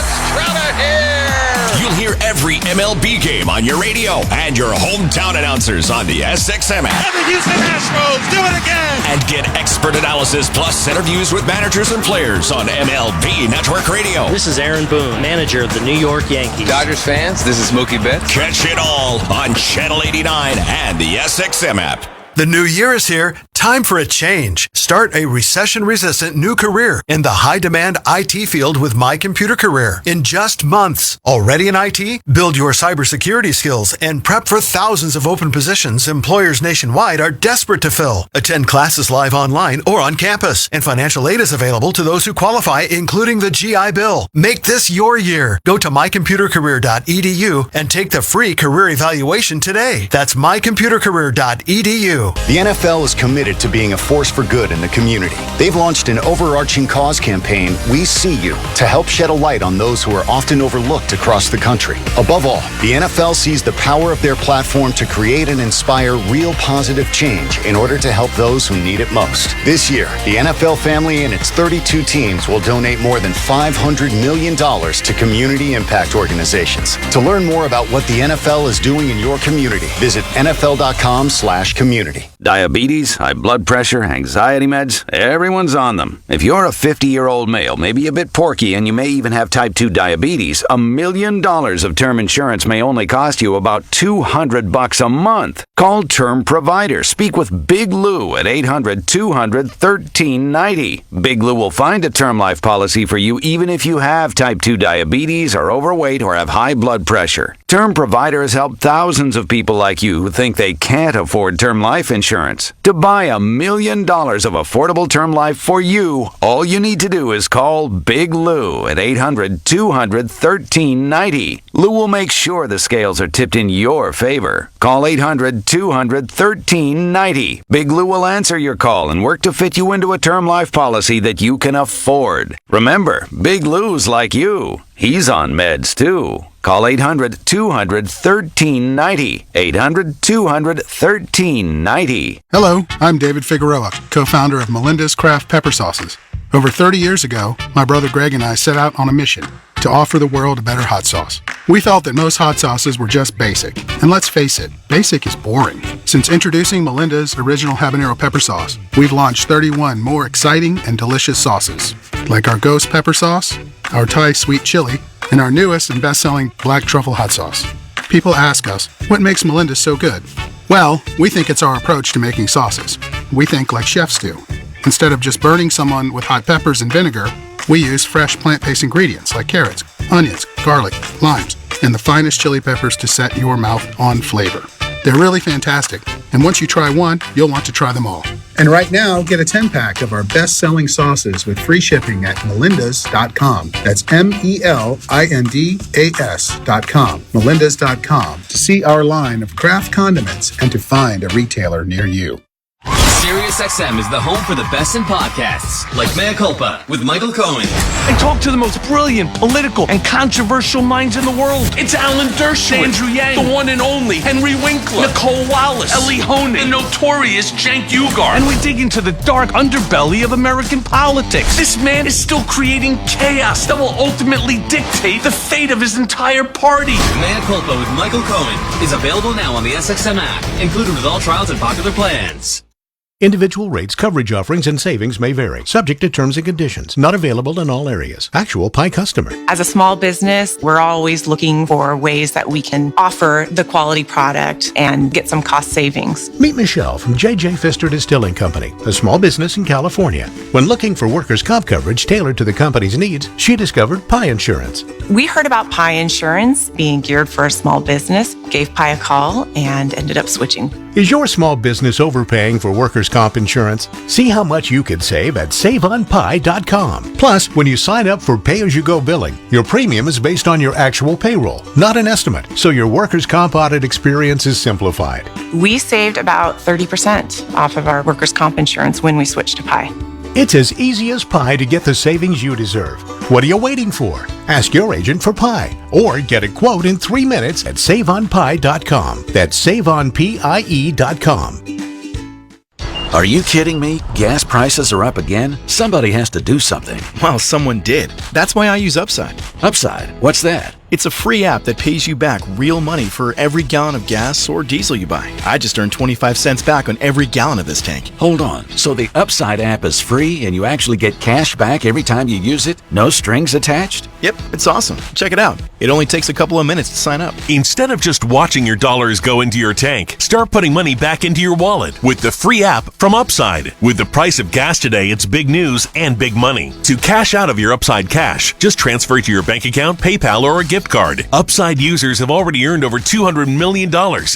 You'll hear every MLB game on your radio and your hometown announcers on the SXM app. And the Houston Astros do it again. And get expert analysis plus interviews with managers and players on MLB Network Radio. This is Aaron Boone, manager of the New York Yankees. Dodgers fans, this is Mookie Betts. Catch it all on Channel 89 and the SXM app. The new year is here. Time for a change. Start a recession-resistant new career in the high-demand IT field with My Computer Career in just months. Already in IT? Build your cybersecurity skills and prep for thousands of open positions employers nationwide are desperate to fill. Attend classes live online or on campus, and financial aid is available to those who qualify, including the GI Bill. Make this your year. Go to mycomputercareer.edu and take the free career evaluation today. That's mycomputercareer.edu. The NFL is committed to being a force for good in the community. They've launched an overarching cause campaign, We See You, to help shed a light on those who are often overlooked across the country. Above all, the NFL sees the power of their platform to create and inspire real positive change in order to help those who need it most. This year, the NFL family and its 32 teams will donate more than $500 million to community impact organizations. To learn more about what the NFL is doing in your community, visit nfl.com/community. Diabetes, high blood pressure, anxiety meds, everyone's on them. If you're a 50-year-old male, maybe a bit porky, and you may even have type 2 diabetes, $1 million of term insurance may only cost you about $200 a month. Call Term Provider. Speak with Big Lou at 800-200-1390. Big Lou will find a term life policy for you even if you have type 2 diabetes, are overweight, or have high blood pressure. Term Provider has helped thousands of people like you who think they can't afford term life insurance. To buy $1 million of affordable term life for you, all you need to do is call Big Lou at 800-200-1390. Lou will make sure the scales are tipped in your favor. Call 800-200-1390. Big Lou will answer your call and work to fit you into a term life policy that you can afford. Remember, Big Lou's like you. He's on meds too. Call 800-200-1390. 800-200-1390. Hello, I'm David Figueroa, co-founder of Melinda's Craft Pepper Sauces. Over 30 years ago, my brother Greg and I set out on a mission to offer the world a better hot sauce. We felt that most hot sauces were just basic. And let's face it, basic is boring. Since introducing Melinda's Original Habanero Pepper Sauce, we've launched 31 more exciting and delicious sauces, like our Ghost Pepper Sauce, our Thai Sweet Chili, and our newest and best-selling Black Truffle Hot Sauce. People ask us, what makes Melinda's so good? Well, we think it's our approach to making sauces. We think like chefs do. Instead of just burning someone with hot peppers and vinegar, we use fresh plant-based ingredients like carrots, onions, garlic, limes, and the finest chili peppers to set your mouth on flavor. They're really fantastic, and once you try one, you'll want to try them all. And right now, get a 10-pack of our best-selling sauces with free shipping at melindas.com. That's melindas.com. melindas.com to see our line of craft condiments and to find a retailer near you. SiriusXM is the home for the best in podcasts, like Mea Culpa with Michael Cohen. I talk to the most brilliant, political, and controversial minds in the world. It's Alan Dershowitz, Andrew Yang, the one and only Henry Winkler, Nicole Wallace, Ellie Honig, the notorious Cenk Uygur. And we dig into the dark underbelly of American politics. This man is still creating chaos that will ultimately dictate the fate of his entire party. Mea Culpa with Michael Cohen is available now on the SXM app, included with all trials and popular plans. Individual rates, coverage offerings, and savings may vary. Subject to terms and conditions. Not available in all areas. Actual Pi customer. As a small business, we're always looking for ways that we can offer the quality product and get some cost savings. Meet Michelle from J.J. Pfister Distilling Company, a small business in California. When looking for workers' comp coverage tailored to the company's needs, she discovered Pi Insurance. We heard about Pi Insurance being geared for a small business, gave Pi a call, and ended up switching. Is your small business overpaying for workers' comp insurance? See how much you could save at saveonpi.com. Plus, when you sign up for pay-as-you-go billing, your premium is based on your actual payroll, not an estimate, so your workers' comp audit experience is simplified. We saved about 30% off of our workers' comp insurance when we switched to Pi. It's as easy as pie to get the savings you deserve. What are you waiting for? Ask your agent for pie or get a quote in 3 minutes at saveonpie.com. That's saveonpie.com. Are you kidding me? Gas prices are up again? Somebody has to do something. Well, someone did. That's why I use Upside. Upside? What's that? It's a free app that pays you back real money for every gallon of gas or diesel you buy. I just earned 25 cents back on every gallon of this tank. Hold on. So the Upside app is free and you actually get cash back every time you use it? No strings attached? Yep, it's awesome. Check it out. It only takes a couple of minutes to sign up. Instead of just watching your dollars go into your tank, start putting money back into your wallet with the free app from Upside. With the price of gas today, it's big news and big money. To cash out of your Upside cash, just transfer it to your bank account, PayPal, or a gift card. Upside users have already earned over $200 million.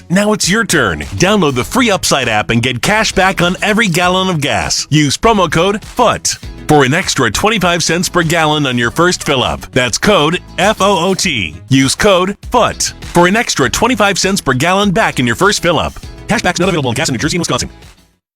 Now it's your turn. Download the free Upside app and get cash back on every gallon of gas. Use promo code FOOT for an extra 25 cents per gallon on your first fill-up. That's code FOOT. Use code FOOT for an extra 25 cents per gallon back in your first fill-up. Cashback's not available in gas in New Jersey and Wisconsin.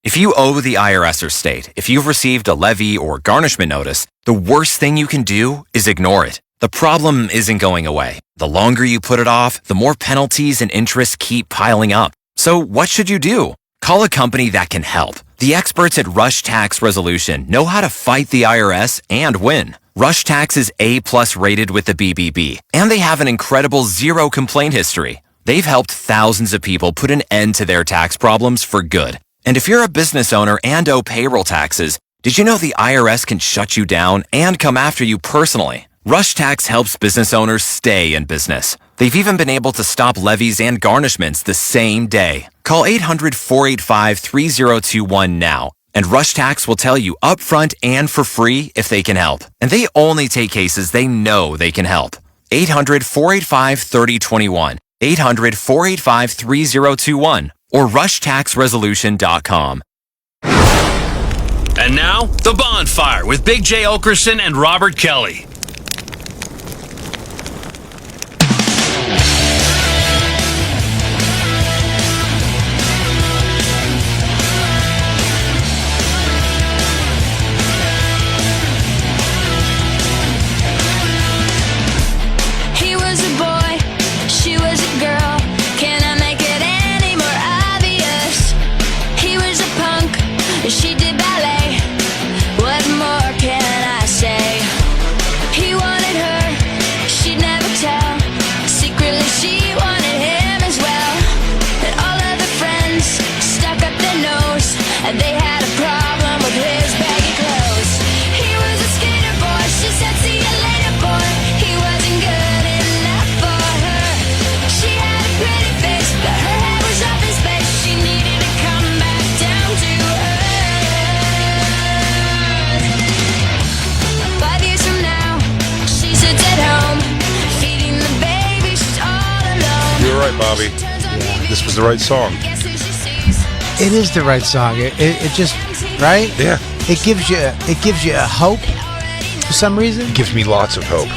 If you owe the IRS or state, if you've received a levy or garnishment notice, the worst thing you can do is ignore it. The problem isn't going away. The longer you put it off, the more penalties and interest keep piling up. So what should you do? Call a company that can help. The experts at Rush Tax Resolution know how to fight the IRS and win. Rush Tax is A+ rated with the BBB, and they have an incredible zero complaint history. They've helped thousands of people put an end to their tax problems for good. And if you're a business owner and owe payroll taxes, did you know the IRS can shut you down and come after you personally? Rush Tax helps business owners stay in business. They've even been able to stop levies and garnishments the same day. Call 800-485-3021 now, and Rush Tax will tell you upfront and for free if they can help. And they only take cases they know they can help. 800-485-3021, 800-485-3021, or rushtaxresolution.com. And now, The Bonfire with Big J. Oakerson and Robert Kelly. She did ballet. What more can I say? He wanted her, she'd never tell. Secretly she wanted him as well. And all of the friends stuck up their nose, and they had a problem with his baggy clothes. He was a skater boy, she said see you later boy. He wasn't good enough for her. She had a pretty face, but her head was off his face. She needed to come back down to her. 5 years from now, she sits at home, feeding the baby, she's all alone. You're right, Bobby. This was the right song. It is the right song. It just right. Yeah. It gives you a hope for some reason. Gives me lots of hope.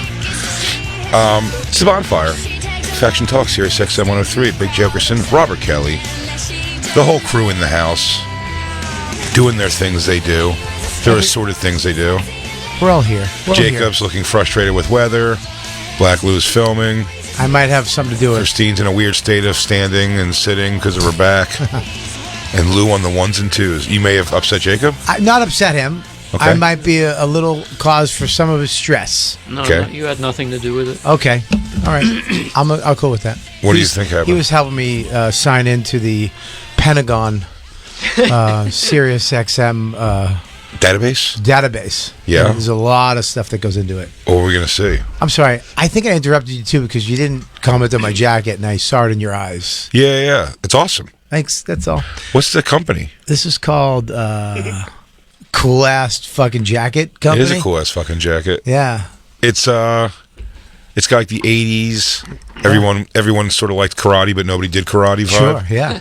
It's the Bonfire. Faction Talks here, XM 103. Big Jokerson, Robert Kelly, the whole crew in the house, doing their things they do. There are assorted things they do. We're all here. Jacob's looking frustrated with weather. Black Lou's filming. I might have something to do with it. Christine's in a weird state of standing and sitting because of her back. And Lou on the ones and twos. You may have upset Jacob? Not upset him. Okay. I might be a little cause for some of his stress. No, you had nothing to do with it. Okay. All right. I'll go with that. What do you think happened? He was helping me sign into the Pentagon Sirius XM database. Yeah. And there's a lot of stuff that goes into it. What were we going to see? I'm sorry. I think I interrupted you too because you didn't comment on my jacket and I saw it in your eyes. Yeah. It's awesome. Thanks. That's all. What's the company? This is called Cool Ass Fucking Jacket Company. It is a cool ass fucking jacket. Yeah. It's got like the 80s. Everyone sort of liked karate, but nobody did karate vibe. Sure, yeah.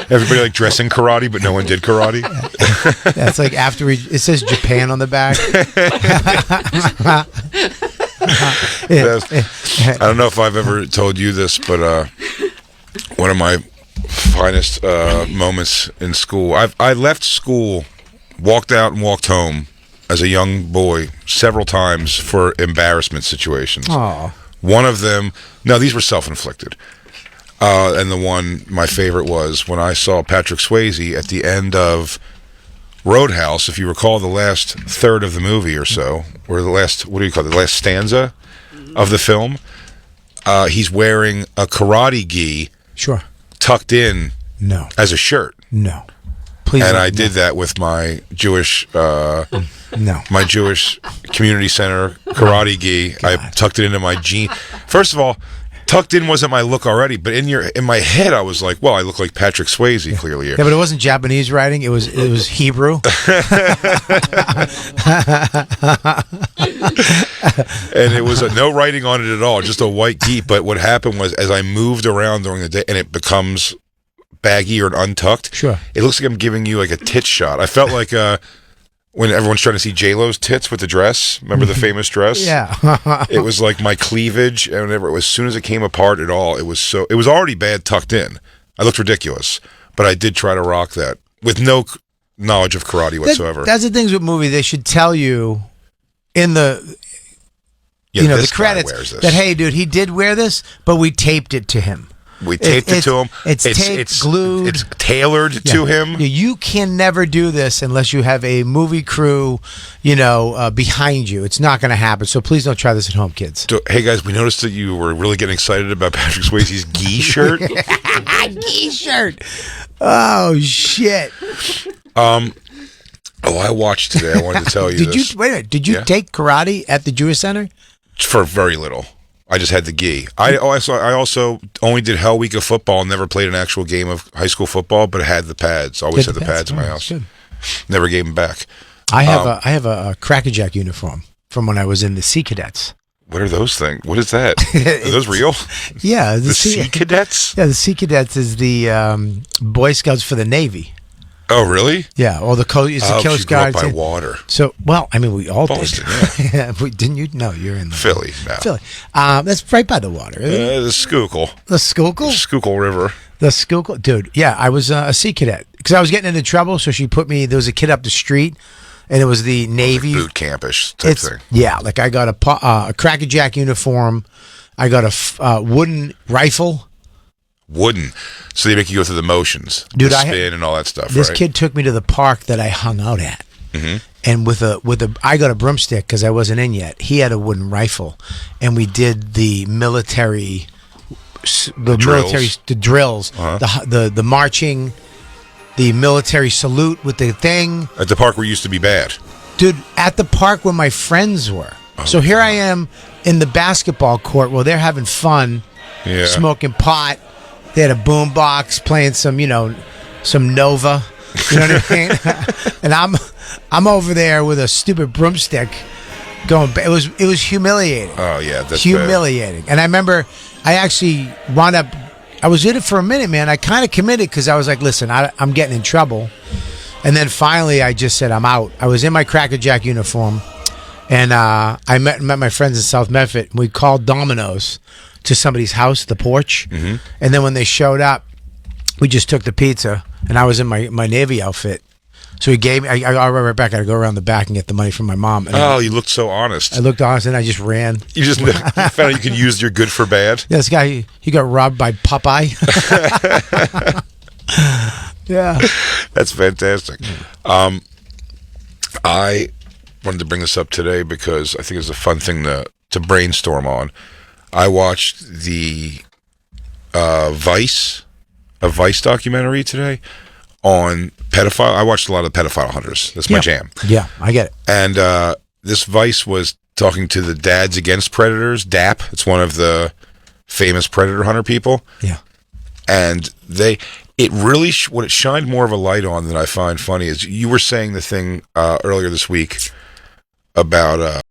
Everybody liked dressing karate, but no one did karate. Yeah, it's like after it says Japan on the back. I don't know if I've ever told you this, but one of my finest moments in school. I left school, walked out and walked home as a young boy several times for embarrassment situations. Aww. One of them, no, these were self-inflicted. And the one, my favorite was when I saw Patrick Swayze at the end of Roadhouse, if you recall the last third of the movie or so, or the last, what do you call it, the last stanza of the film, he's wearing a karate gi. Sure. Tucked in. No. As a shirt. No. Please. And I did that with my Jewish. No. My Jewish community center karate gi. I tucked it into my jean. First of all, tucked in wasn't my look already, but in my head I was like, well, I look like Patrick Swayze clearly here. Yeah, but it wasn't Japanese writing. It was Hebrew. And it was no writing on it at all, just a white gi. But what happened was, as I moved around during the day, and it becomes baggy or untucked. Sure. It looks like I'm giving you like a tit shot. I felt like when everyone's trying to see J-Lo's tits with the dress. Remember the famous dress? Yeah. It was like my cleavage, and whenever, as soon as it came apart at all, it was already bad tucked in. I looked ridiculous, but I did try to rock that with no knowledge of karate whatsoever. That's the things with movie. They should tell you in the the credits that, hey, dude, he did wear this, but we taped it to him. We taped it to him. It's taped, it's glued. It's tailored to him. You can never do this unless you have a movie crew, behind you. It's not going to happen. So please don't try this at home, kids. So, hey guys, we noticed that you were really getting excited about Patrick Swayze's gi shirt. Gi shirt. Oh shit. I watched today. I wanted to tell you. Did you take karate at the Jewish Center? For very little. I just had the gi. I also only did Hell Week of football and never played an actual game of high school football, but had the pads. Always had the pads in my house. Good. Never gave them back. I have a Crackerjack uniform from when I was in the Sea Cadets. What are those things? What is that? Are those real? Yeah. The Sea Cadets? Yeah, the Sea Cadets is the Boy Scouts for the Navy. Oh, really? Yeah, or the Coast Guard. By water. So, well, I mean, we all Boston, did. Yeah. Didn't you? No, you're in Philly. No. Philly. That's right by the water. The Schuylkill. The Schuylkill? Schuylkill River. The Schuylkill. Dude, yeah, I was a Sea Cadet because I was getting into trouble, so she put me, there was a kid up the street, and it was the Navy. Like boot campish type thing. Yeah, like I got a Crackerjack uniform. I got a wooden rifle. Wooden, so they make you go through the motions, dude. The spin and all that stuff. This right? kid took me to the park that I hung out at, and I got a broomstick because I wasn't in yet. He had a wooden rifle, and we did the military, the drills, the marching, the military salute with the thing at the park where it used to be bad, dude. At the park where my friends were. So here I am in the basketball court while they're having fun. Yeah. Smoking pot. They had a boom box playing some Nova. You know what I mean? And I'm over there with a stupid broomstick going. It was humiliating. Oh yeah, that's humiliating. bad. And I remember I actually wound up. I was in it for a minute, man. I kind of committed because I was like, listen, I'm getting in trouble. And then finally, I just said, I'm out. I was in my Crackerjack uniform, and I met my friends in South Medford. And we called Domino's to somebody's house, the porch, and then when they showed up, we just took the pizza, and I was in my Navy outfit. So he gave me. I got right back. I had to go around the back and get the money from my mom. And you looked so honest. I looked honest, and I just ran. You just found out you could use your good for bad. Yeah, this guy, he got robbed by Popeye. Yeah, that's fantastic. I wanted to bring this up today because I think it's a fun thing to brainstorm on. I watched the Vice documentary today on pedophile. I watched a lot of pedophile hunters. That's my jam. Yeah, I get it. And this Vice was talking to the Dads Against Predators, DAP. It's one of the famous predator hunter people. Yeah. And it really, what it shined more of a light on that I find funny is you were saying the thing earlier this week about